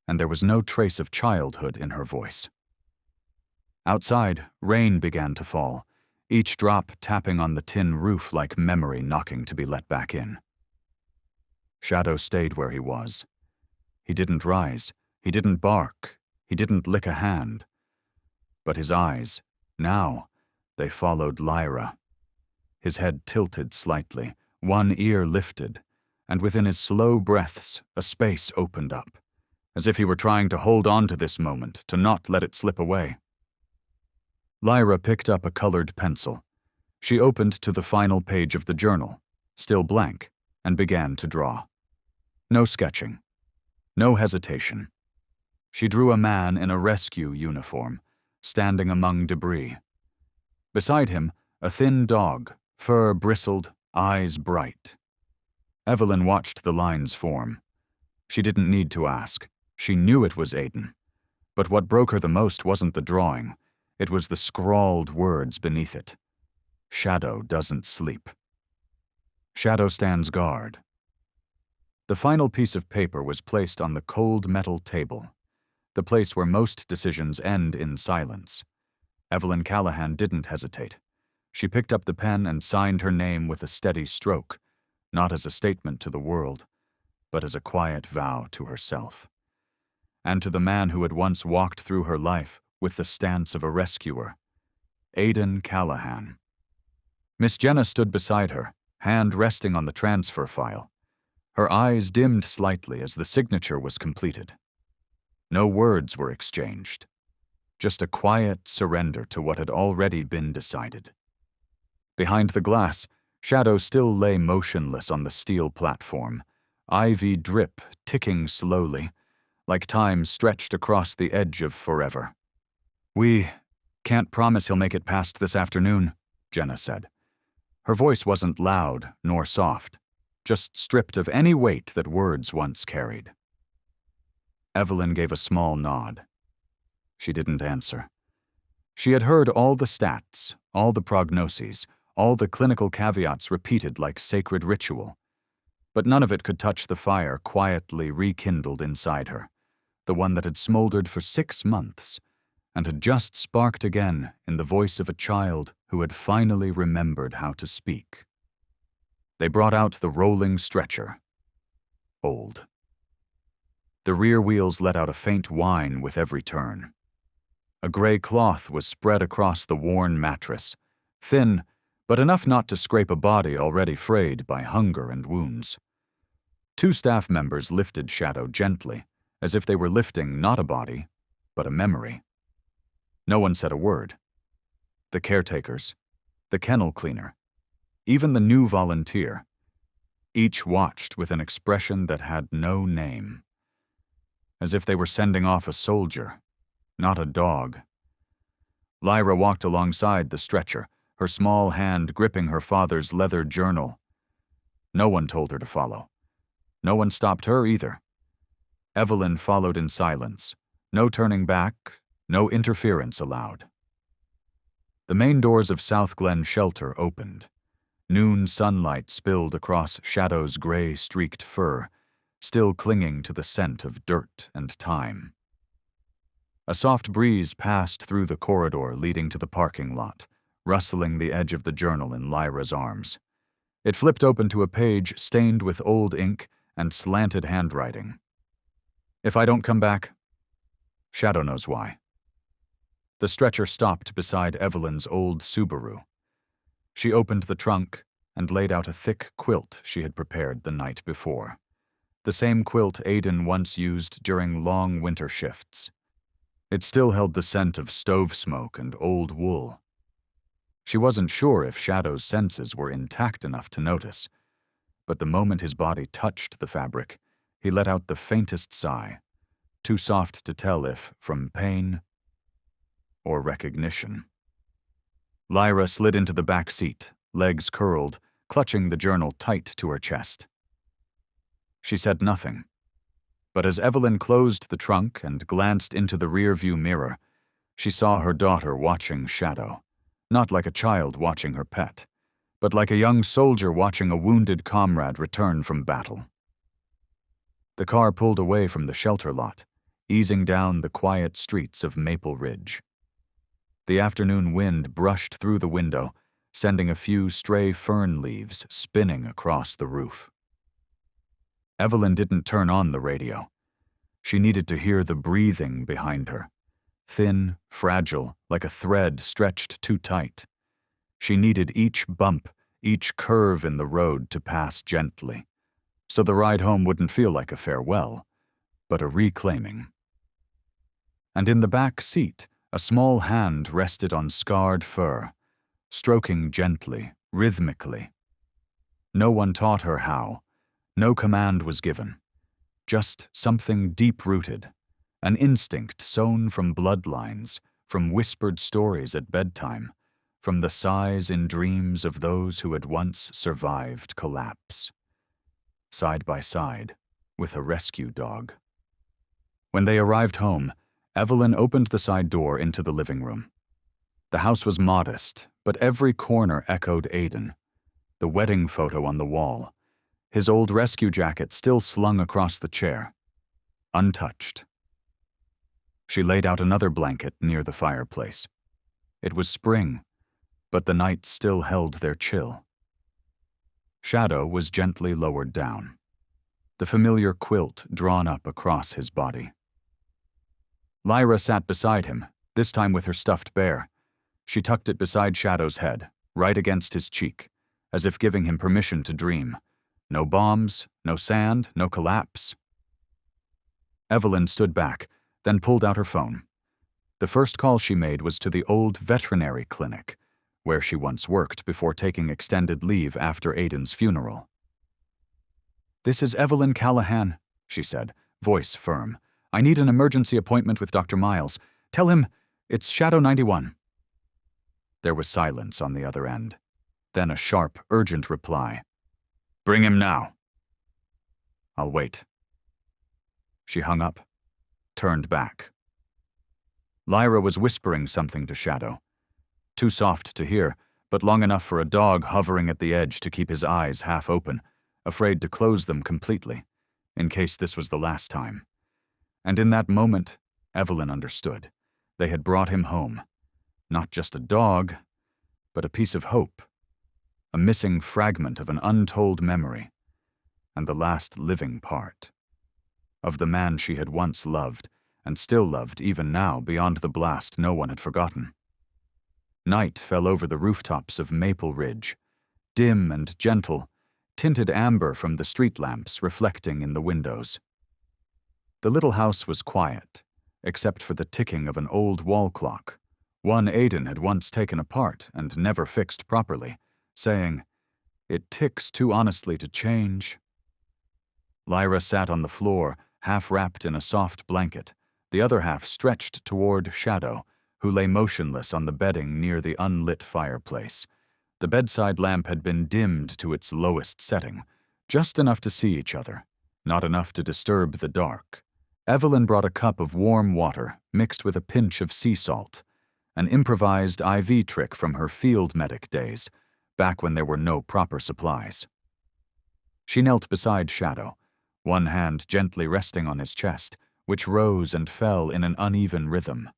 and there was no trace of childhood in her voice. Outside, rain began to fall, each drop tapping on the tin roof like memory knocking to be let back in. Shadow stayed where he was. He didn't rise. He didn't bark. He didn't lick a hand. But his eyes, now, they followed Lyra. His head tilted slightly, one ear lifted, and within his slow breaths, a space opened up, as if he were trying to hold on to this moment, to not let it slip away. Lyra picked up a colored pencil. She opened to the final page of the journal, still blank, and began to draw. No sketching. No hesitation. She drew a man in a rescue uniform, standing among debris. Beside him, a thin dog, fur bristled, eyes bright. Evelyn watched the lines form. She didn't need to ask. She knew it was Aiden. But what broke her the most wasn't the drawing. It was the scrawled words beneath it. "Shadow doesn't sleep. Shadow stands guard." The final piece of paper was placed on the cold metal table, the place where most decisions end in silence. Evelyn Callahan didn't hesitate. She picked up the pen and signed her name with a steady stroke, not as a statement to the world, but as a quiet vow to herself. And to the man who had once walked through her life with the stance of a rescuer, Aiden Callahan. Miss Jenna stood beside her, hand resting on the transfer file. Her eyes dimmed slightly as the signature was completed. No words were exchanged, just a quiet surrender to what had already been decided. Behind the glass, Shadow still lay motionless on the steel platform, ivy drip ticking slowly, like time stretched across the edge of forever. "We can't promise he'll make it past this afternoon," Jenna said. Her voice wasn't loud nor soft, just stripped of any weight that words once carried. Evelyn gave a small nod. She didn't answer. She had heard all the stats, all the prognoses, all the clinical caveats repeated like sacred ritual. But none of it could touch the fire quietly rekindled inside her, the one that had smoldered for 6 months and had just sparked again in the voice of a child who had finally remembered how to speak. They brought out the rolling stretcher. Old. The rear wheels let out a faint whine with every turn. A gray cloth was spread across the worn mattress, thin, but enough not to scrape a body already frayed by hunger and wounds. 2 staff members lifted Shadow gently, as if they were lifting not a body, but a memory. No one said a word. The caretakers, the kennel cleaner, even the new volunteer. Each watched with an expression that had no name, as if they were sending off a soldier, not a dog. Lyra walked alongside the stretcher, her small hand gripping her father's leather journal. No one told her to follow. No one stopped her either. Evelyn followed in silence, no turning back, no interference allowed. The main doors of South Glen Shelter opened. Noon sunlight spilled across Shadow's gray-streaked fur, still clinging to the scent of dirt and time. A soft breeze passed through the corridor leading to the parking lot, rustling the edge of the journal in Lyra's arms. It flipped open to a page stained with old ink and slanted handwriting. If I don't come back, Shadow knows why. The stretcher stopped beside Evelyn's old Subaru. She opened the trunk and laid out a thick quilt she had prepared the night before. The same quilt Aiden once used during long winter shifts. It still held the scent of stove smoke and old wool. She wasn't sure if Shadow's senses were intact enough to notice, but the moment his body touched the fabric, he let out the faintest sigh, too soft to tell if from pain or recognition. Lyra slid into the back seat, legs curled, clutching the journal tight to her chest. She said nothing, but as Evelyn closed the trunk and glanced into the rearview mirror, she saw her daughter watching Shadow, not like a child watching her pet, but like a young soldier watching a wounded comrade return from battle. The car pulled away from the shelter lot, easing down the quiet streets of Maple Ridge. The afternoon wind brushed through the window, sending a few stray fern leaves spinning across the roof. Evelyn didn't turn on the radio. She needed to hear the breathing behind her, thin, fragile, like a thread stretched too tight. She needed each bump, each curve in the road to pass gently, so the ride home wouldn't feel like a farewell, but a reclaiming. And in the back seat, a small hand rested on scarred fur, stroking gently, rhythmically. No one taught her how. No command was given. Just something deep-rooted, an instinct sown from bloodlines, from whispered stories at bedtime, from the sighs in dreams of those who had once survived collapse. Side by side, with a rescue dog. When they arrived home, Evelyn opened the side door into the living room. The house was modest, but every corner echoed Aiden. The wedding photo on the wall, his old rescue jacket still slung across the chair, untouched. She laid out another blanket near the fireplace. It was spring, but the nights still held their chill. Shadow was gently lowered down, the familiar quilt drawn up across his body. Lyra sat beside him, this time with her stuffed bear. She tucked it beside Shadow's head, right against his cheek, as if giving him permission to dream. No bombs, no sand, no collapse. Evelyn stood back, then pulled out her phone. The first call she made was to the old veterinary clinic, where she once worked before taking extended leave after Aiden's funeral. "This is Evelyn Callahan," she said, voice firm. "I need an emergency appointment with Dr. Miles. Tell him it's Shadow 91. There was silence on the other end. Then a sharp, urgent reply. "Bring him now." "I'll wait." She hung up, turned back. Lyra was whispering something to Shadow. Too soft to hear, but long enough for a dog hovering at the edge to keep his eyes half open, afraid to close them completely, in case this was the last time. And in that moment, Evelyn understood. They had brought him home. Not just a dog, but a piece of hope. A missing fragment of an untold memory. And the last living part. Of the man she had once loved, and still loved even now beyond the blast no one had forgotten. Night fell over the rooftops of Maple Ridge, dim and gentle, tinted amber from the street lamps reflecting in the windows. The little house was quiet, except for the ticking of an old wall clock, one Aidan had once taken apart and never fixed properly, saying, "It ticks too honestly to change." Lyra sat on the floor, half wrapped in a soft blanket, the other half stretched toward Shadow, who lay motionless on the bedding near the unlit fireplace. The bedside lamp had been dimmed to its lowest setting, just enough to see each other, not enough to disturb the dark. Evelyn brought a cup of warm water mixed with a pinch of sea salt, an improvised IV trick from her field medic days, back when there were no proper supplies. She knelt beside Shadow, one hand gently resting on his chest, which rose and fell in an uneven rhythm.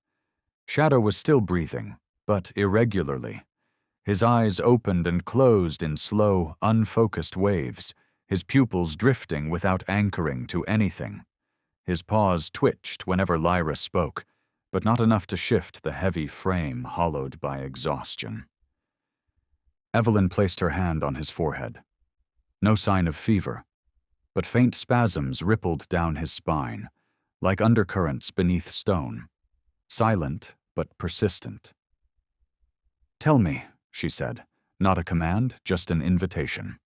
Shadow was still breathing, but irregularly. His eyes opened and closed in slow, unfocused waves, his pupils drifting without anchoring to anything. His paws twitched whenever Lyra spoke, but not enough to shift the heavy frame hollowed by exhaustion. Evelyn placed her hand on his forehead. No sign of fever, but faint spasms rippled down his spine, like undercurrents beneath stone, silent but persistent. "Tell me," she said, not a command, just an invitation.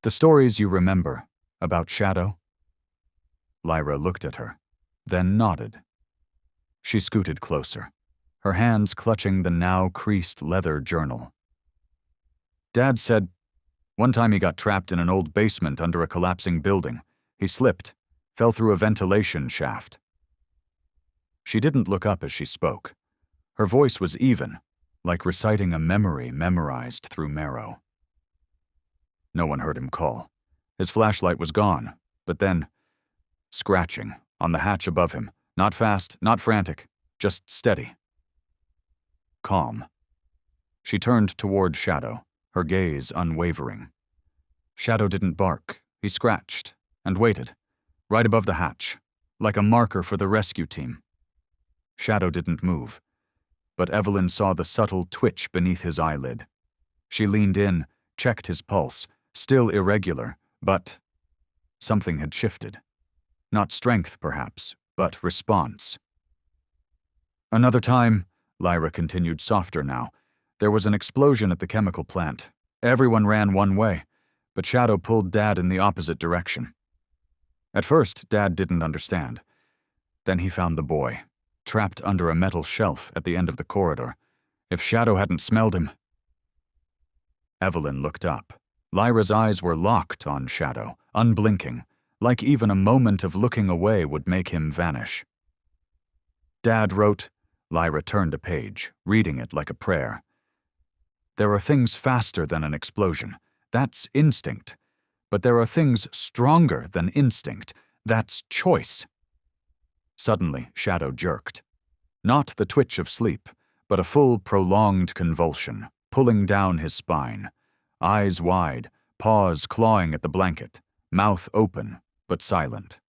"The stories you remember about Shadow?" Lyra looked at her, then nodded. She scooted closer, her hands clutching the now creased leather journal. "Dad said one time he got trapped in an old basement under a collapsing building. He slipped, fell through a ventilation shaft." She didn't look up as she spoke. Her voice was even, like reciting a memory memorized through marrow. No one heard him call. His flashlight was gone, but then, scratching on the hatch above him, not fast, not frantic, just steady. Calm. She turned toward Shadow, her gaze unwavering. Shadow didn't bark. He scratched and waited, right above the hatch, like a marker for the rescue team. Shadow didn't move, but Evelyn saw the subtle twitch beneath his eyelid. She leaned in, checked his pulse, still irregular, but something had shifted. Not strength, perhaps, but response. "Another time," Lyra continued softer now, "there was an explosion at the chemical plant. Everyone ran one way, but Shadow pulled Dad in the opposite direction. At first, Dad didn't understand. Then he found the boy, trapped under a metal shelf at the end of the corridor. If Shadow hadn't smelled him..." Evelyn looked up. Lyra's eyes were locked on Shadow, unblinking, like even a moment of looking away would make him vanish. "Dad wrote..." Lyra turned a page, reading it like a prayer. "There are things faster than an explosion. That's instinct. But there are things stronger than instinct. That's choice." Suddenly, Shadow jerked. Not the twitch of sleep, but a full, prolonged convulsion, pulling down his spine. Eyes wide, paws clawing at the blanket, mouth open, but silent.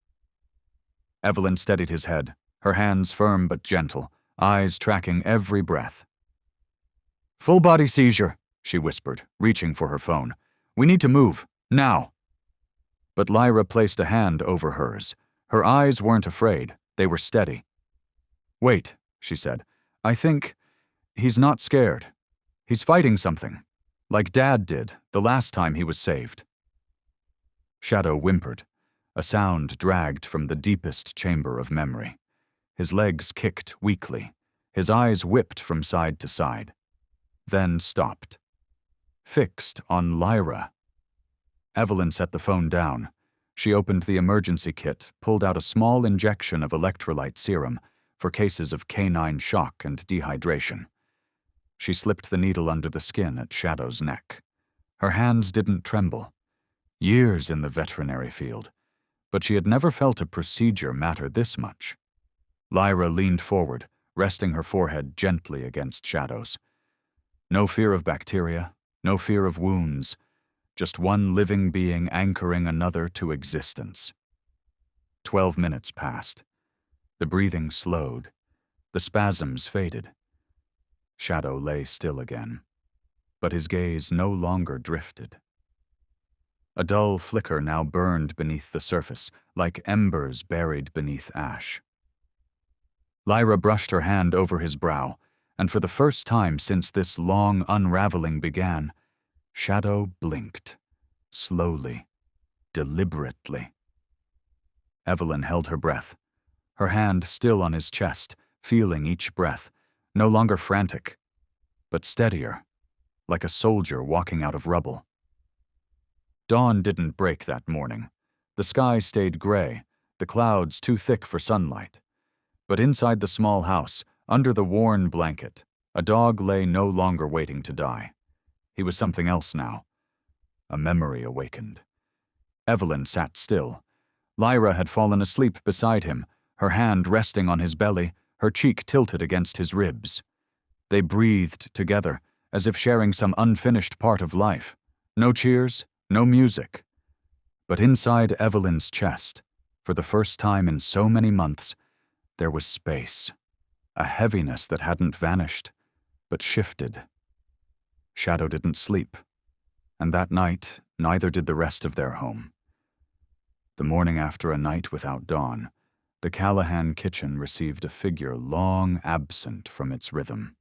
Evelyn steadied his head, her hands firm but gentle, eyes tracking every breath. "Full body seizure," she whispered, reaching for her phone. "We need to move, now." But Lyra placed a hand over hers. Her eyes weren't afraid, they were steady. "Wait," she said. "I think he's not scared. He's fighting something, like Dad did the last time he was saved." Shadow whimpered. A sound dragged from the deepest chamber of memory. His legs kicked weakly. His eyes whipped from side to side. Then stopped. Fixed on Lyra. Evelyn set the phone down. She opened the emergency kit, pulled out a small injection of electrolyte serum for cases of canine shock and dehydration. She slipped the needle under the skin at Shadow's neck. Her hands didn't tremble. Years in the veterinary field. but she had never felt a procedure matter this much. Lyra leaned forward, resting her forehead gently against Shadow's. No fear of bacteria, no fear of wounds, just one living being anchoring another to existence. 12 minutes passed. The breathing slowed. The spasms faded. Shadow lay still again, but his gaze no longer drifted. A dull flicker now burned beneath the surface, like embers buried beneath ash. Lyra brushed her hand over his brow, and for the first time since this long unraveling began, Shadow blinked, slowly, deliberately. Evelyn held her breath, her hand still on his chest, feeling each breath, no longer frantic, but steadier, like a soldier walking out of rubble. Dawn didn't break that morning. The sky stayed gray, the clouds too thick for sunlight. But inside the small house, under the worn blanket, a dog lay no longer waiting to die. He was something else now. A memory awakened. Evelyn sat still. Lyra had fallen asleep beside him, her hand resting on his belly, her cheek tilted against his ribs. They breathed together, as if sharing some unfinished part of life. No cheers, no music. But inside Evelyn's chest, for the first time in so many months, there was space, a heaviness that hadn't vanished, but shifted. Shadow didn't sleep, and that night, neither did the rest of their home. The morning after a night without dawn, the Callahan kitchen received a figure long absent from its rhythm.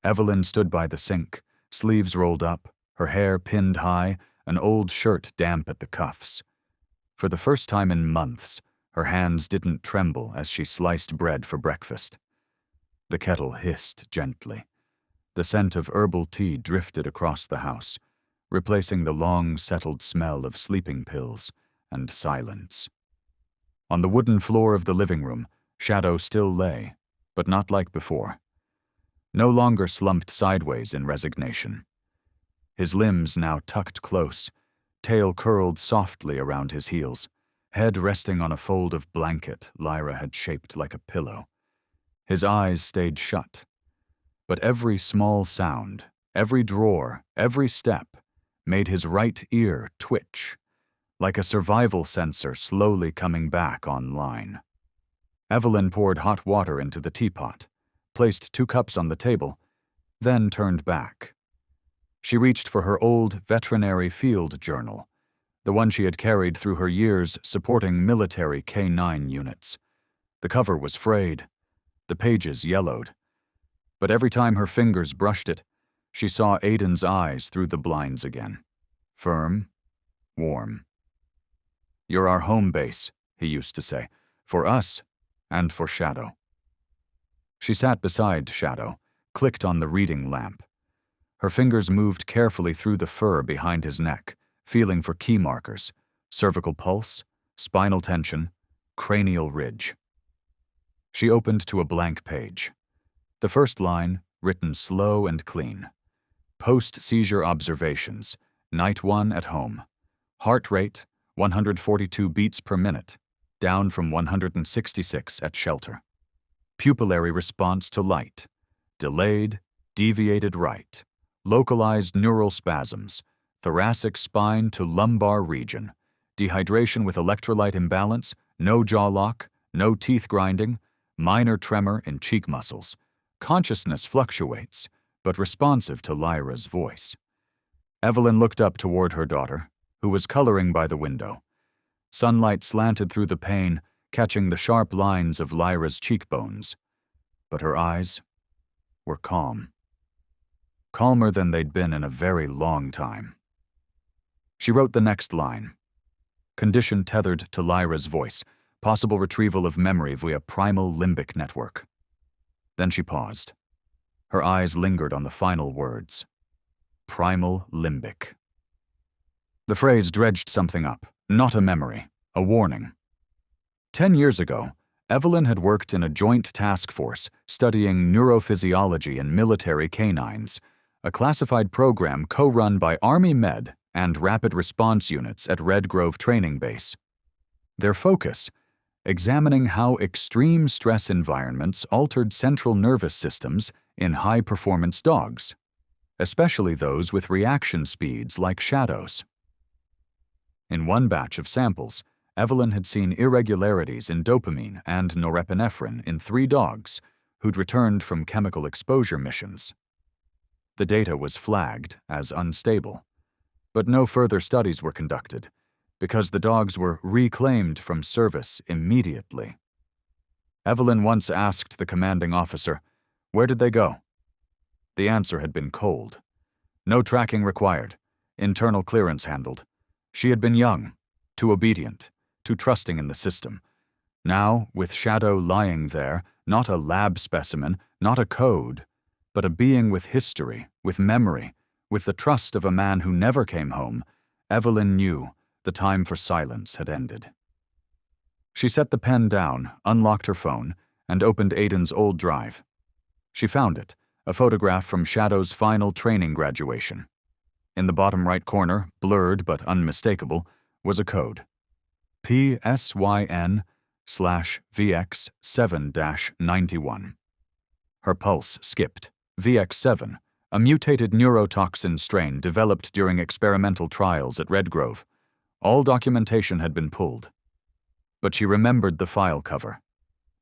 Evelyn stood by the sink, sleeves rolled up, her hair pinned high, an old shirt damp at the cuffs. For the first time in months, her hands didn't tremble as she sliced bread for breakfast. The kettle hissed gently. The scent of herbal tea drifted across the house, replacing the long, settled smell of sleeping pills and silence. On the wooden floor of the living room, Shadow still lay, but not like before. No longer slumped sideways in resignation. His limbs now tucked close, tail curled softly around his heels, head resting on a fold of blanket Lyra had shaped like a pillow. His eyes stayed shut, but every small sound, every drawer, every step, made his right ear twitch, like a survival sensor slowly coming back online. Evelyn poured hot water into the teapot, placed 2 cups on the table, then turned back. She reached for her old veterinary field journal, the one she had carried through her years supporting military K-9 units. The cover was frayed, the pages yellowed, but every time her fingers brushed it, she saw Aiden's eyes through the blinds again. Firm, warm. "You're our home base," he used to say, "for us and for Shadow." She sat beside Shadow, clicked on the reading lamp. Her fingers moved carefully through the fur behind his neck, feeling for key markers, cervical pulse, spinal tension, cranial ridge. She opened to a blank page. The first line, written slow and clean. Post-seizure observations, night 1 at home. Heart rate, 142 beats per minute, down from 166 at shelter. Pupillary response to light, delayed, deviated right. Localized neural spasms, thoracic spine to lumbar region, dehydration with electrolyte imbalance, no jaw lock, no teeth grinding, minor tremor in cheek muscles. Consciousness fluctuates, but responsive to Lyra's voice. Evelyn looked up toward her daughter, who was coloring by the window. Sunlight slanted through the pane, catching the sharp lines of Lyra's cheekbones. But her eyes were calm. Calmer than they'd been in a very long time. She wrote the next line. Condition tethered to Lyra's voice, possible retrieval of memory via primal limbic network. Then she paused. Her eyes lingered on the final words. Primal limbic. The phrase dredged something up, not a memory, a warning. 10 years ago, Evelyn had worked in a joint task force studying neurophysiology in military canines, a classified program co-run by Army Med and Rapid Response Units at Red Grove Training Base. Their focus, examining how extreme stress environments altered central nervous systems in high-performance dogs, especially those with reaction speeds like Shadow's. In one batch of samples, Evelyn had seen irregularities in dopamine and norepinephrine in 3 dogs who'd returned from chemical exposure missions. The data was flagged as unstable, but no further studies were conducted because the dogs were reclaimed from service immediately. Evelyn once asked the commanding officer, "Where did they go?" The answer had been cold. No tracking required, internal clearance handled. She had been young, too obedient, too trusting in the system. Now, with Shadow lying there, not a lab specimen, not a code, but a being with history, with memory, with the trust of a man who never came home, Evelyn knew the time for silence had ended. She set the pen down, unlocked her phone, and opened Aiden's old drive. She found it, a photograph from Shadow's final training graduation. In the bottom right corner, blurred but unmistakable, was a code. PSYN/VX7-91. Her pulse skipped. VX7, a mutated neurotoxin strain developed during experimental trials at Redgrove. All documentation had been pulled. But she remembered the file cover.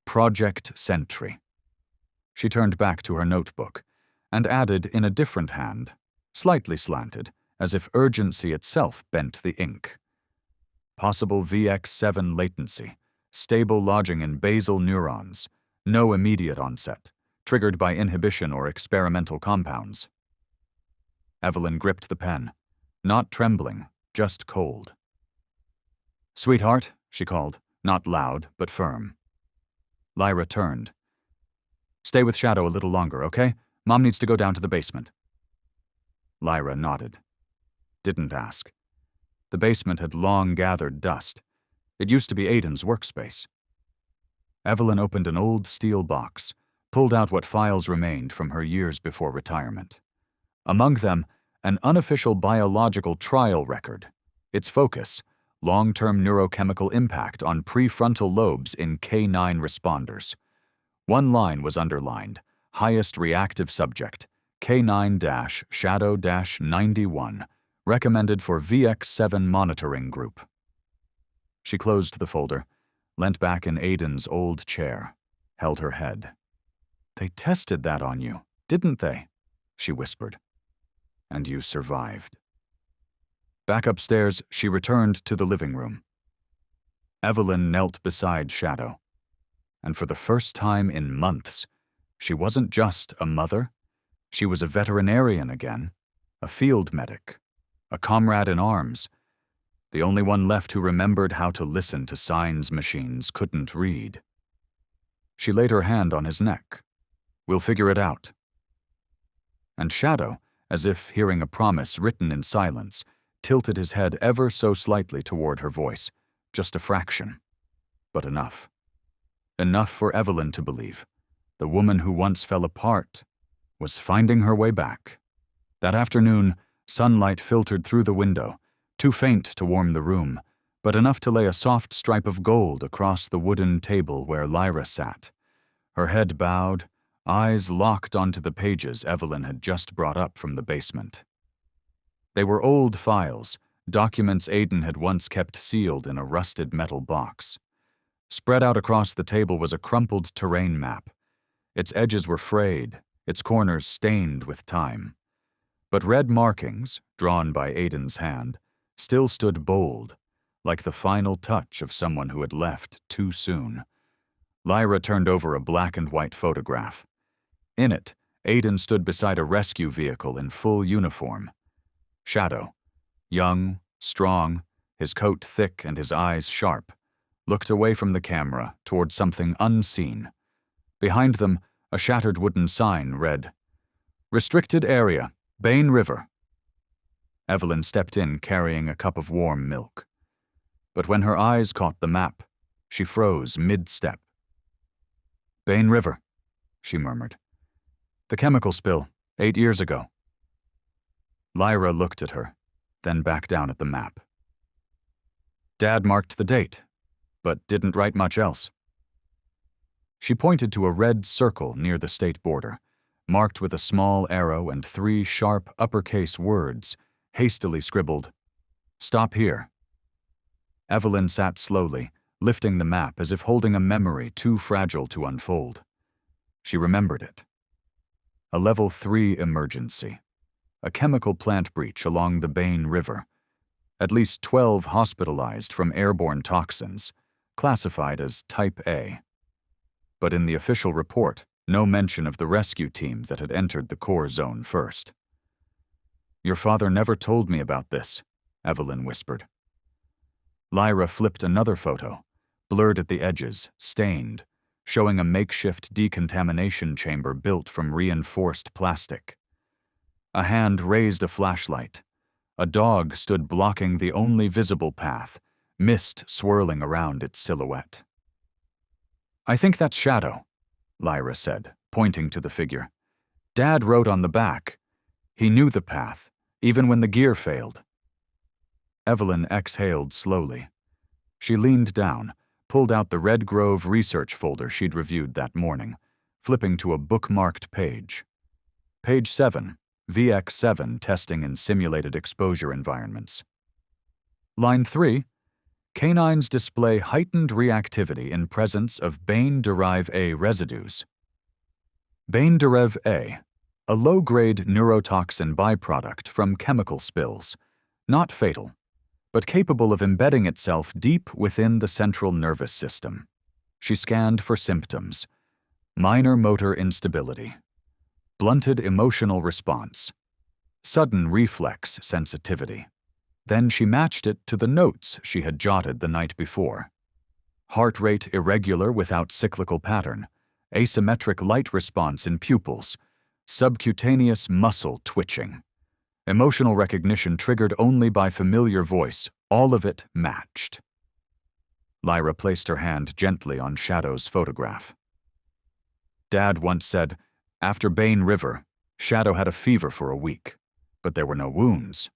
Project Sentry. She turned back to her notebook and added in a different hand, slightly slanted, as if urgency itself bent the ink. Possible VX7 latency, stable lodging in basal neurons, no immediate onset, triggered by inhibition or experimental compounds. Evelyn gripped the pen, not trembling, just cold. "Sweetheart," she called, not loud, but firm. Lyra turned. "Stay with Shadow a little longer, okay? Mom needs to go down to the basement." Lyra nodded. Didn't ask. The basement had long gathered dust. It used to be Aiden's workspace. Evelyn opened an old steel box, pulled out what files remained from her years before retirement. Among them, an unofficial biological trial record. Its focus, long-term neurochemical impact on prefrontal lobes in K9 responders. One line was underlined, highest reactive subject, K9-Shadow-91, recommended for VX7 monitoring group. She closed the folder, leant back in Aiden's old chair, held her head. "They tested that on you, didn't they?" she whispered. "And you survived." Back upstairs, she returned to the living room. Evelyn knelt beside Shadow. And for the first time in months, she wasn't just a mother. She was a veterinarian again, a field medic, a comrade in arms, the only one left who remembered how to listen to signs machines couldn't read. She laid her hand on his neck. "We'll figure it out." And Shadow, as if hearing a promise written in silence, tilted his head ever so slightly toward her voice, just a fraction, but enough. Enough for Evelyn to believe. The woman who once fell apart was finding her way back. That afternoon, sunlight filtered through the window, too faint to warm the room, but enough to lay a soft stripe of gold across the wooden table where Lyra sat. Her head bowed, eyes locked onto the pages Evelyn had just brought up from the basement. They were old files, documents Aiden had once kept sealed in a rusted metal box. Spread out across the table was a crumpled terrain map. Its edges were frayed, its corners stained with time. But red markings, drawn by Aiden's hand, still stood bold, like the final touch of someone who had left too soon. Lyra turned over a black and white photograph. In it, Aiden stood beside a rescue vehicle in full uniform. Shadow, young, strong, his coat thick and his eyes sharp, looked away from the camera toward something unseen. Behind them, a shattered wooden sign read, "Restricted Area, Bain River." Evelyn stepped in carrying a cup of warm milk. But when her eyes caught the map, she froze mid-step. "Bain River," she murmured. "The chemical spill, 8 years ago." Lyra looked at her, then back down at the map. "Dad marked the date. but didn't write much else." She pointed to a red circle near the state border, marked with a small arrow and 3 sharp uppercase words, hastily scribbled, "Stop here." Evelyn sat slowly, lifting the map as if holding a memory too fragile to unfold. She remembered it. A Level 3 emergency. A chemical plant breach along the Bain River. At least 12 hospitalized from airborne toxins, classified as Type A. But in the official report, no mention of the rescue team that had entered the core zone first. "Your father never told me about this," Evelyn whispered. Lyra flipped another photo, blurred at the edges, stained, showing a makeshift decontamination chamber built from reinforced plastic. A hand raised a flashlight. A dog stood blocking the only visible path, mist swirling around its silhouette. "I think that's Shadow," Lyra said, pointing to the figure. "Dad wrote on the back. He knew the path, even when the gear failed." Evelyn exhaled slowly. She leaned down, pulled out the Red Grove research folder she'd reviewed that morning, flipping to a bookmarked page. Page 7, VX7 testing in simulated exposure environments. Line 3, canines display heightened reactivity in presence of Bain-Derive A residues. Bain-Derive A, a low-grade neurotoxin byproduct from chemical spills, not fatal, but capable of embedding itself deep within the central nervous system. She scanned for symptoms: minor motor instability, blunted emotional response, sudden reflex sensitivity. Then she matched it to the notes she had jotted the night before. Heart rate irregular without cyclical pattern, asymmetric light response in pupils, subcutaneous muscle twitching. Emotional recognition triggered only by familiar voice, all of it matched. Lyra placed her hand gently on Shadow's photograph. "Dad once said, after Bain River, Shadow had a fever for a week, but there were no wounds."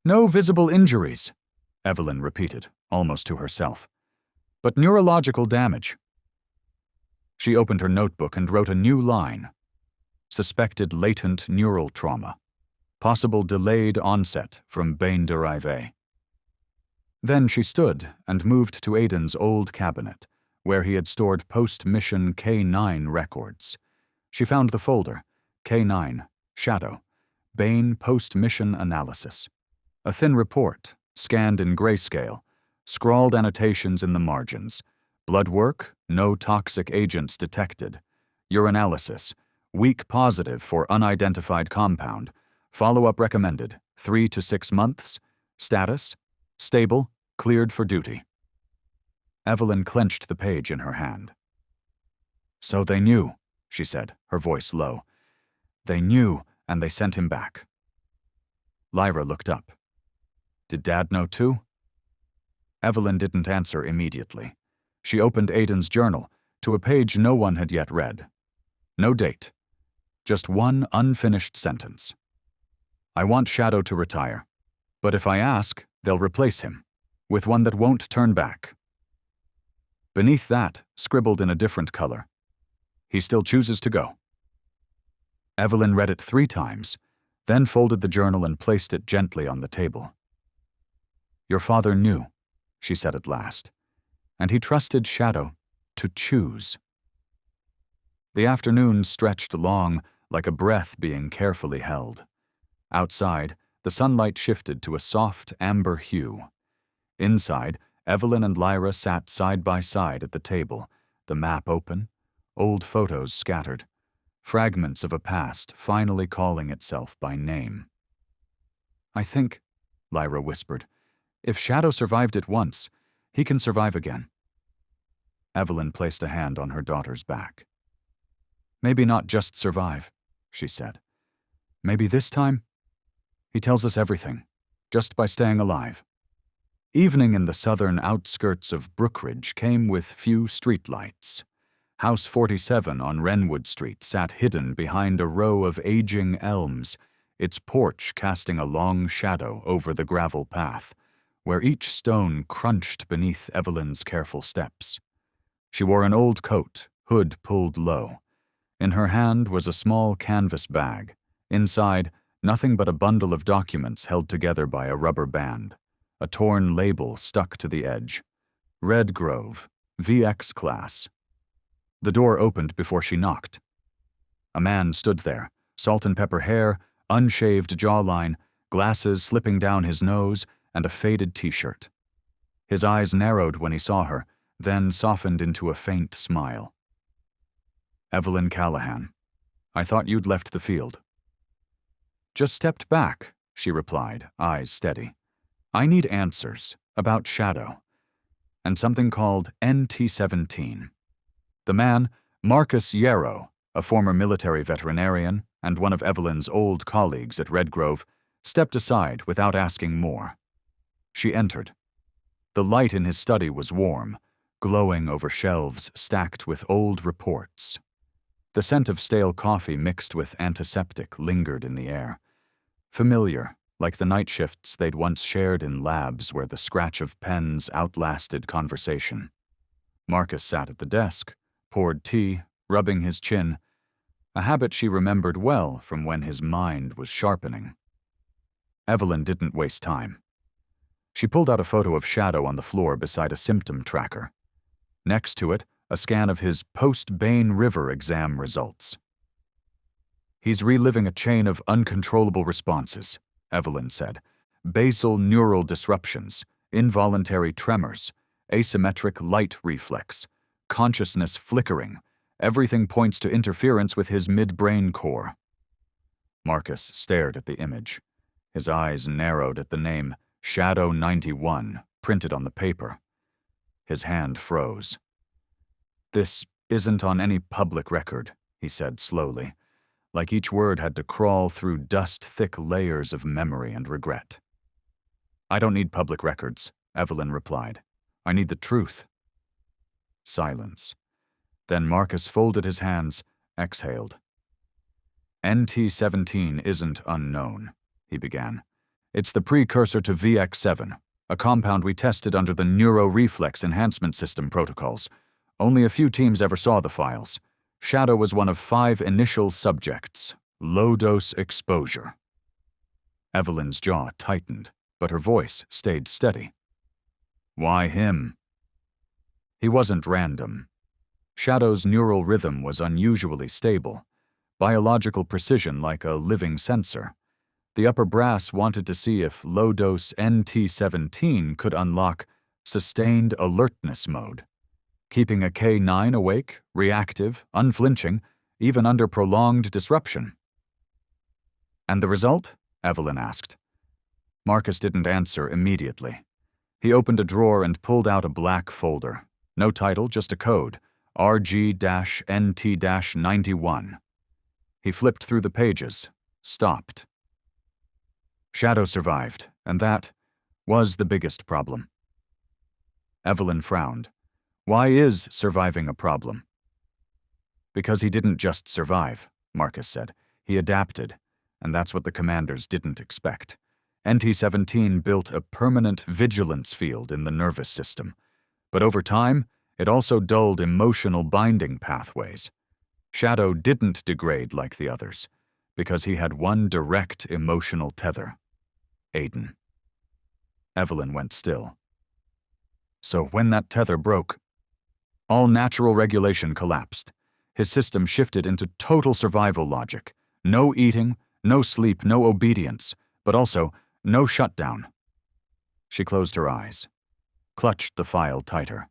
"No visible injuries," Evelyn repeated, almost to herself, "but neurological damage." She opened her notebook and wrote a new line. Suspected latent neural trauma. Possible delayed onset from Bain-Derive A. Then she stood and moved to Aiden's old cabinet, where he had stored post-mission K9 records. She found the folder, K9, Shadow, Bain Post-Mission Analysis. A thin report, scanned in grayscale, scrawled annotations in the margins. Blood work, no toxic agents detected. Urinalysis, weak positive for unidentified compound. Follow-up recommended, 3 to 6 months. Status, stable, cleared for duty. Evelyn clenched the page in her hand. "So they knew," she said, her voice low. "They knew, and they sent him back." Lyra looked up. "Did Dad know too?" Evelyn didn't answer immediately. She opened Aiden's journal to a page no one had yet read. No date. Just one unfinished sentence. "I want Shadow to retire, but if I ask, they'll replace him, with one that won't turn back." Beneath that, scribbled in a different color, "He still chooses to go." Evelyn read it 3 times, then folded the journal and placed it gently on the table. "Your father knew," she said at last, "and he trusted Shadow to choose." The afternoon stretched long, like a breath being carefully held. Outside, the sunlight shifted to a soft amber hue. Inside, Evelyn and Lyra sat side by side at the table, the map open, old photos scattered, fragments of a past finally calling itself by name. "I think," Lyra whispered, "if Shadow survived it once, he can survive again." Evelyn placed a hand on her daughter's back. "Maybe not just survive," she said. "Maybe this time, he tells us everything, just by staying alive." Evening in the southern outskirts of Brookridge came with few streetlights. House 47 on Wrenwood Street sat hidden behind a row of aging elms, its porch casting a long shadow over the gravel path, where each stone crunched beneath Evelyn's careful steps. She wore an old coat, hood pulled low. In her hand was a small canvas bag. Inside, nothing but a bundle of documents held together by a rubber band. A torn label stuck to the edge. Redgrove, VX class. The door opened before she knocked. A man stood there, salt and pepper hair, unshaved jawline, glasses slipping down his nose, and a faded t-shirt. His eyes narrowed when he saw her, then softened into a faint smile. "Evelyn Callahan, I thought you'd left the field." "Just stepped back," she replied, eyes steady. "I need answers about Shadow, and something called NT-17. The man, Marcus Yarrow, a former military veterinarian and one of Evelyn's old colleagues at Redgrove, stepped aside without asking more. She entered. The light in his study was warm, glowing over shelves stacked with old reports. The scent of stale coffee mixed with antiseptic lingered in the air. Familiar, like the night shifts they'd once shared in labs where the scratch of pens outlasted conversation. Marcus sat at the desk, poured tea, rubbing his chin, a habit she remembered well from when his mind was sharpening. Evelyn didn't waste time. She pulled out a photo of Shadow on the floor beside a symptom tracker. Next to it, a scan of his post-Bain River exam results. "He's reliving a chain of uncontrollable responses," Evelyn said. "Basal neural disruptions, involuntary tremors, asymmetric light reflex, consciousness flickering. Everything points to interference with his midbrain core." Marcus stared at the image. His eyes narrowed at the name Shadow 91 printed on the paper. His hand froze. "This isn't on any public record," he said slowly, like each word had to crawl through dust-thick layers of memory and regret. "I don't need public records," Evelyn replied. "I need the truth." Silence. Then Marcus folded his hands, exhaled. "NT-17 isn't unknown," he began. "It's the precursor to VX7, a compound we tested under the Neuro-Reflex Enhancement System protocols. Only a few teams ever saw the files. Shadow was one of 5 initial subjects. Low-dose exposure." Evelyn's jaw tightened, but her voice stayed steady. "Why him?" "He wasn't random. Shadow's neural rhythm was unusually stable, biological precision like a living sensor. The upper brass wanted to see if low-dose NT-17 could unlock sustained alertness mode, keeping a K9 awake, reactive, unflinching, even under prolonged disruption." "And the result?" Evelyn asked. Marcus didn't answer immediately. He opened a drawer and pulled out a black folder. No title, just a code, RG-NT-91. He flipped through the pages, stopped. Shadow survived, and that was the biggest problem. Evelyn frowned. "Why is surviving a problem?" "Because he didn't just survive," Marcus said. "He adapted, and that's what the commanders didn't expect. NT-17 built a permanent vigilance field in the nervous system, but over time, it also dulled emotional binding pathways. Shadow didn't degrade like the others, because he had one direct emotional tether. Aiden." Evelyn went still. "So when that tether broke, all natural regulation collapsed. His system shifted into total survival logic. No eating, no sleep, no obedience, but also no shutdown." She closed her eyes, clutched the file tighter.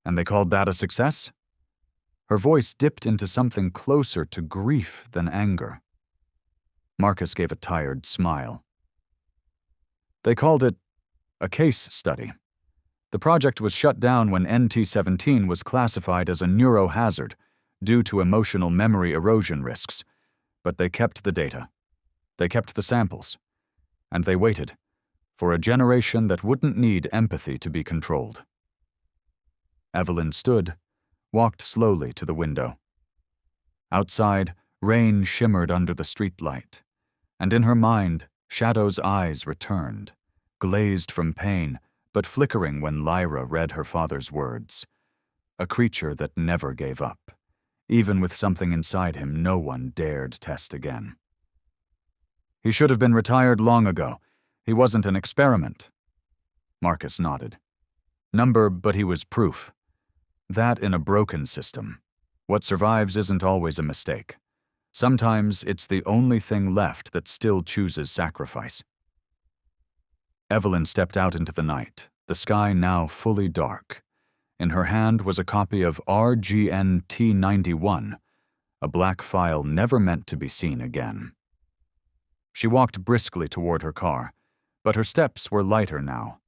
"And they called that a success?" Her voice dipped into something closer to grief than anger. Marcus gave a tired smile. "They called it a case study. The project was shut down when NT-17 was classified as a neurohazard due to emotional memory erosion risks, but they kept the data. They kept the samples. And they waited for a generation that wouldn't need empathy to be controlled." Evelyn stood, walked slowly to the window. Outside, rain shimmered under the streetlight, and in her mind, Shadow's eyes returned, glazed from pain, but flickering when Lyra read her father's words. A creature that never gave up. Even with something inside him no one dared test again. He should have been retired long ago. He wasn't an experiment. Marcus nodded. Number, but he was proof. That in a broken system. What survives isn't always a mistake. Sometimes it's the only thing left that still chooses sacrifice. Evelyn stepped out into the night, the sky now fully dark. In her hand was a copy of RGNT-91, a black file never meant to be seen again. She walked briskly toward her car, but her steps were lighter now,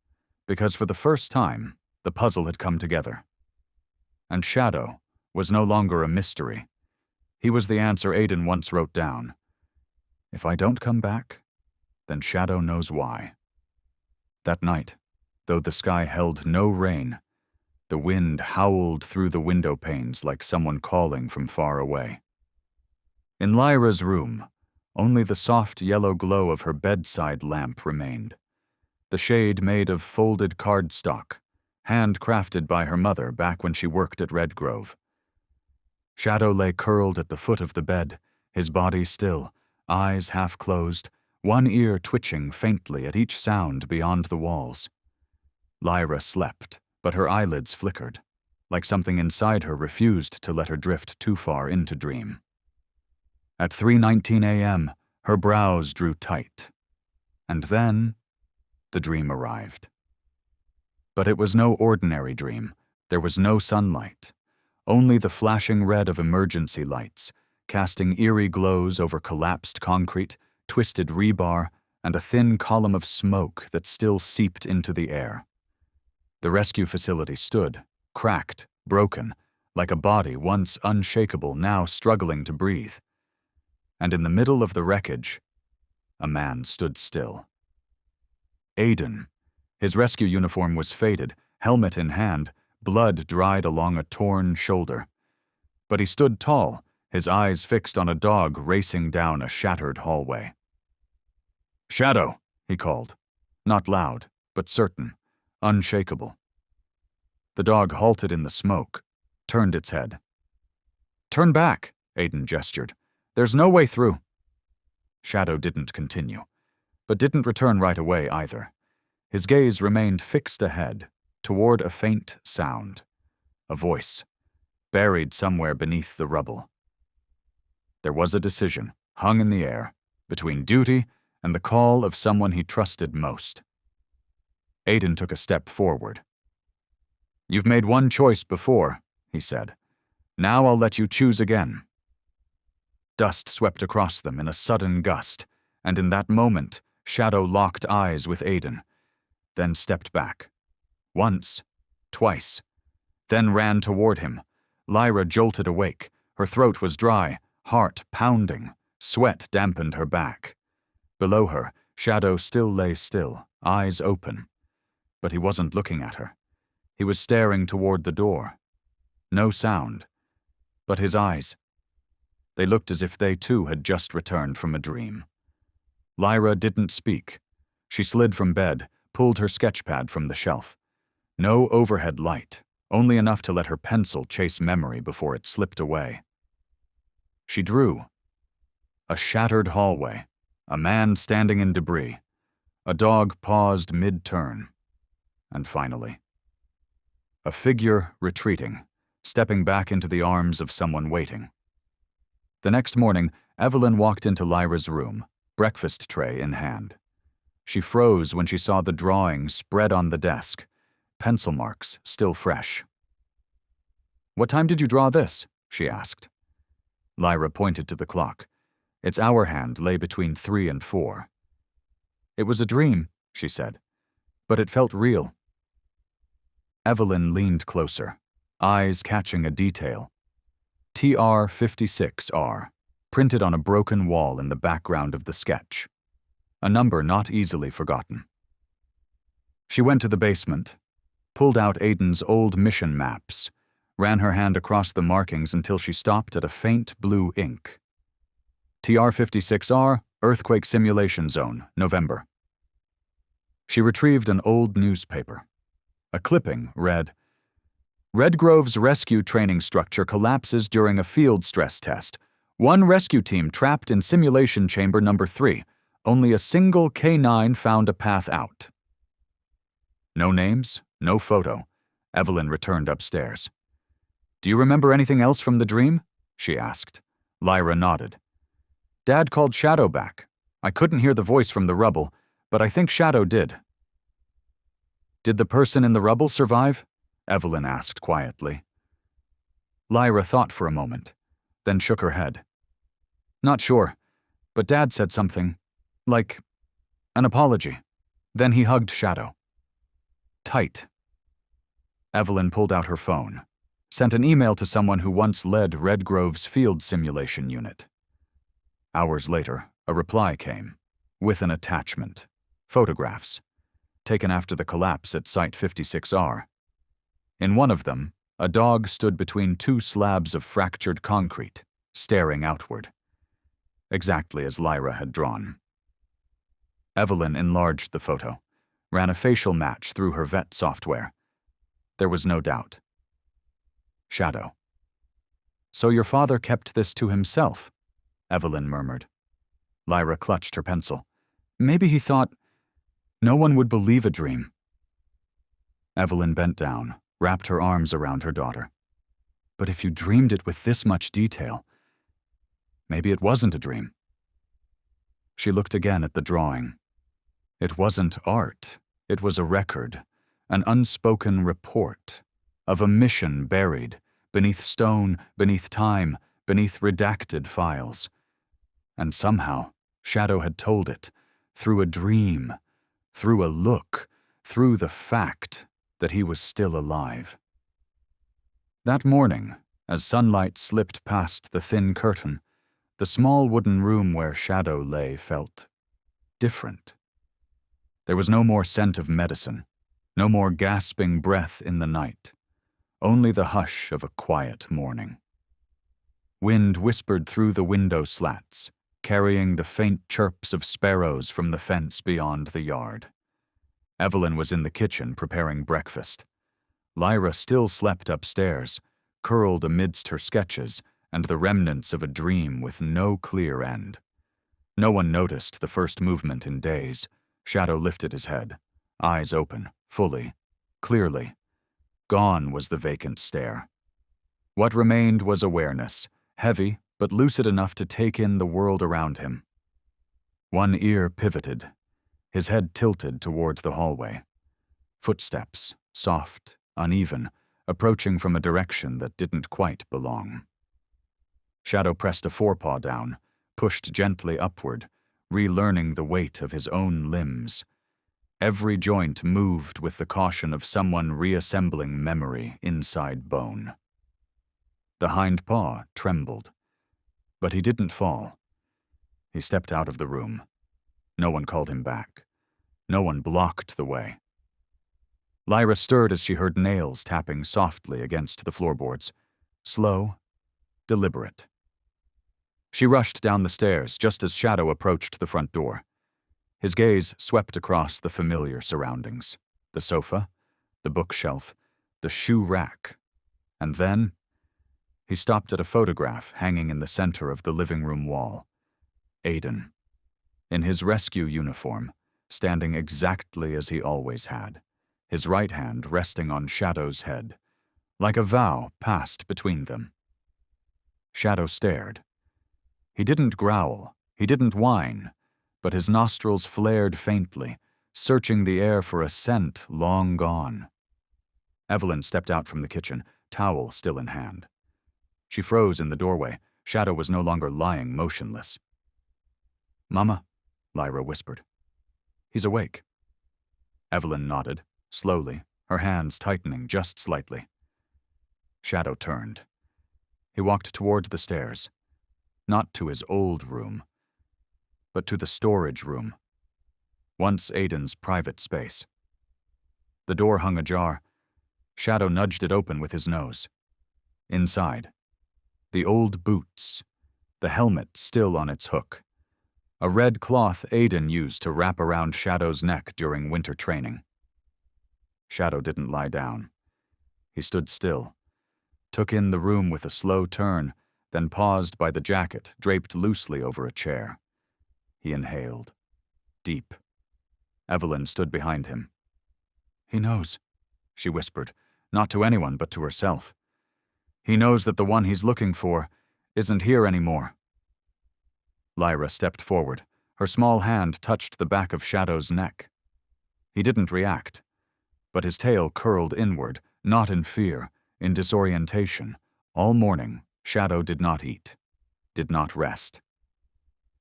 because for the first time, the puzzle had come together. And Shadow was no longer a mystery. He was the answer Aiden once wrote down. If I don't come back, then Shadow knows why. That night, though the sky held no rain, the wind howled through the window panes like someone calling from far away. In Lyra's room, only the soft yellow glow of her bedside lamp remained. The shade made of folded cardstock, handcrafted by her mother back when she worked at Redgrove. Shadow lay curled at the foot of the bed, his body still, eyes half closed, one ear twitching faintly at each sound beyond the walls. Lyra slept, but her eyelids flickered, like something inside her refused to let her drift too far into dream. At 3:19 a.m., her brows drew tight. And then, the dream arrived. But it was no ordinary dream. There was no sunlight. Only the flashing red of emergency lights, casting eerie glows over collapsed concrete, twisted rebar, and a thin column of smoke that still seeped into the air. The rescue facility stood, cracked, broken, like a body once unshakable now struggling to breathe. And in the middle of the wreckage, a man stood still. Aiden. His rescue uniform was faded, helmet in hand, blood dried along a torn shoulder. But he stood tall, his eyes fixed on a dog racing down a shattered hallway. "Shadow," he called. Not loud, but certain, unshakable. The dog halted in the smoke, turned its head. "Turn back," Aiden gestured. "There's no way through." Shadow didn't continue, but didn't return right away either. His gaze remained fixed ahead, toward a faint sound. A voice, buried somewhere beneath the rubble. There was a decision, hung in the air, between duty and the call of someone he trusted most. Aiden took a step forward. "You've made one choice before," he said. "Now I'll let you choose again." Dust swept across them in a sudden gust, and in that moment, Shadow locked eyes with Aiden, then stepped back. Once, twice, then ran toward him. Lyra jolted awake. Her throat was dry, heart pounding, sweat dampened her back. Below her, Shadow still lay still, eyes open. But he wasn't looking at her. He was staring toward the door. No sound. But his eyes. They looked as if they too had just returned from a dream. Lyra didn't speak. She slid from bed, pulled her sketchpad from the shelf. No overhead light, only enough to let her pencil chase memory before it slipped away. She drew. A shattered hallway, a man standing in debris, a dog paused mid-turn, and finally, a figure retreating, stepping back into the arms of someone waiting. The next morning, Evelyn walked into Lyra's room, breakfast tray in hand. She froze when she saw the drawing spread on the desk, pencil marks still fresh. "What time did you draw this?" she asked. Lyra pointed to the clock. Its hour hand lay between 3 and 4. "It was a dream," she said, "but it felt real." Evelyn leaned closer, eyes catching a detail. TR56R, printed on a broken wall in the background of the sketch. A number not easily forgotten. She went to the basement, pulled out Aiden's old mission maps, ran her hand across the markings until she stopped at a faint blue ink. TR56R, Earthquake Simulation Zone, November. She retrieved an old newspaper. A clipping read, "Red Grove's rescue training structure collapses during a field stress test. One rescue team trapped in simulation chamber number 3. Only a single K9 found a path out." No names, no photo. Evelyn returned upstairs. "Do you remember anything else from the dream?" she asked. Lyra nodded. "Dad called Shadow back. I couldn't hear the voice from the rubble, but I think Shadow did." "Did the person in the rubble survive?" Evelyn asked quietly. Lyra thought for a moment, then shook her head. "Not sure, but Dad said something, like an apology. Then he hugged Shadow. Tight." Evelyn pulled out her phone, sent an email to someone who once led Red Grove's field simulation unit. Hours later, a reply came, with an attachment. Photographs, taken after the collapse at Site 56R. In one of them, a dog stood between 2 slabs of fractured concrete, staring outward. Exactly as Lyra had drawn. Evelyn enlarged the photo, ran a facial match through her vet software. There was no doubt. Shadow. "So your father kept this to himself," Evelyn murmured. Lyra clutched her pencil. "Maybe he thought no one would believe a dream." Evelyn bent down, wrapped her arms around her daughter. "But if you dreamed it with this much detail, maybe it wasn't a dream." She looked again at the drawing. It wasn't art. It was a record, an unspoken report, of a mission buried beneath stone, beneath time, beneath redacted files. And somehow, Shadow had told it, through a dream, through a look, through the fact that he was still alive. That morning, as sunlight slipped past the thin curtain, the small wooden room where Shadow lay felt different. There was no more scent of medicine, no more gasping breath in the night, only the hush of a quiet morning. Wind whispered through the window slats, carrying the faint chirps of sparrows from the fence beyond the yard. Evelyn was in the kitchen preparing breakfast. Lyra still slept upstairs, curled amidst her sketches and the remnants of a dream with no clear end. No one noticed the first movement in days. Shadow lifted his head, eyes open, fully, clearly. Gone was the vacant stare. What remained was awareness, heavy but lucid enough to take in the world around him. One ear pivoted, his head tilted towards the hallway. Footsteps, soft, uneven, approaching from a direction that didn't quite belong. Shadow pressed a forepaw down, pushed gently upward, relearning the weight of his own limbs. Every joint moved with the caution of someone reassembling memory inside bone. The hind paw trembled, but he didn't fall. He stepped out of the room. No one called him back. No one blocked the way. Lyra stirred as she heard nails tapping softly against the floorboards. Slow, deliberate. She rushed down the stairs just as Shadow approached the front door. His gaze swept across the familiar surroundings. The sofa, the bookshelf, the shoe rack. And then, he stopped at a photograph hanging in the center of the living room wall. Aiden, in his rescue uniform, standing exactly as he always had, his right hand resting on Shadow's head, like a vow passed between them. Shadow stared. He didn't growl, he didn't whine, but his nostrils flared faintly, searching the air for a scent long gone. Evelyn stepped out from the kitchen, towel still in hand. She froze in the doorway. Shadow was no longer lying motionless. "Mama," Lyra whispered. "He's awake." Evelyn nodded, slowly, her hands tightening just slightly. Shadow turned. He walked toward the stairs, not to his old room, but to the storage room, once Aiden's private space. The door hung ajar. Shadow nudged it open with his nose. Inside, the old boots, the helmet still on its hook, a red cloth Aiden used to wrap around Shadow's neck during winter training. Shadow didn't lie down. He stood still, took in the room with a slow turn, then paused by the jacket draped loosely over a chair. He inhaled. Deep. Evelyn stood behind him. "He knows," she whispered, not to anyone but to herself. "He knows that the one he's looking for isn't here anymore." Lyra stepped forward. Her small hand touched the back of Shadow's neck. He didn't react, but his tail curled inward, not in fear, in disorientation. All morning, Shadow did not eat, did not rest.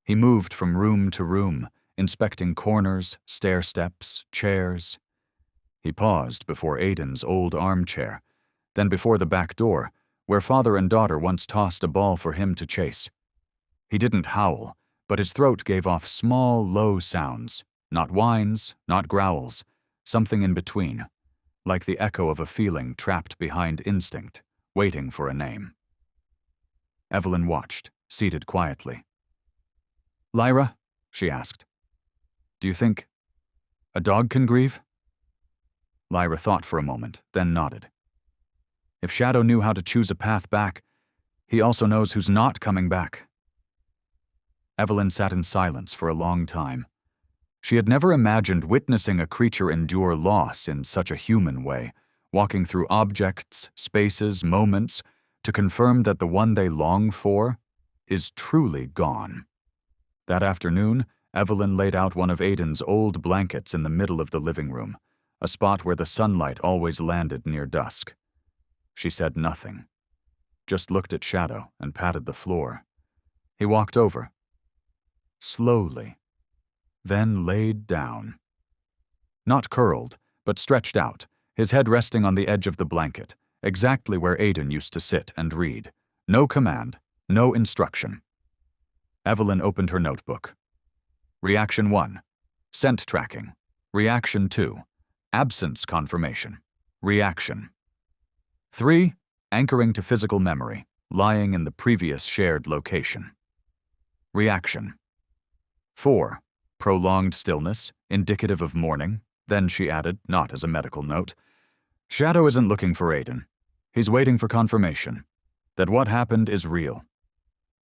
He moved from room to room, inspecting corners, stair steps, chairs. He paused before Aiden's old armchair, then before the back door, where father and daughter once tossed a ball for him to chase. He didn't howl, but his throat gave off small, low sounds, not whines, not growls, something in between, like the echo of a feeling trapped behind instinct, waiting for a name. Evelyn watched, seated quietly. "Lyra," she asked, "do you think a dog can grieve?" Lyra thought for a moment, then nodded. "If Shadow knew how to choose a path back, he also knows who's not coming back." Evelyn sat in silence for a long time. She had never imagined witnessing a creature endure loss in such a human way, walking through objects, spaces, moments, to confirm that the one they long for is truly gone. That afternoon, Evelyn laid out one of Aiden's old blankets in the middle of the living room, a spot where the sunlight always landed near dusk. She said nothing, just looked at Shadow and patted the floor. He walked over, slowly, then laid down. Not curled, but stretched out, his head resting on the edge of the blanket, exactly where Aiden used to sit and read. No command, no instruction. Evelyn opened her notebook. Reaction 1, scent tracking. Reaction 2, absence confirmation. Reaction 3, anchoring to physical memory, lying in the previous shared location. Reaction 4, prolonged stillness, indicative of mourning. Then she added, not as a medical note, Shadow isn't looking for Aiden. He's waiting for confirmation that what happened is real.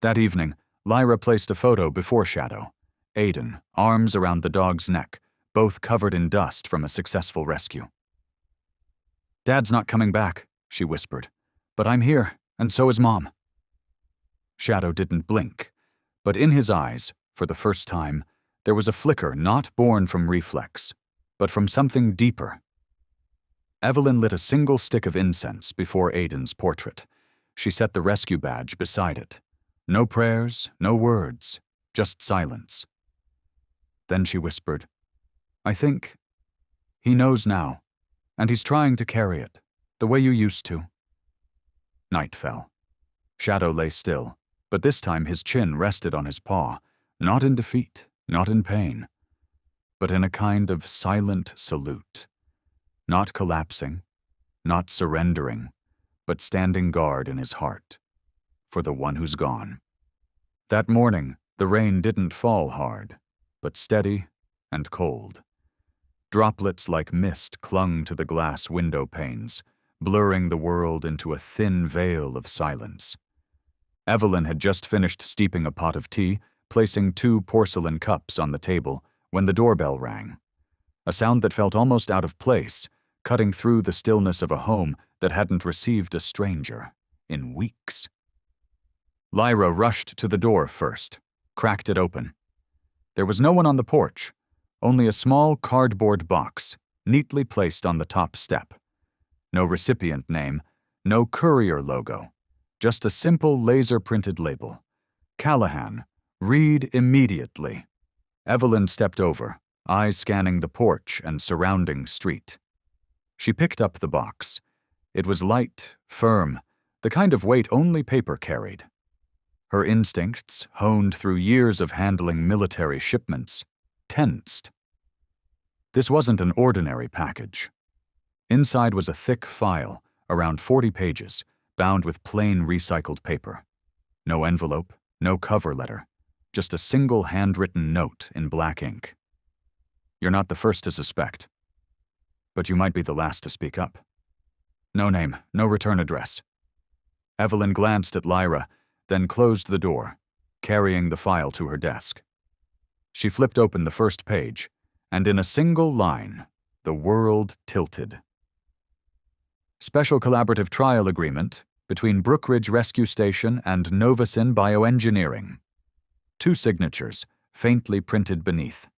That evening, Lyra placed a photo before Shadow. Aiden, arms around the dog's neck, both covered in dust from a successful rescue. "Dad's not coming back," she whispered, "but I'm here, and so is Mom." Shadow didn't blink, but in his eyes, for the first time, there was a flicker not born from reflex, but from something deeper. Evelyn lit a single stick of incense before Aiden's portrait. She set the rescue badge beside it. No prayers, no words, just silence. Then she whispered, "I think he knows now, and he's trying to carry it, the way you used to." Night fell. Shadow lay still, but this time his chin rested on his paw, not in defeat, not in pain, but in a kind of silent salute. Not collapsing, not surrendering, but standing guard in his heart, for the one who's gone. That morning, the rain didn't fall hard, but steady and cold. Droplets like mist clung to the glass window panes, blurring the world into a thin veil of silence. Evelyn had just finished steeping a pot of tea, placing 2 porcelain cups on the table, when the doorbell rang. A sound that felt almost out of place, cutting through the stillness of a home that hadn't received a stranger in weeks. Lyra rushed to the door first, cracked it open. There was no one on the porch, only a small cardboard box, neatly placed on the top step. No recipient name, no courier logo, just a simple laser-printed label. Callahan, read immediately. Evelyn stepped over, eyes scanning the porch and surrounding street. She picked up the box. It was light, firm, the kind of weight only paper carried. Her instincts, honed through years of handling military shipments, tensed. This wasn't an ordinary package. Inside was a thick file, around 40 pages, bound with plain recycled paper. No envelope, no cover letter, just a single handwritten note in black ink. You're not the first to suspect, but you might be the last to speak up. No name, no return address. Evelyn glanced at Lyra, then closed the door, carrying the file to her desk. She flipped open the first page, and in a single line, the world tilted. Special Collaborative Trial Agreement between Brookridge Rescue Station and Novasin Bioengineering. 2 signatures, faintly printed beneath.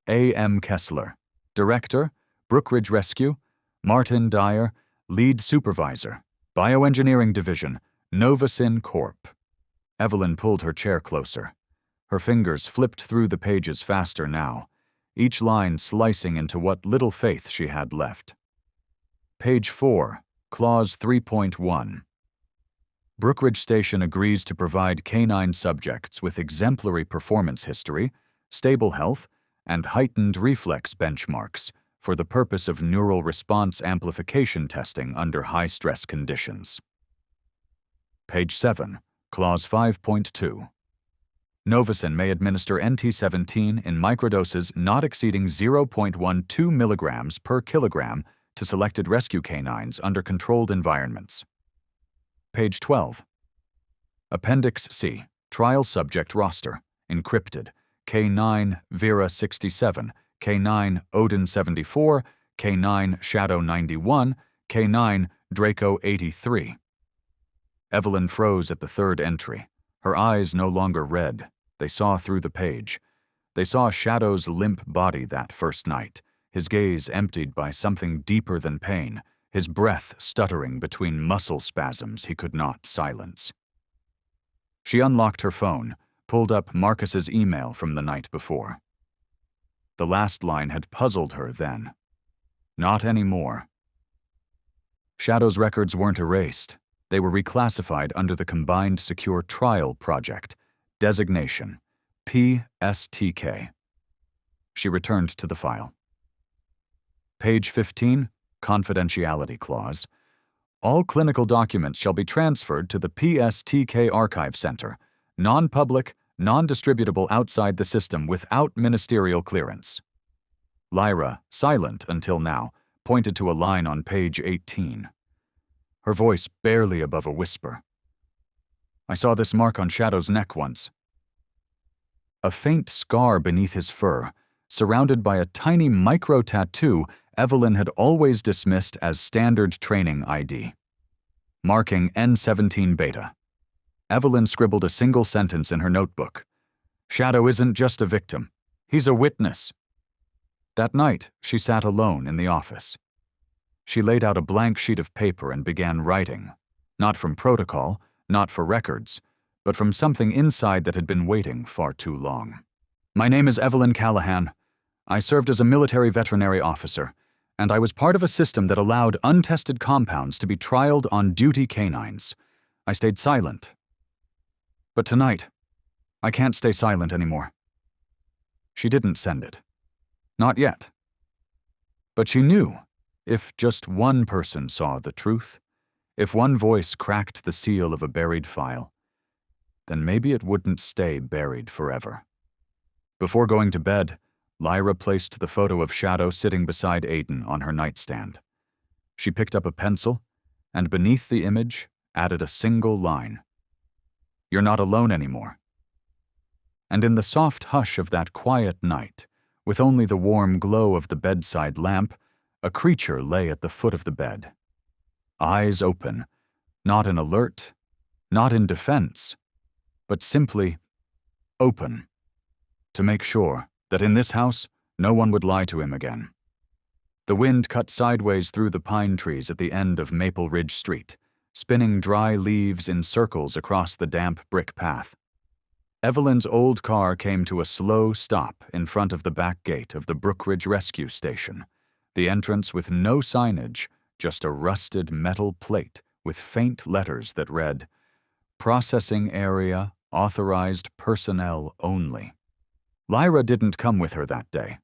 A. M. Kessler, Director, Brookridge Rescue, Martin Dyer, Lead Supervisor, Bioengineering Division, Novasin Corp. Evelyn pulled her chair closer. Her fingers flipped through the pages faster now, each line slicing into what little faith she had left. Page 4, Clause 3.1. Brookridge Station agrees to provide canine subjects with exemplary performance history, stable health, and heightened reflex benchmarks for the purpose of neural response amplification testing under high-stress conditions. Page 7, Clause 5.2. Novasin may administer NT-17 in microdoses not exceeding 0.12 milligrams per kilogram to selected rescue canines under controlled environments. Page 12. Appendix C, Trial Subject Roster, encrypted, K9 Vera 67, K9 Odin 74, K9 Shadow 91, K9 Draco 83. Evelyn froze at the third entry. Her eyes no longer read. They saw through the page. They saw Shadow's limp body that first night, his gaze emptied by something deeper than pain, his breath stuttering between muscle spasms he could not silence. She unlocked her phone, pulled up Marcus's email from the night before. The last line had puzzled her then. Not anymore. Shadow's records weren't erased. They were reclassified under the Combined Secure Trial Project, designation PSTK. She returned to the file. Page 15, Confidentiality Clause. All clinical documents shall be transferred to the PSTK Archive Center, non-public, non-distributable outside the system without ministerial clearance. Lyra, silent until now, pointed to a line on page 18. Her voice barely above a whisper. I saw this mark on Shadow's neck once. A faint scar beneath his fur, surrounded by a tiny micro-tattoo Evelyn had always dismissed as standard training ID. Marking N17 Beta. Evelyn scribbled a single sentence in her notebook. Shadow isn't just a victim. He's a witness. That night, she sat alone in the office. She laid out a blank sheet of paper and began writing, not from protocol, not for records, but from something inside that had been waiting far too long. My name is Evelyn Callahan. I served as a military veterinary officer, and I was part of a system that allowed untested compounds to be trialed on duty canines. I stayed silent. But tonight, I can't stay silent anymore. She didn't send it. Not yet. But she knew, if just one person saw the truth, if one voice cracked the seal of a buried file, then maybe it wouldn't stay buried forever. Before going to bed, Lyra placed the photo of Shadow sitting beside Aiden on her nightstand. She picked up a pencil, and beneath the image added a single line. You're not alone anymore. And in the soft hush of that quiet night, with only the warm glow of the bedside lamp, a creature lay at the foot of the bed. Eyes open, not in alert, not in defense, but simply open, to make sure that in this house, no one would lie to him again. The wind cut sideways through the pine trees at the end of Maple Ridge Street, spinning dry leaves in circles across the damp brick path. Evelyn's old car came to a slow stop in front of the back gate of the Brookridge Rescue Station, the entrance with no signage, just a rusted metal plate with faint letters that read, Processing Area, Authorized Personnel Only. Lyra didn't come with her that day.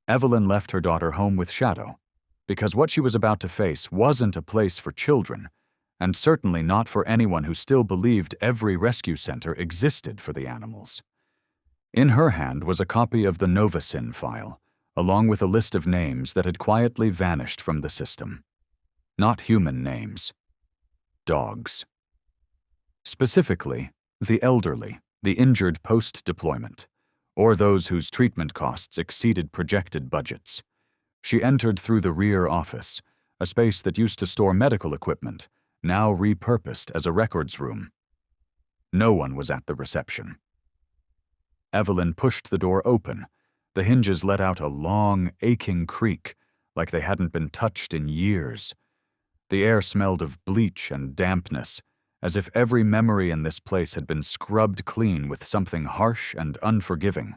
Evelyn left her daughter home with Shadow, because what she was about to face wasn't a place for children, and certainly not for anyone who still believed every rescue center existed for the animals. In her hand was a copy of the Novacin file, along with a list of names that had quietly vanished from the system. Not human names. Dogs. Specifically, the elderly, the injured post-deployment, or those whose treatment costs exceeded projected budgets. She entered through the rear office, a space that used to store medical equipment, now repurposed as a records room. No one was at the reception. Evelyn pushed the door open. The hinges let out a long, aching creak, like they hadn't been touched in years. The air smelled of bleach and dampness, as if every memory in this place had been scrubbed clean with something harsh and unforgiving.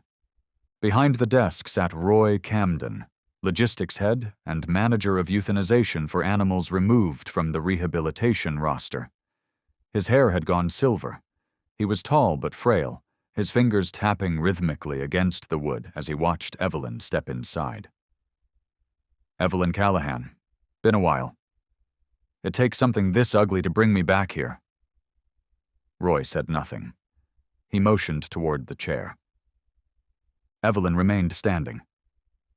Behind the desk sat Roy Camden, logistics head and manager of euthanization for animals removed from the rehabilitation roster. His hair had gone silver. He was tall but frail, his fingers tapping rhythmically against the wood as he watched Evelyn step inside. Evelyn Callahan. Been a while. It takes something this ugly to bring me back here. Roy said nothing. He motioned toward the chair. Evelyn remained standing.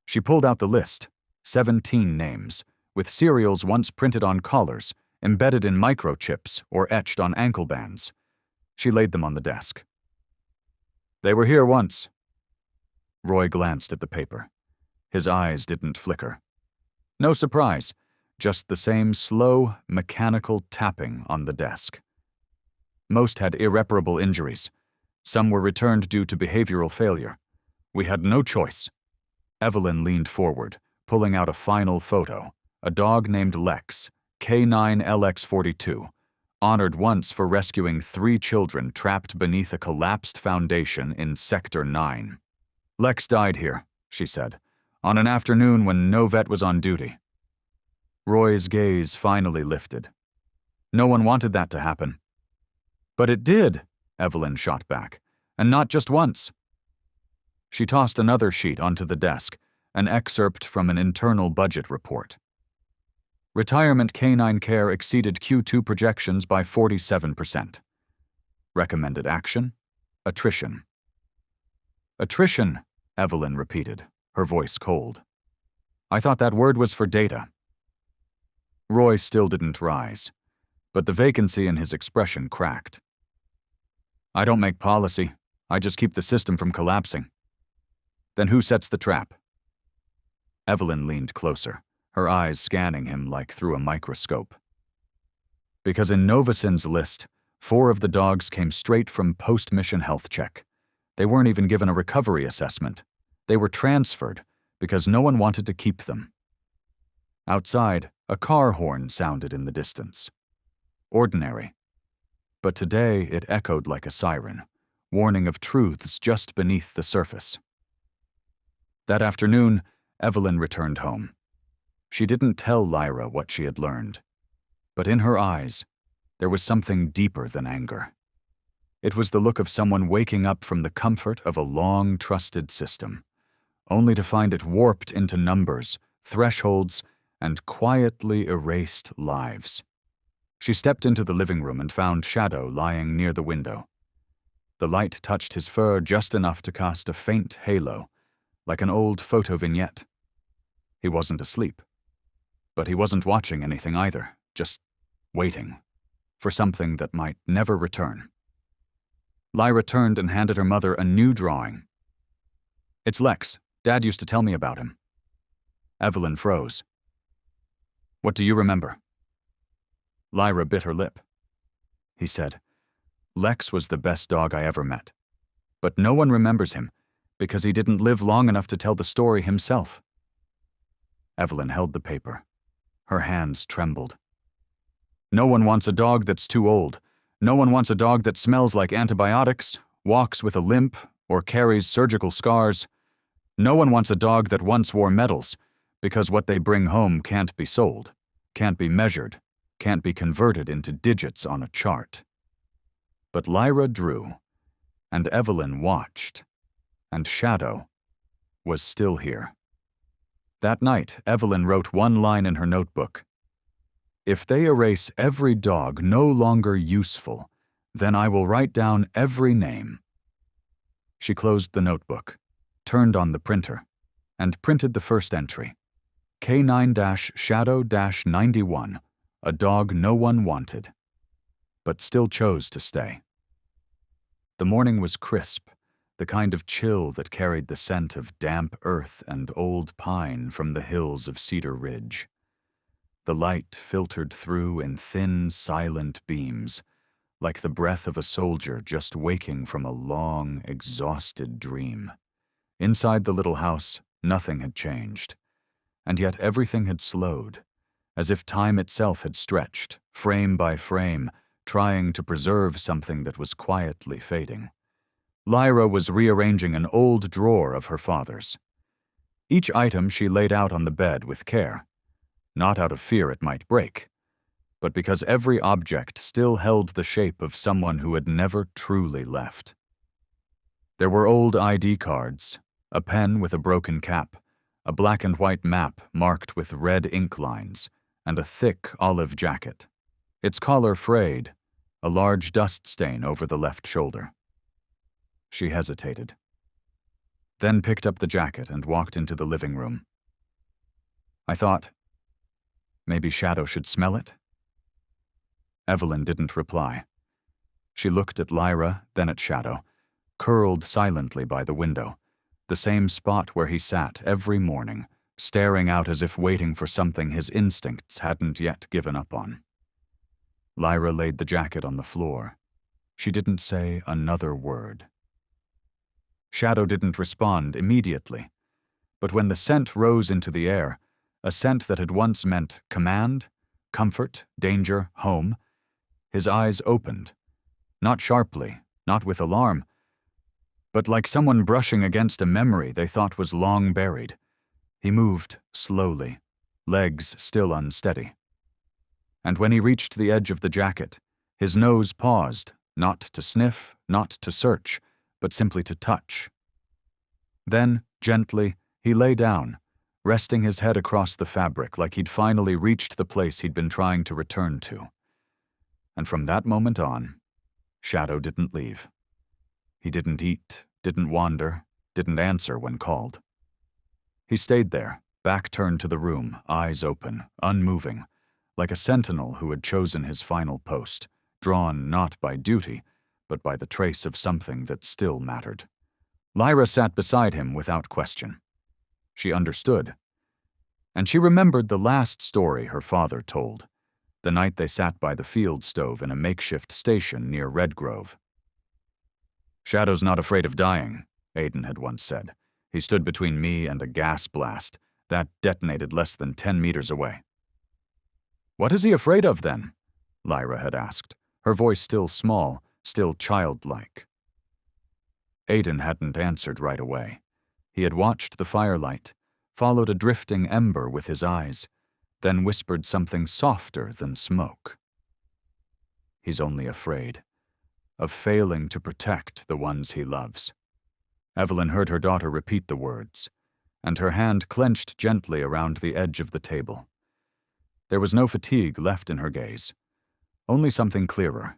She pulled out the list, 17 names, with serials once printed on collars, embedded in microchips or etched on ankle bands. She laid them on the desk. They were here once. Roy glanced at the paper. His eyes didn't flicker. No surprise, just the same slow, mechanical tapping on the desk. Most had irreparable injuries. Some were returned due to behavioral failure. We had no choice. Evelyn leaned forward, pulling out a final photo. A dog named Lex, K9LX42, honored once for rescuing 3 children trapped beneath a collapsed foundation in Sector 9. Lex died here, she said, on an afternoon when no vet was on duty. Roy's gaze finally lifted. No one wanted that to happen. But it did, Evelyn shot back, and not just once. She tossed another sheet onto the desk, an excerpt from an internal budget report. Retirement canine care exceeded Q2 projections by 47%. Recommended action? Attrition. Attrition, Evelyn repeated, her voice cold. I thought that word was for data. Roy still didn't rise, but the vacancy in his expression cracked. I don't make policy. I just keep the system from collapsing. Then who sets the trap? Evelyn leaned closer, her eyes scanning him like through a microscope. Because in Novacin's list, 4 of the dogs came straight from post-mission health check. They weren't even given a recovery assessment. They were transferred because no one wanted to keep them. Outside, a car horn sounded in the distance. Ordinary. But today it echoed like a siren, warning of truths just beneath the surface. That afternoon, Evelyn returned home. She didn't tell Lyra what she had learned, but in her eyes, there was something deeper than anger. It was the look of someone waking up from the comfort of a long-trusted system, only to find it warped into numbers, thresholds, and quietly erased lives. She stepped into the living room and found Shadow lying near the window. The light touched his fur just enough to cast a faint halo, like an old photo vignette. He wasn't asleep. But he wasn't watching anything either, just waiting for something that might never return. Lyra turned and handed her mother a new drawing. It's Lex. Dad used to tell me about him. Evelyn froze. What do you remember? Lyra bit her lip. He said, Lex was the best dog I ever met. But no one remembers him because he didn't live long enough to tell the story himself. Evelyn held the paper. Her hands trembled. No one wants a dog that's too old. No one wants a dog that smells like antibiotics, walks with a limp, or carries surgical scars. No one wants a dog that once wore medals, because what they bring home can't be sold, can't be measured, can't be converted into digits on a chart. But Lyra drew, and Evelyn watched, and Shadow was still here. That night, Evelyn wrote one line in her notebook. If they erase every dog no longer useful, then I will write down every name. She closed the notebook, turned on the printer, and printed the first entry. K9-Shadow-91, a dog no one wanted, but still chose to stay. The morning was crisp, the kind of chill that carried the scent of damp earth and old pine from the hills of Cedar Ridge. The light filtered through in thin, silent beams, like the breath of a soldier just waking from a long, exhausted dream. Inside the little house, nothing had changed, and yet everything had slowed, as if time itself had stretched, frame by frame, trying to preserve something that was quietly fading. Lyra was rearranging an old drawer of her father's. Each item she laid out on the bed with care, not out of fear it might break, but because every object still held the shape of someone who had never truly left. There were old ID cards, a pen with a broken cap, a black and white map marked with red ink lines, and a thick olive jacket, its collar frayed, a large dust stain over the left shoulder. She hesitated, then picked up the jacket and walked into the living room. I thought, maybe Shadow should smell it? Evelyn didn't reply. She looked at Lyra, then at Shadow, curled silently by the window, the same spot where he sat every morning, staring out as if waiting for something his instincts hadn't yet given up on. Lyra laid the jacket on the floor. She didn't say another word. Shadow didn't respond immediately, but when the scent rose into the air, a scent that had once meant command, comfort, danger, home, his eyes opened, not sharply, not with alarm, but like someone brushing against a memory they thought was long buried. He moved slowly, legs still unsteady. And when he reached the edge of the jacket, his nose paused, not to sniff, not to search, but simply to touch. Then, gently, he lay down, resting his head across the fabric like he'd finally reached the place he'd been trying to return to. And from that moment on, Shadow didn't leave. He didn't eat, didn't wander, didn't answer when called. He stayed there, back turned to the room, eyes open, unmoving, like a sentinel who had chosen his final post, drawn not by duty, but by the trace of something that still mattered. Lyra sat beside him without question. She understood. And she remembered the last story her father told, the night they sat by the field stove in a makeshift station near Redgrove. "Shadow's not afraid of dying," Aiden had once said. "He stood between me and a gas blast that detonated less than 10 meters away." "What is he afraid of, then?" Lyra had asked, her voice still small, still childlike. Aiden hadn't answered right away. He had watched the firelight, followed a drifting ember with his eyes, then whispered something softer than smoke. "He's only afraid of failing to protect the ones he loves." Evelyn heard her daughter repeat the words, and her hand clenched gently around the edge of the table. There was no fatigue left in her gaze, only something clearer,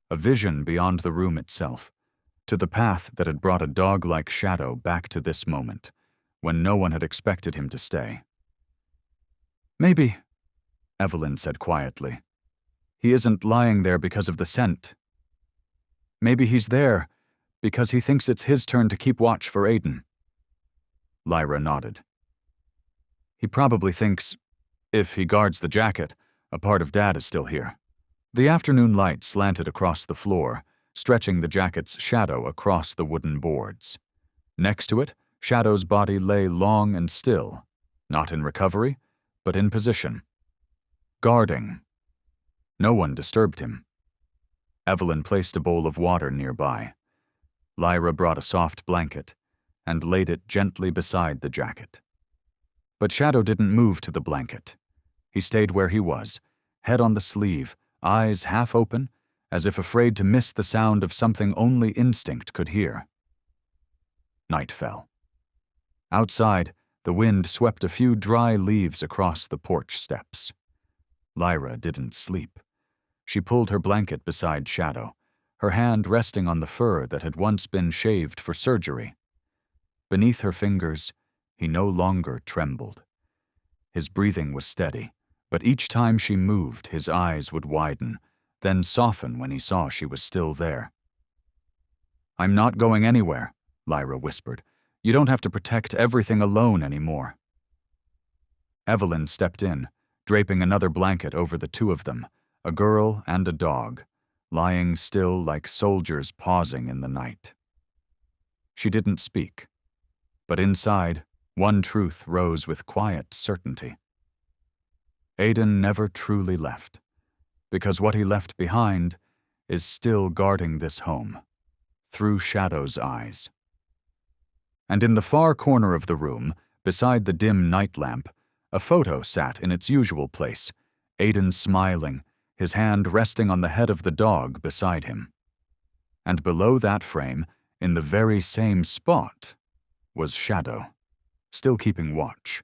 a vision beyond the room itself, to the path that had brought a dog-like Shadow back to this moment, when no one had expected him to stay. "Maybe," Evelyn said quietly, "he isn't lying there because of the scent. Maybe he's there because he thinks it's his turn to keep watch for Aiden." Lyra nodded. "He probably thinks, if he guards the jacket, a part of Dad is still here." The afternoon light slanted across the floor, stretching the jacket's shadow across the wooden boards. Next to it, Shadow's body lay long and still, not in recovery, but in position. Guarding. No one disturbed him. Evelyn placed a bowl of water nearby. Lyra brought a soft blanket and laid it gently beside the jacket. But Shadow didn't move to the blanket. He stayed where he was, head on the sleeve, eyes half open, as if afraid to miss the sound of something only instinct could hear. Night fell. Outside, the wind swept a few dry leaves across the porch steps. Lyra didn't sleep. She pulled her blanket beside Shadow, her hand resting on the fur that had once been shaved for surgery. Beneath her fingers, he no longer trembled. His breathing was steady, but each time she moved, his eyes would widen, then soften when he saw she was still there. "I'm not going anywhere," Lyra whispered. "You don't have to protect everything alone anymore." Evelyn stepped in, draping another blanket over the two of them, a girl and a dog, lying still like soldiers pausing in the night. She didn't speak, but inside, one truth rose with quiet certainty. Aiden never truly left, because what he left behind is still guarding this home, through Shadow's eyes. And in the far corner of the room, beside the dim night lamp, a photo sat in its usual place, Aiden smiling, his hand resting on the head of the dog beside him. And below that frame, in the very same spot, was Shadow, still keeping watch.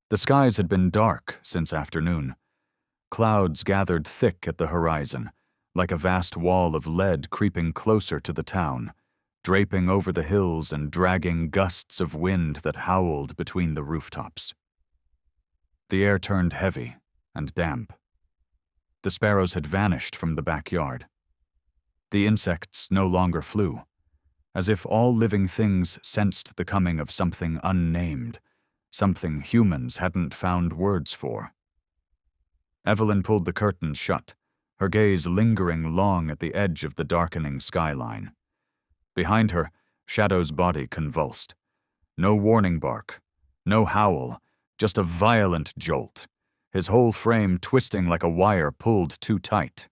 The skies had been dark since afternoon. Clouds gathered thick at the horizon, like a vast wall of lead creeping closer to the town, draping over the hills and dragging gusts of wind that howled between the rooftops. The air turned heavy and damp. The sparrows had vanished from the backyard. The insects no longer flew, as if all living things sensed the coming of something unnamed, something humans hadn't found words for. Evelyn pulled the curtains shut, her gaze lingering long at the edge of the darkening skyline. Behind her, Shadow's body convulsed. No warning bark, no howl, just a violent jolt, his whole frame twisting like a wire pulled too tight.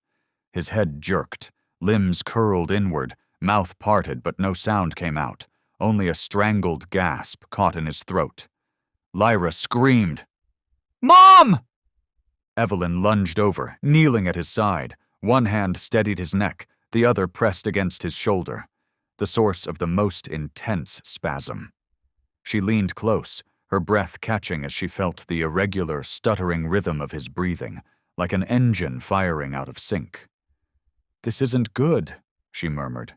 His head jerked, limbs curled inward, mouth parted but no sound came out, only a strangled gasp caught in his throat. Lyra screamed, "Mom!" Evelyn lunged over, kneeling at his side. One hand steadied his neck, the other pressed against his shoulder, the source of the most intense spasm. She leaned close, her breath catching as she felt the irregular, stuttering rhythm of his breathing, like an engine firing out of sync. "This isn't good," she murmured.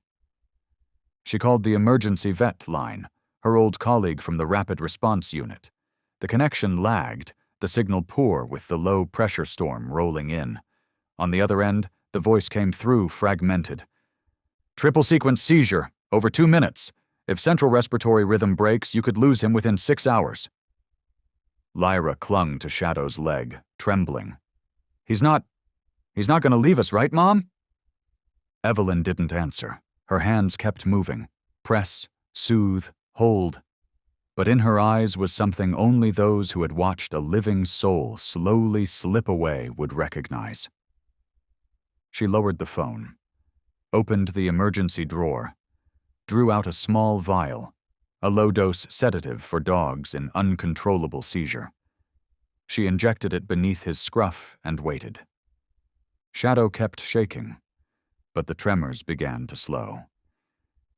She called the emergency vet line, her old colleague from the rapid response unit. The connection lagged, the signal poor with the low-pressure storm rolling in. On the other end, the voice came through fragmented. "Triple sequence seizure, over 2 minutes. If central respiratory rhythm breaks, you could lose him within 6 hours." Lyra clung to Shadow's leg, trembling. He's not going to leave us, right, Mom?" Evelyn didn't answer. Her hands kept moving. Press, soothe, hold. But in her eyes was something only those who had watched a living soul slowly slip away would recognize. She lowered the phone, opened the emergency drawer, drew out a small vial, a low-dose sedative for dogs in uncontrollable seizure. She injected it beneath his scruff and waited. Shadow kept shaking, but the tremors began to slow.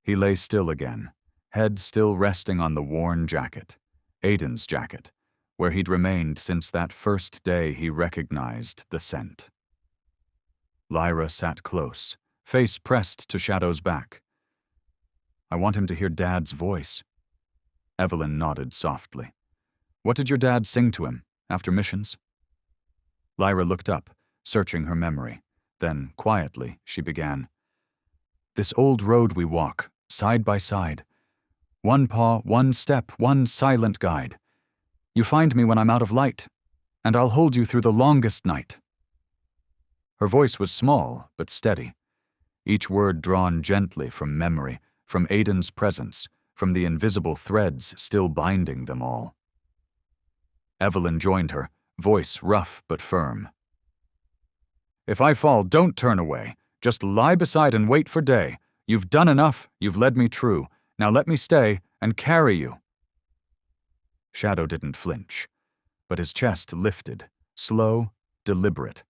He lay still again, head still resting on the worn jacket, Aiden's jacket, where he'd remained since that first day he recognized the scent. Lyra sat close, face pressed to Shadow's back. "I want him to hear Dad's voice." Evelyn nodded softly. "What did your dad sing to him, after missions?" Lyra looked up, searching her memory. Then, quietly, she began. "This old road we walk, side by side. One paw, one step, one silent guide. You find me when I'm out of light, and I'll hold you through the longest night." Her voice was small, but steady, each word drawn gently from memory, from Aiden's presence, from the invisible threads still binding them all. Evelyn joined her, voice rough but firm. "If I fall, don't turn away. Just lie beside and wait for day. You've done enough, you've led me true. Now let me stay and carry you." Shadow didn't flinch, but his chest lifted, slow, deliberate.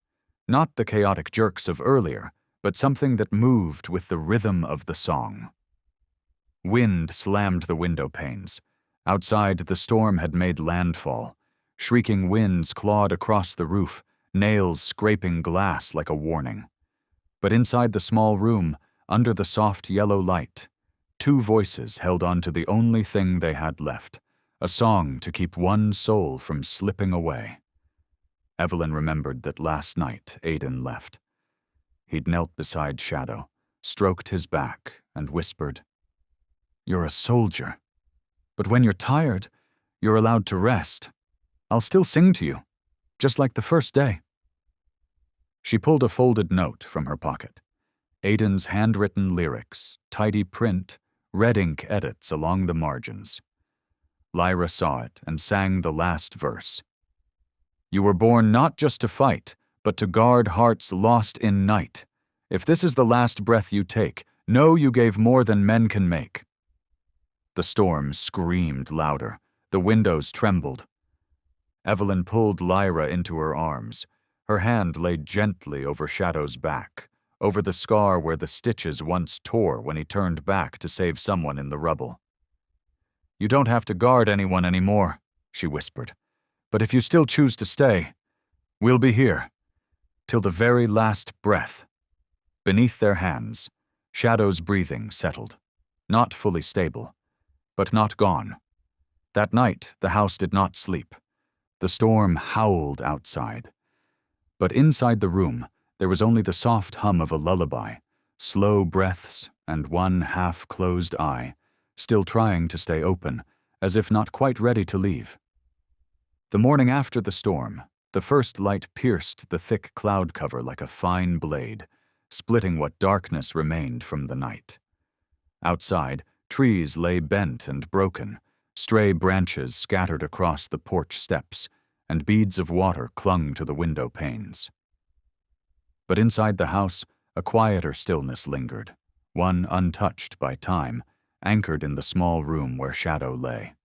Not the chaotic jerks of earlier, but something that moved with the rhythm of the song. Wind slammed the window panes. Outside, the storm had made landfall. Shrieking winds clawed across the roof, nails scraping glass like a warning. But inside the small room, under the soft yellow light, two voices held on to the only thing they had left, a song to keep one soul from slipping away. Evelyn remembered that last night Aiden left. He'd knelt beside Shadow, stroked his back, and whispered, "You're a soldier. But when you're tired, you're allowed to rest. I'll still sing to you, just like the first day." She pulled a folded note from her pocket. Aiden's handwritten lyrics, tidy print, red ink edits along the margins. Lyra saw it and sang the last verse. "You were born not just to fight, but to guard hearts lost in night. If this is the last breath you take, know you gave more than men can make." The storm screamed louder. The windows trembled. Evelyn pulled Lyra into her arms. Her hand laid gently over Shadow's back, over the scar where the stitches once tore when he turned back to save someone in the rubble. "You don't have to guard anyone anymore," she whispered. "But if you still choose to stay, we'll be here, till the very last breath." Beneath their hands, Shadow's breathing settled. Not fully stable, but not gone. That night, the house did not sleep. The storm howled outside. But inside the room, there was only the soft hum of a lullaby, slow breaths, and one half-closed eye, still trying to stay open, as if not quite ready to leave. The morning after the storm, the first light pierced the thick cloud cover like a fine blade, splitting what darkness remained from the night. Outside, trees lay bent and broken, stray branches scattered across the porch steps, and beads of water clung to the window panes. But inside the house, a quieter stillness lingered, one untouched by time, anchored in the small room where Shadow lay.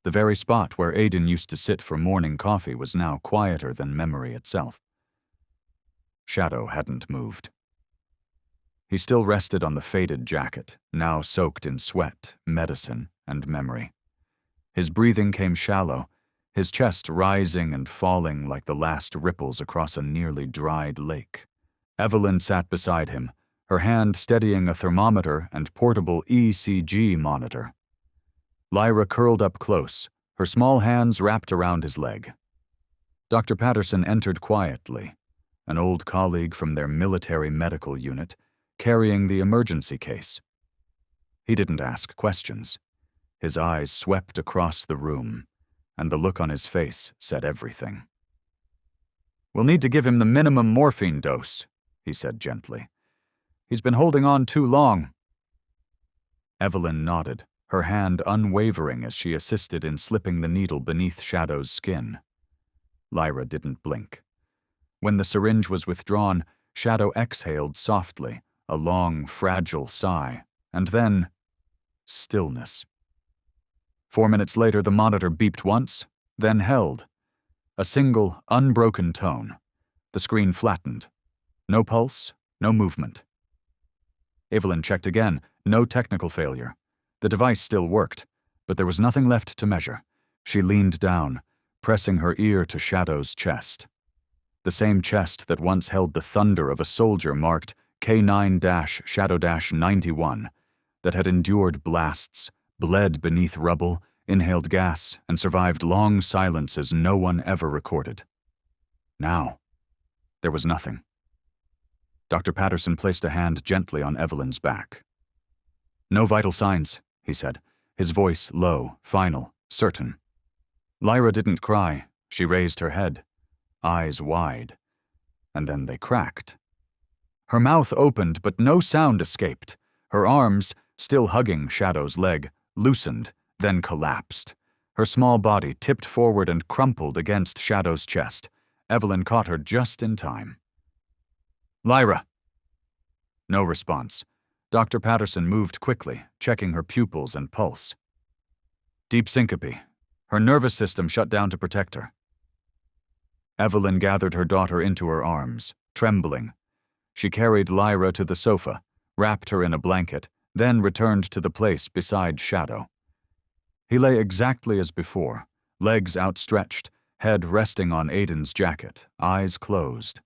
The very spot where Aiden used to sit for morning coffee was now quieter than memory itself. Shadow hadn't moved. He still rested on the faded jacket, now soaked in sweat, medicine, and memory. His breathing came shallow, his chest rising and falling like the last ripples across a nearly dried lake. Evelyn sat beside him, her hand steadying a thermometer and portable ECG monitor. Lyra curled up close, her small hands wrapped around his leg. Dr. Patterson entered quietly, an old colleague from their military medical unit, carrying the emergency case. He didn't ask questions. His eyes swept across the room, and the look on his face said everything. "We'll need to give him the minimum morphine dose," he said gently. "He's been holding on too long." Evelyn nodded, her hand unwavering as she assisted in slipping the needle beneath Shadow's skin. Lyra didn't blink. When the syringe was withdrawn, Shadow exhaled softly, a long, fragile sigh, and then stillness. 4 minutes later, the monitor beeped once, then held. A single, unbroken tone. The screen flattened. No pulse, no movement. Evelyn checked again, no technical failure. The device still worked, but there was nothing left to measure. She leaned down, pressing her ear to Shadow's chest. The same chest that once held the thunder of a soldier marked K9-Shadow-91, that had endured blasts, bled beneath rubble, inhaled gas, and survived long silences no one ever recorded. Now, there was nothing. Dr. Patterson placed a hand gently on Evelyn's back. "No vital signs," he said, his voice low, final, certain. Lyra didn't cry. She raised her head, eyes wide, and then they cracked. Her mouth opened, but no sound escaped. Her arms, still hugging Shadow's leg, loosened, then collapsed. Her small body tipped forward and crumpled against Shadow's chest. Evelyn caught her just in time. "Lyra!" No response. Dr. Patterson moved quickly, checking her pupils and pulse. Deep syncope. Her nervous system shut down to protect her. Evelyn gathered her daughter into her arms, trembling. She carried Lyra to the sofa, wrapped her in a blanket, then returned to the place beside Shadow. He lay exactly as before, legs outstretched, head resting on Aiden's jacket, eyes closed.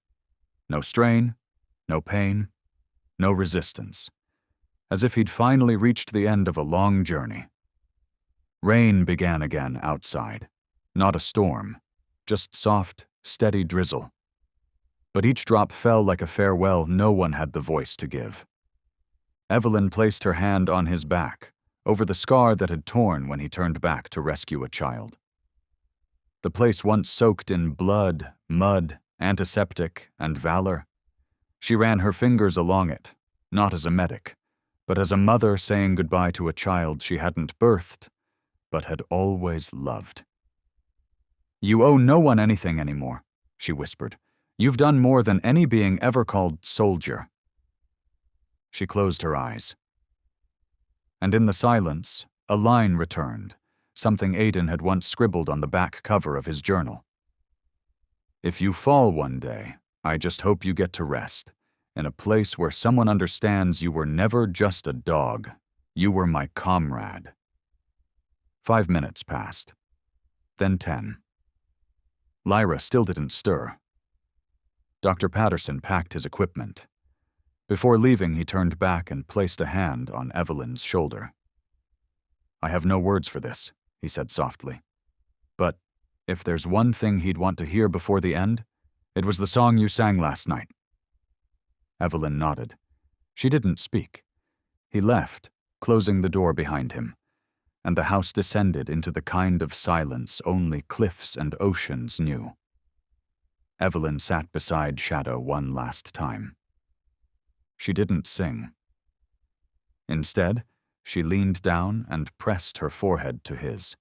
No strain, No pain, no resistance. As if he'd finally reached the end of a long journey. Rain began again outside. Not a storm, just soft, steady drizzle. But each drop fell like a farewell no one had the voice to give. Evelyn placed her hand on his back, over the scar that had torn when he turned back to rescue a child. The place once soaked in blood, mud, antiseptic, and valor. She ran her fingers along it, not as a medic, but as a mother saying goodbye to a child she hadn't birthed, but had always loved. "You owe no one anything anymore," she whispered. "You've done more than any being ever called soldier." She closed her eyes. And in the silence, a line returned, something Aiden had once scribbled on the back cover of his journal. "If you fall one day, I just hope you get to rest, in a place where someone understands you were never just a dog. You were my comrade." 5 minutes passed. Then 10. Lyra still didn't stir. Dr. Patterson packed his equipment. Before leaving, he turned back and placed a hand on Evelyn's shoulder. "I have no words for this," he said softly. "But if there's one thing he'd want to hear before the end, it was the song you sang last night." Evelyn nodded. She didn't speak. He left, closing the door behind him, and the house descended into the kind of silence only cliffs and oceans knew. Evelyn sat beside Shadow one last time. She didn't sing. Instead, she leaned down and pressed her forehead to his,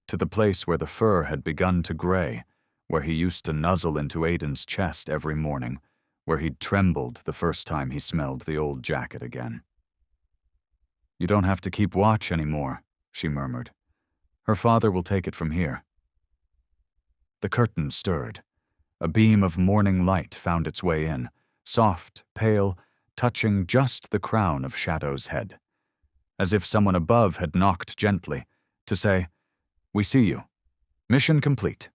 to the place where the fur had begun to gray, where he used to nuzzle into Aiden's chest every morning, where he'd trembled the first time he smelled the old jacket again. "You don't have to keep watch anymore," she murmured. "Her father will take it from here." The curtain stirred. A beam of morning light found its way in, soft, pale, touching just the crown of Shadow's head, as if someone above had knocked gently, to say, "We see you. Mission complete."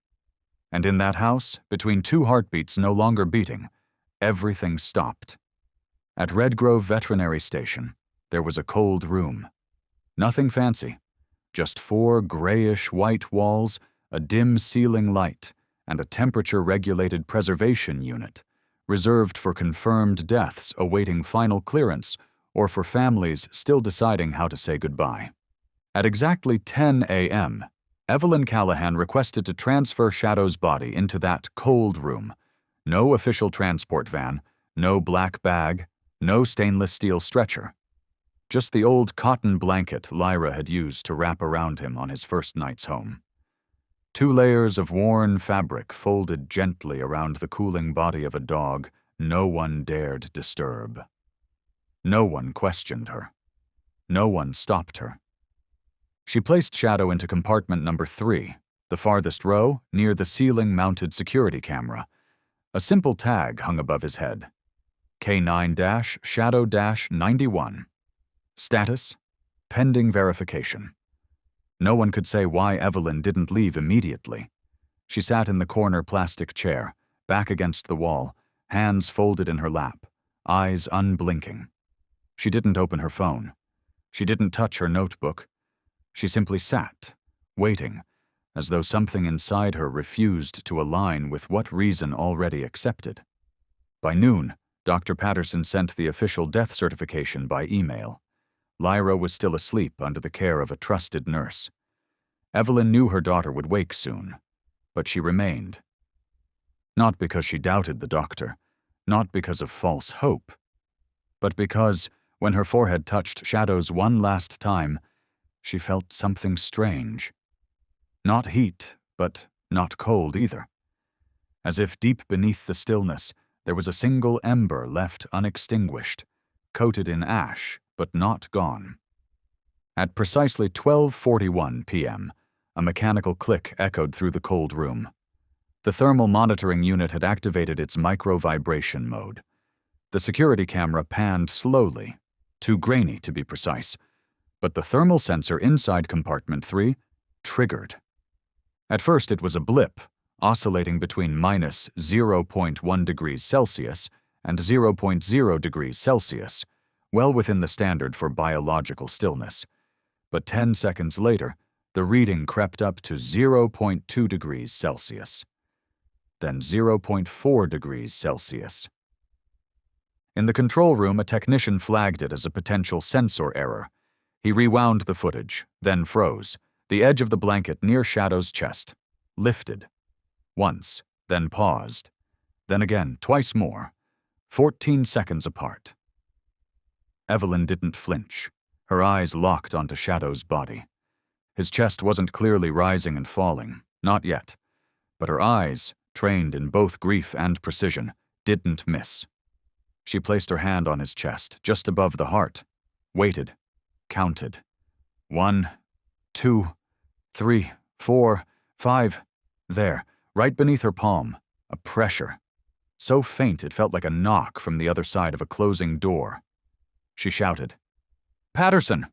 And in that house, between two heartbeats no longer beating, everything stopped. At Red Grove Veterinary Station, there was a cold room. Nothing fancy, just 4 grayish-white walls, a dim ceiling light, and a temperature-regulated preservation unit, reserved for confirmed deaths awaiting final clearance or for families still deciding how to say goodbye. At exactly 10 a.m., Evelyn Callahan requested to transfer Shadow's body into that cold room. No official transport van, no black bag, no stainless steel stretcher. Just the old cotton blanket Lyra had used to wrap around him on his first nights home. 2 layers of worn fabric folded gently around the cooling body of a dog no one dared disturb. No one questioned her. No one stopped her. She placed Shadow into compartment number 3, the farthest row, near the ceiling-mounted security camera. A simple tag hung above his head. K9-Shadow-91. Status: pending verification. No one could say why Evelyn didn't leave immediately. She sat in the corner plastic chair, back against the wall, hands folded in her lap, eyes unblinking. She didn't open her phone. She didn't touch her notebook. She simply sat, waiting, as though something inside her refused to align with what reason already accepted. By noon, Dr. Patterson sent the official death certification by email. Lyra was still asleep under the care of a trusted nurse. Evelyn knew her daughter would wake soon, but she remained. Not because she doubted the doctor, not because of false hope, but because, when her forehead touched Shadow's one last time, she felt something strange. Not heat, but not cold either. As if deep beneath the stillness, there was a single ember left unextinguished, coated in ash, but not gone. At precisely 12:41 p.m., a mechanical click echoed through the cold room. The thermal monitoring unit had activated its micro-vibration mode. The security camera panned slowly, too grainy to be precise, but the thermal sensor inside compartment 3 triggered. At first it was a blip, oscillating between -0.1 degrees Celsius and 0.0 degrees Celsius, well within the standard for biological stillness. But 10 seconds later, the reading crept up to 0.2 degrees Celsius. Then 0.4 degrees Celsius. In the control room, a technician flagged it as a potential sensor error. He rewound the footage, then froze. The edge of the blanket near Shadow's chest lifted. Once, then paused. Then again, twice more. 14 seconds apart. Evelyn didn't flinch. Her eyes locked onto Shadow's body. His chest wasn't clearly rising and falling, not yet. But her eyes, trained in both grief and precision, didn't miss. She placed her hand on his chest, just above the heart, waited, counted. 1, 2, 3, 4, 5. There, right beneath her palm, a pressure. So faint it felt like a knock from the other side of a closing door. She shouted, "Patterson!"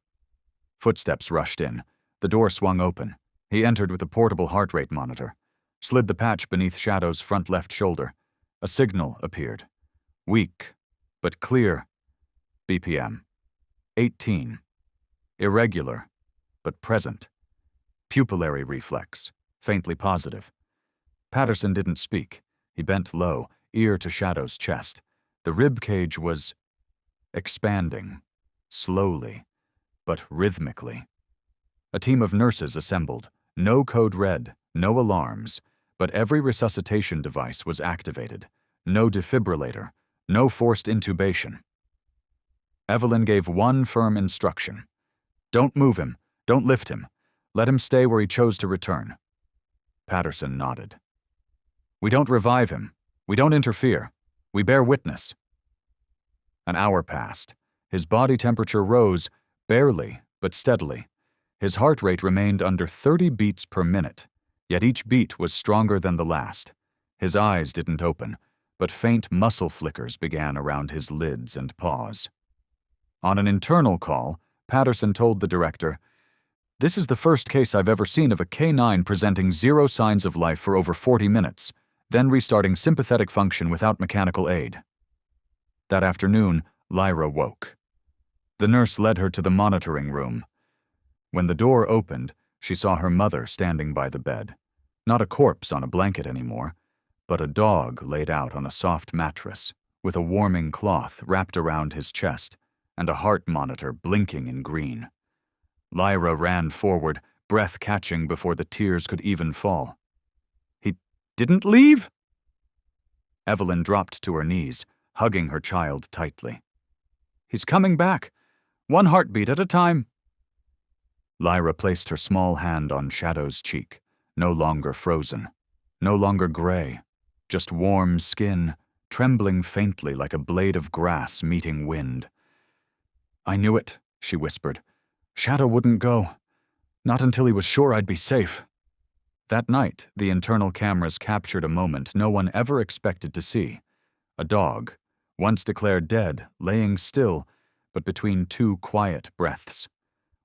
Footsteps rushed in. The door swung open. He entered with a portable heart rate monitor, slid the patch beneath Shadow's front left shoulder. A signal appeared. Weak, but clear. BPM. 18. Irregular, but present. Pupillary reflex, faintly positive. Patterson didn't speak. He bent low, ear to Shadow's chest. The rib cage was expanding, slowly, but rhythmically. A team of nurses assembled. No code red, no alarms, but every resuscitation device was activated. No defibrillator, no forced intubation. Evelyn gave one firm instruction. Don't move him, don't lift him. Let him stay where he chose to return. Patterson nodded. We don't revive him. We don't interfere. We bear witness. An hour passed. His body temperature rose, barely, but steadily. His heart rate remained under 30 beats per minute, yet each beat was stronger than the last. His eyes didn't open, but faint muscle flickers began around his lids and paws. On an internal call, Patterson told the director, "This is the first case I've ever seen of a canine presenting zero signs of life for over 40 minutes, then restarting sympathetic function without mechanical aid." That afternoon, Lyra woke. The nurse led her to the monitoring room. When the door opened, she saw her mother standing by the bed. Not a corpse on a blanket anymore, but a dog laid out on a soft mattress, with a warming cloth wrapped around his chest and a heart monitor blinking in green. Lyra ran forward, breath catching before the tears could even fall. "He didn't leave?" Evelyn dropped to her knees, hugging her child tightly. "He's coming back, one heartbeat at a time." Lyra placed her small hand on Shadow's cheek, no longer frozen, no longer gray, just warm skin, trembling faintly like a blade of grass meeting wind. "I knew it," she whispered. "Shadow wouldn't go. Not until he was sure I'd be safe." That night, the internal cameras captured a moment no one ever expected to see. A dog, once declared dead, laying still, but between two quiet breaths.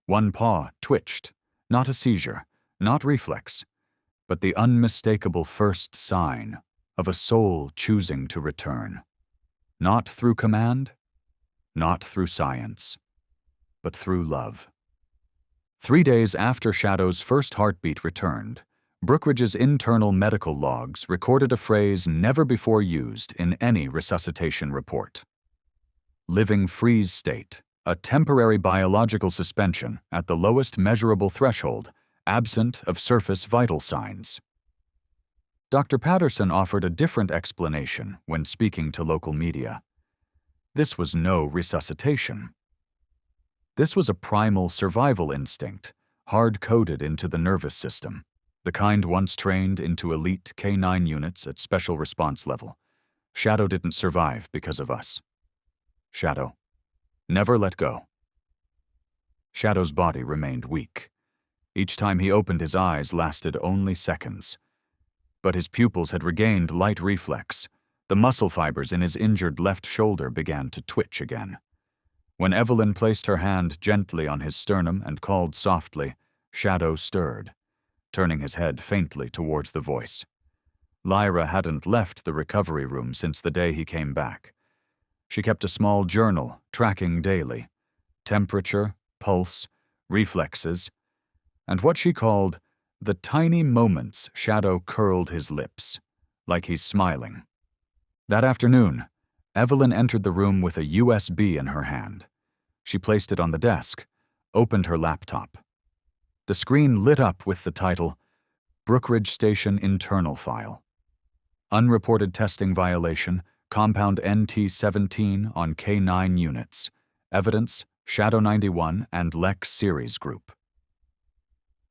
One paw twitched, not a seizure, not reflex, but the unmistakable first sign of a soul choosing to return. Not through command, not through science, but through love. 3 days after Shadow's first heartbeat returned, Brookridge's internal medical logs recorded a phrase never before used in any resuscitation report. Living freeze state, a temporary biological suspension at the lowest measurable threshold, absent of surface vital signs. Dr. Patterson offered a different explanation when speaking to local media. This was no resuscitation. This was a primal survival instinct, hard-coded into the nervous system, the kind once trained into elite K9 units at special response level. Shadow didn't survive because of us. Shadow, never let go. Shadow's body remained weak. Each time he opened his eyes lasted only seconds. But his pupils had regained light reflex. The muscle fibers in his injured left shoulder began to twitch again. When Evelyn placed her hand gently on his sternum and called softly, Shadow stirred, turning his head faintly towards the voice. Lyra hadn't left the recovery room since the day he came back. She kept a small journal, tracking daily temperature, pulse, reflexes, and what she called the tiny moments Shadow curled his lips, like he's smiling. That afternoon, Evelyn entered the room with a USB in her hand. She placed it on the desk, opened her laptop. The screen lit up with the title, Brookridge Station Internal File. Unreported testing violation, compound NT-17 on K9 units. Evidence, Shadow 91 and Lex Series Group.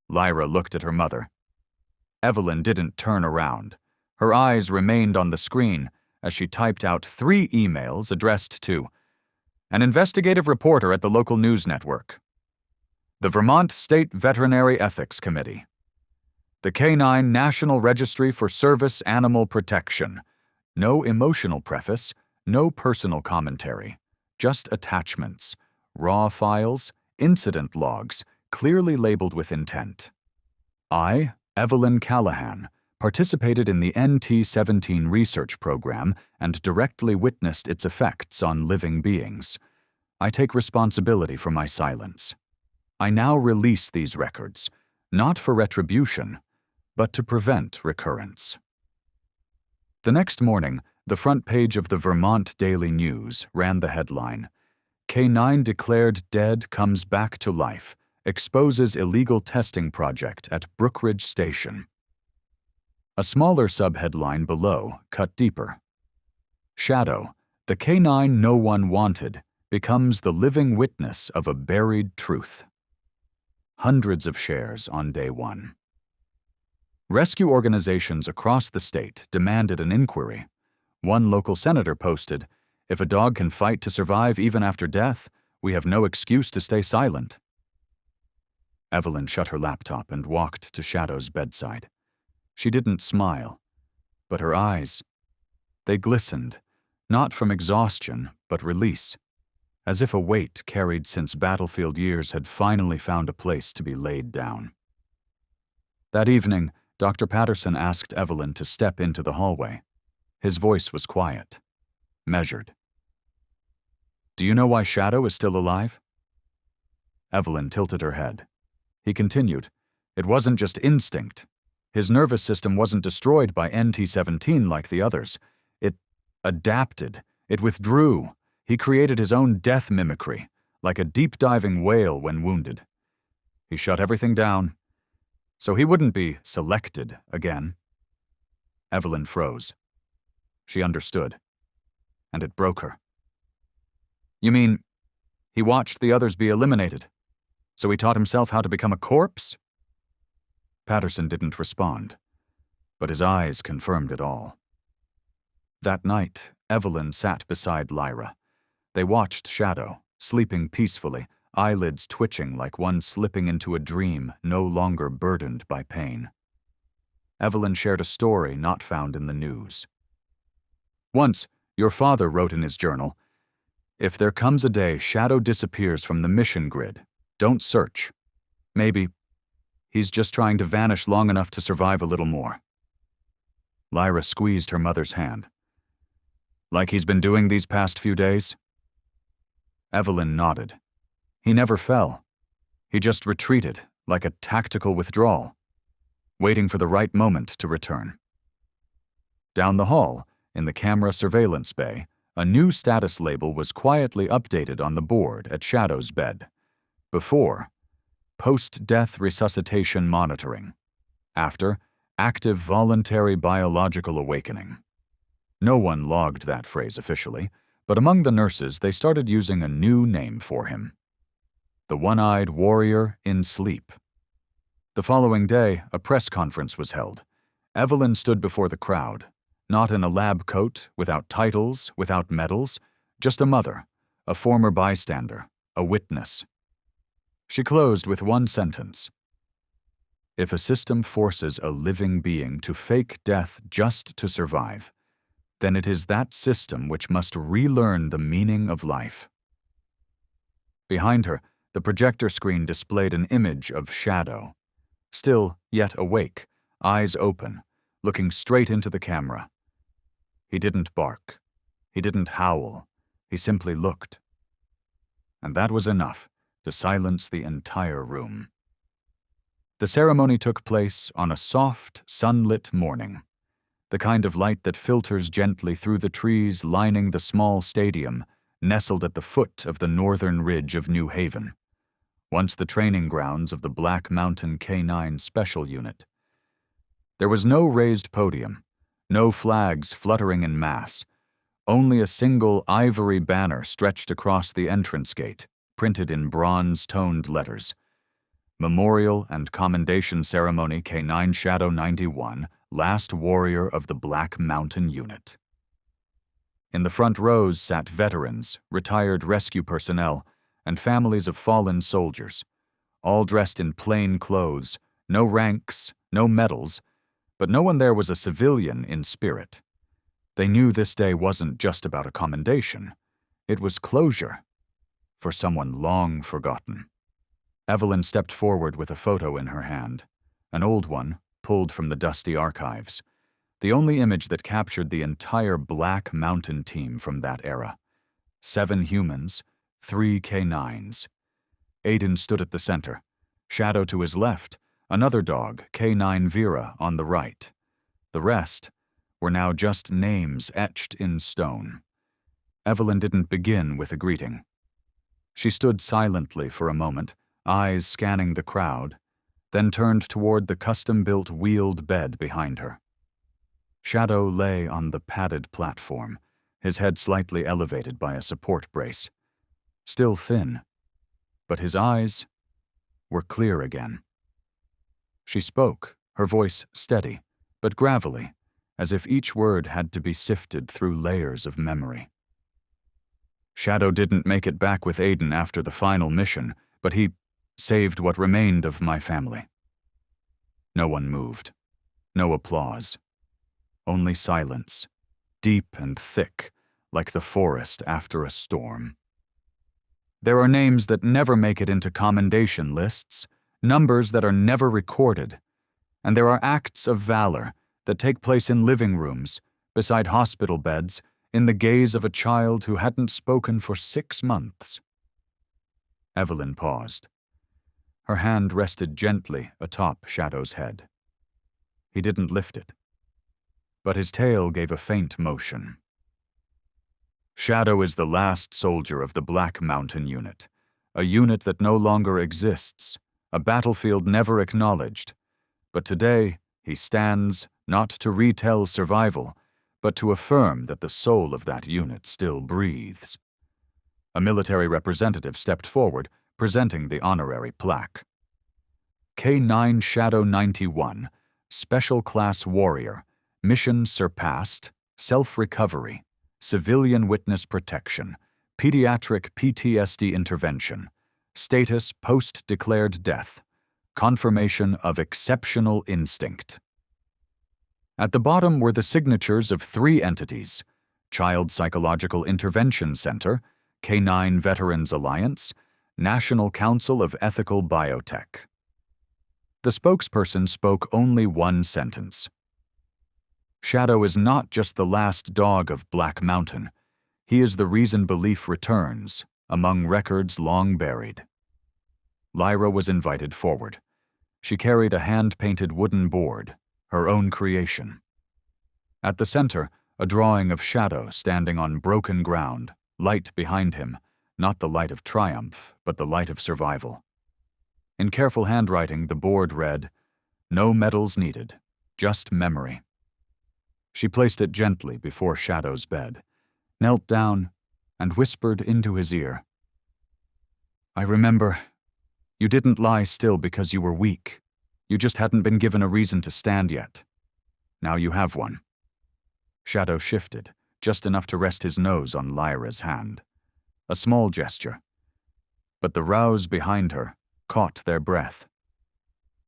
Lyra looked at her mother. Evelyn didn't turn around. Her eyes remained on the screen as she typed out 3 emails addressed to an investigative reporter at the local news network, the Vermont State Veterinary Ethics Committee, the K9 National Registry for Service Animal Protection. No emotional preface, no personal commentary, just attachments, raw files, incident logs, clearly labeled with intent. I, Evelyn Callahan, participated in the NT-17 research program and directly witnessed its effects on living beings. I take responsibility for my silence. I now release these records, not for retribution, but to prevent recurrence. The next morning, the front page of the Vermont Daily News ran the headline, K9 declared dead comes back to life, exposes illegal testing project at Brookridge Station. A smaller subheadline below cut deeper. Shadow, the K9 no one wanted, becomes the living witness of a buried truth. Hundreds of shares on day 1. Rescue organizations across the state demanded an inquiry. One local senator posted, "If a dog can fight to survive even after death, we have no excuse to stay silent." Evelyn shut her laptop and walked to Shadow's bedside. She didn't smile, but her eyes, they glistened, not from exhaustion, but release, as if a weight carried since battlefield years had finally found a place to be laid down. That evening, Dr. Patterson asked Evelyn to step into the hallway. His voice was quiet, measured. "Do you know why Shadow is still alive?" Evelyn tilted her head. He continued, "It wasn't just instinct. His nervous system wasn't destroyed by NT-17 like the others. It adapted. It withdrew. He created his own death mimicry, like a deep-diving whale when wounded. He shut everything down, so he wouldn't be selected again." Evelyn froze. She understood, and it broke her. "You mean, he watched the others be eliminated, so he taught himself how to become a corpse?" Patterson didn't respond, but his eyes confirmed it all. That night, Evelyn sat beside Lyra. They watched Shadow, sleeping peacefully, eyelids twitching like one slipping into a dream no longer burdened by pain. Evelyn shared a story not found in the news. "Once, your father wrote in his journal, 'If there comes a day Shadow disappears from the mission grid, don't search. Maybe he's just trying to vanish long enough to survive a little more.'" Lyra squeezed her mother's hand. "Like he's been doing these past few days?" Evelyn nodded. "He never fell. He just retreated, like a tactical withdrawal, waiting for the right moment to return." Down the hall, in the camera surveillance bay, a new status label was quietly updated on the board at Shadow's bed. Before, post-death resuscitation monitoring. After, active voluntary biological awakening. No one logged that phrase officially, but among the nurses they started using a new name for him. The one-eyed warrior in sleep. The following day, a press conference was held. Evelyn stood before the crowd, not in a lab coat, without titles, without medals, just a mother, a former bystander, a witness. She closed with one sentence. "If a system forces a living being to fake death just to survive, then it is that system which must relearn the meaning of life." Behind her, the projector screen displayed an image of Shadow, still yet awake, eyes open, looking straight into the camera. He didn't bark. He didn't howl. He simply looked. And that was enough to silence the entire room. The ceremony took place on a soft, sunlit morning, the kind of light that filters gently through the trees lining the small stadium nestled at the foot of the northern ridge of New Haven, once the training grounds of the Black Mountain K9 Special Unit. There was no raised podium, no flags fluttering in mass, only a single ivory banner stretched across the entrance gate, printed in bronze-toned letters. Memorial and Commendation Ceremony K9 Shadow 91, Last Warrior of the Black Mountain Unit. In the front rows sat veterans, retired rescue personnel, and families of fallen soldiers, all dressed in plain clothes, no ranks, no medals, but no one there was a civilian in spirit. They knew this day wasn't just about a commendation. It was closure for someone long forgotten. Evelyn stepped forward with a photo in her hand, an old one pulled from the dusty archives, the only image that captured the entire Black Mountain team from that era. 7 humans, 3 K9s. Aiden stood at the center, Shadow to his left, another dog, K9 Vera, on the right. The rest were now just names etched in stone. Evelyn didn't begin with a greeting. She stood silently for a moment, eyes scanning the crowd, then turned toward the custom-built wheeled bed behind her. Shadow lay on the padded platform, his head slightly elevated by a support brace. Still thin, but his eyes were clear again. She spoke, her voice steady, but gravelly, as if each word had to be sifted through layers of memory. Shadow didn't make it back with Aiden after the final mission, but he saved what remained of my family. No one moved. No applause. Only silence, deep and thick, like the forest after a storm. There are names that never make it into commendation lists, numbers that are never recorded, and there are acts of valor that take place in living rooms, beside hospital beds, in the gaze of a child who hadn't spoken for 6 months. Evelyn paused. Her hand rested gently atop Shadow's head. He didn't lift it, but his tail gave a faint motion. Shadow is the last soldier of the Black Mountain Unit, a unit that no longer exists, a battlefield never acknowledged, but today he stands not to retell survival, but to affirm that the soul of that unit still breathes. A military representative stepped forward, presenting the honorary plaque. K9 Shadow 91, Special Class Warrior, Mission Surpassed, Self-Recovery, Civilian Witness Protection, Pediatric PTSD Intervention, Status Post-Declared Death, Confirmation of Exceptional Instinct. At the bottom were the signatures of 3 entities: Child Psychological Intervention Center, K9 Veterans Alliance, National Council of Ethical Biotech. The spokesperson spoke only one sentence. Shadow is not just the last dog of Black Mountain. He is the reason belief returns, among records long buried. Lyra was invited forward. She carried a hand-painted wooden board, her own creation. At the center, a drawing of Shadow standing on broken ground, light behind him, not the light of triumph, but the light of survival. In careful handwriting, the board read, "No medals needed, just memory." She placed it gently before Shadow's bed, knelt down, and whispered into his ear, "I remember, you didn't lie still because you were weak. You just hadn't been given a reason to stand yet. Now you have one." Shadow shifted, just enough to rest his nose on Lyra's hand. A small gesture, but the rows behind her caught their breath.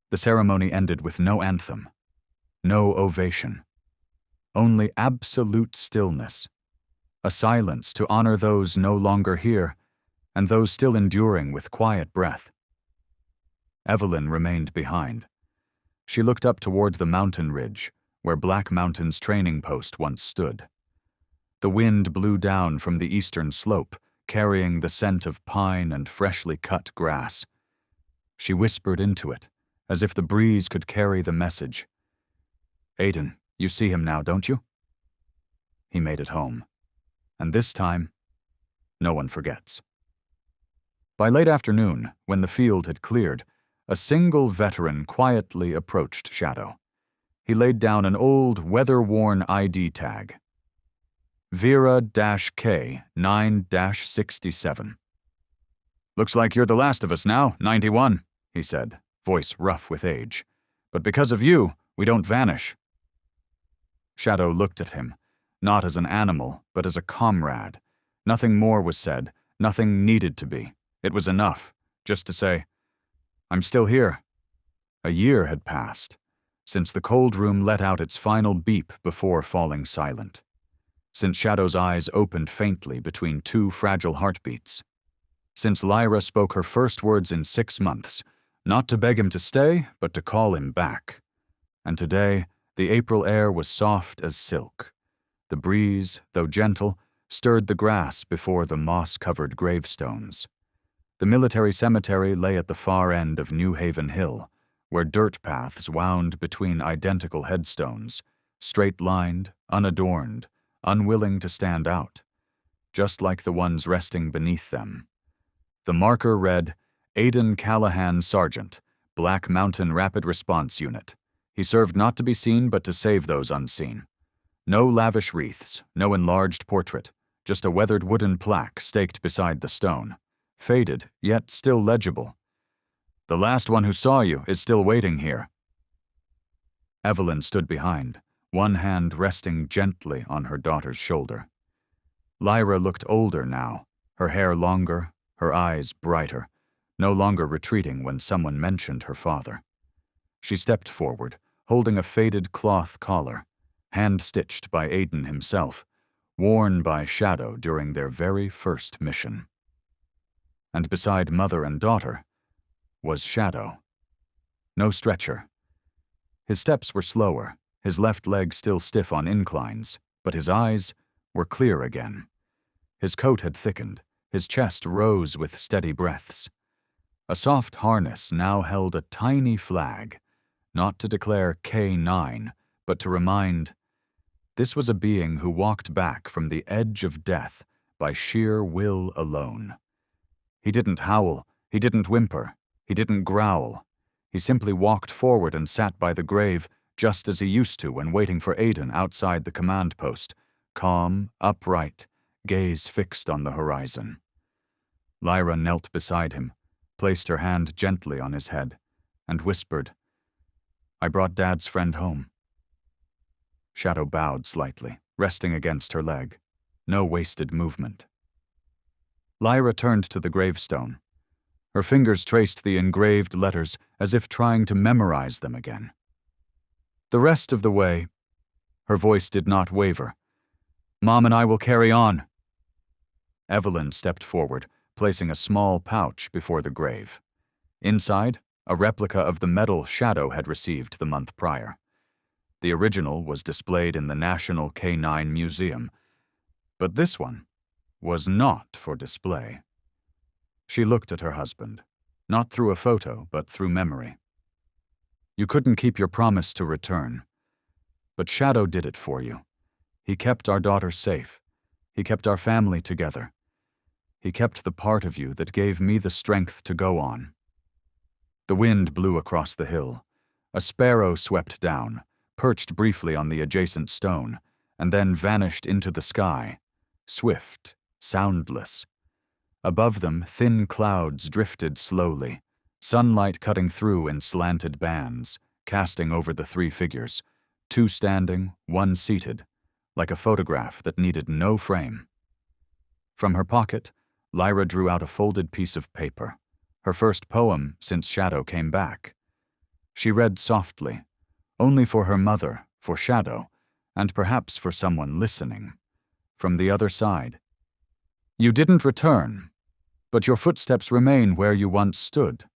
The ceremony ended with no anthem, no ovation, only absolute stillness, a silence to honor those no longer here and those still enduring with quiet breath. Evelyn remained behind. She looked up toward the mountain ridge where Black Mountain's training post once stood. The wind blew down from the eastern slope, carrying the scent of pine and freshly cut grass. She whispered into it, as if the breeze could carry the message. "Aiden, you see him now, don't you?" He made it home. And this time, no one forgets. By late afternoon, when the field had cleared, a single veteran quietly approached Shadow. He laid down an old, weather-worn ID tag. Vera-K 9-67. "Looks like you're the last of us now, 91, he said, voice rough with age. "But because of you, we don't vanish." Shadow looked at him, not as an animal, but as a comrade. Nothing more was said, nothing needed to be. It was enough, just to say, "I'm still here." A year had passed, since the cold room let out its final beep before falling silent. Since Shadow's eyes opened faintly between two fragile heartbeats. Since Lyra spoke her first words in 6 months, not to beg him to stay, but to call him back. And today, the April air was soft as silk. The breeze, though gentle, stirred the grass before the moss-covered gravestones. The military cemetery lay at the far end of New Haven Hill, where dirt paths wound between identical headstones, straight-lined, unadorned, unwilling to stand out, just like the ones resting beneath them. The marker read, "Aiden Callahan, Sergeant, Black Mountain Rapid Response Unit. He served not to be seen but to save those unseen." No lavish wreaths, no enlarged portrait, just a weathered wooden plaque staked beside the stone. Faded, yet still legible. "The last one who saw you is still waiting here." Evelyn stood behind, one hand resting gently on her daughter's shoulder. Lyra looked older now, her hair longer, her eyes brighter, no longer retreating when someone mentioned her father. She stepped forward, holding a faded cloth collar, hand-stitched by Aiden himself, worn by Shadow during their very first mission. And beside mother and daughter was Shadow. No stretcher. His steps were slower, his left leg still stiff on inclines, but his eyes were clear again. His coat had thickened, his chest rose with steady breaths. A soft harness now held a tiny flag, not to declare K9, but to remind, this was a being who walked back from the edge of death by sheer will alone. He didn't howl, he didn't whimper, he didn't growl. He simply walked forward and sat by the grave, just as he used to when waiting for Aiden outside the command post, calm, upright, gaze fixed on the horizon. Lyra knelt beside him, placed her hand gently on his head, and whispered, "I brought Dad's friend home." Shadow bowed slightly, resting against her leg. No wasted movement. Lyra turned to the gravestone. Her fingers traced the engraved letters as if trying to memorize them again. "The rest of the way," her voice did not waver, "Mom and I will carry on." Evelyn stepped forward, placing a small pouch before the grave. Inside, a replica of the medal Shadow had received the month prior. The original was displayed in the National Canine Museum, but this one was not for display. She looked at her husband, not through a photo, but through memory. "You couldn't keep your promise to return, but Shadow did it for you. He kept our daughter safe. He kept our family together. He kept the part of you that gave me the strength to go on." The wind blew across the hill. A sparrow swept down, perched briefly on the adjacent stone, and then vanished into the sky, swift, soundless. Above them, thin clouds drifted slowly, sunlight cutting through in slanted bands, casting over the three figures, two standing, one seated, like a photograph that needed no frame. From her pocket, Lyra drew out a folded piece of paper, her first poem since Shadow came back. She read softly, only for her mother, for Shadow, and perhaps for someone listening. From the other side. "You didn't return, but your footsteps remain where you once stood.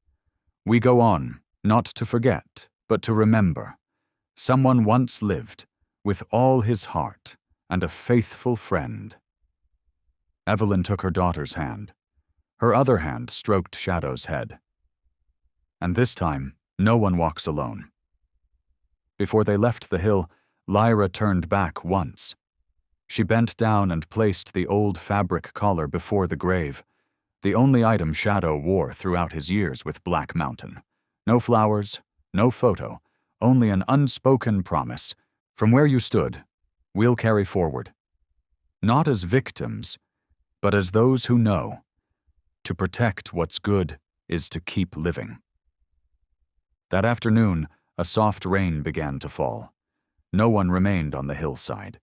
We go on, not to forget, but to remember. Someone once lived, with all his heart, and a faithful friend. Evelyn took her daughter's hand. Her other hand stroked Shadow's head. And this time, no one walks alone. Before they left the hill, Lyra turned back once. She bent down and placed the old fabric collar before the grave, the only item Shadow wore throughout his years with Black Mountain. No flowers, no photo, only an unspoken promise. From where you stood, we'll carry forward. Not as victims, but as those who know. To protect what's good is to keep living. That afternoon, a soft rain began to fall. No one remained on the hillside,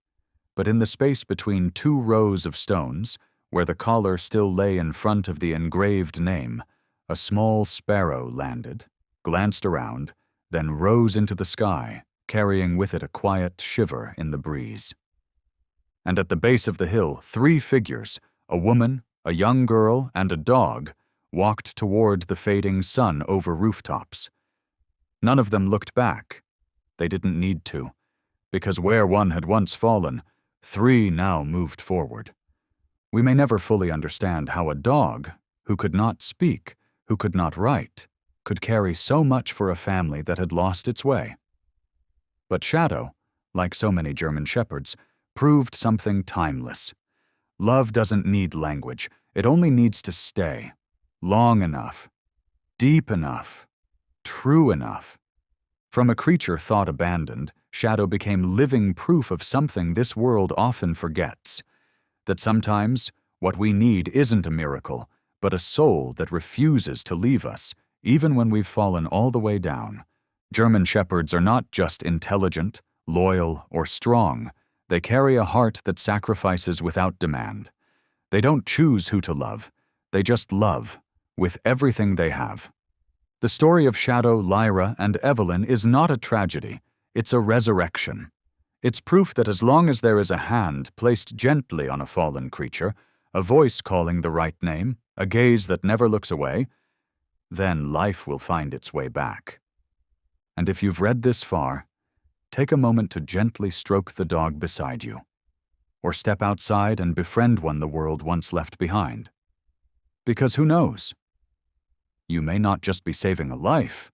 but in the space between two rows of stones, where the collar still lay in front of the engraved name, a small sparrow landed, glanced around, then rose into the sky, carrying with it a quiet shiver in the breeze. And at the base of the hill, 3 figures, a woman, a young girl, and a dog, walked toward the fading sun over rooftops. None of them looked back. They didn't need to, because where one had once fallen, 3 now moved forward. We may never fully understand how a dog, who could not speak, who could not write, could carry so much for a family that had lost its way. But Shadow, like so many German shepherds, proved something timeless. Love doesn't need language, it only needs to stay. Long enough, deep enough, true enough. From a creature thought abandoned, Shadow became living proof of something this world often forgets. That sometimes what we need isn't a miracle, but a soul that refuses to leave us, even when we've fallen all the way down. German shepherds are not just intelligent, loyal, or strong. They carry a heart that sacrifices without demand. They don't choose who to love. They just love, with everything they have. The story of Shadow, Lyra, and Evelyn is not a tragedy. It's a resurrection. It's proof that as long as there is a hand placed gently on a fallen creature, a voice calling the right name, a gaze that never looks away, then life will find its way back. And if you've read this far, take a moment to gently stroke the dog beside you, or step outside and befriend one the world once left behind. Because who knows? You may not just be saving a life,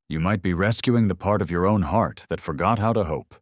you might be rescuing the part of your own heart that forgot how to hope.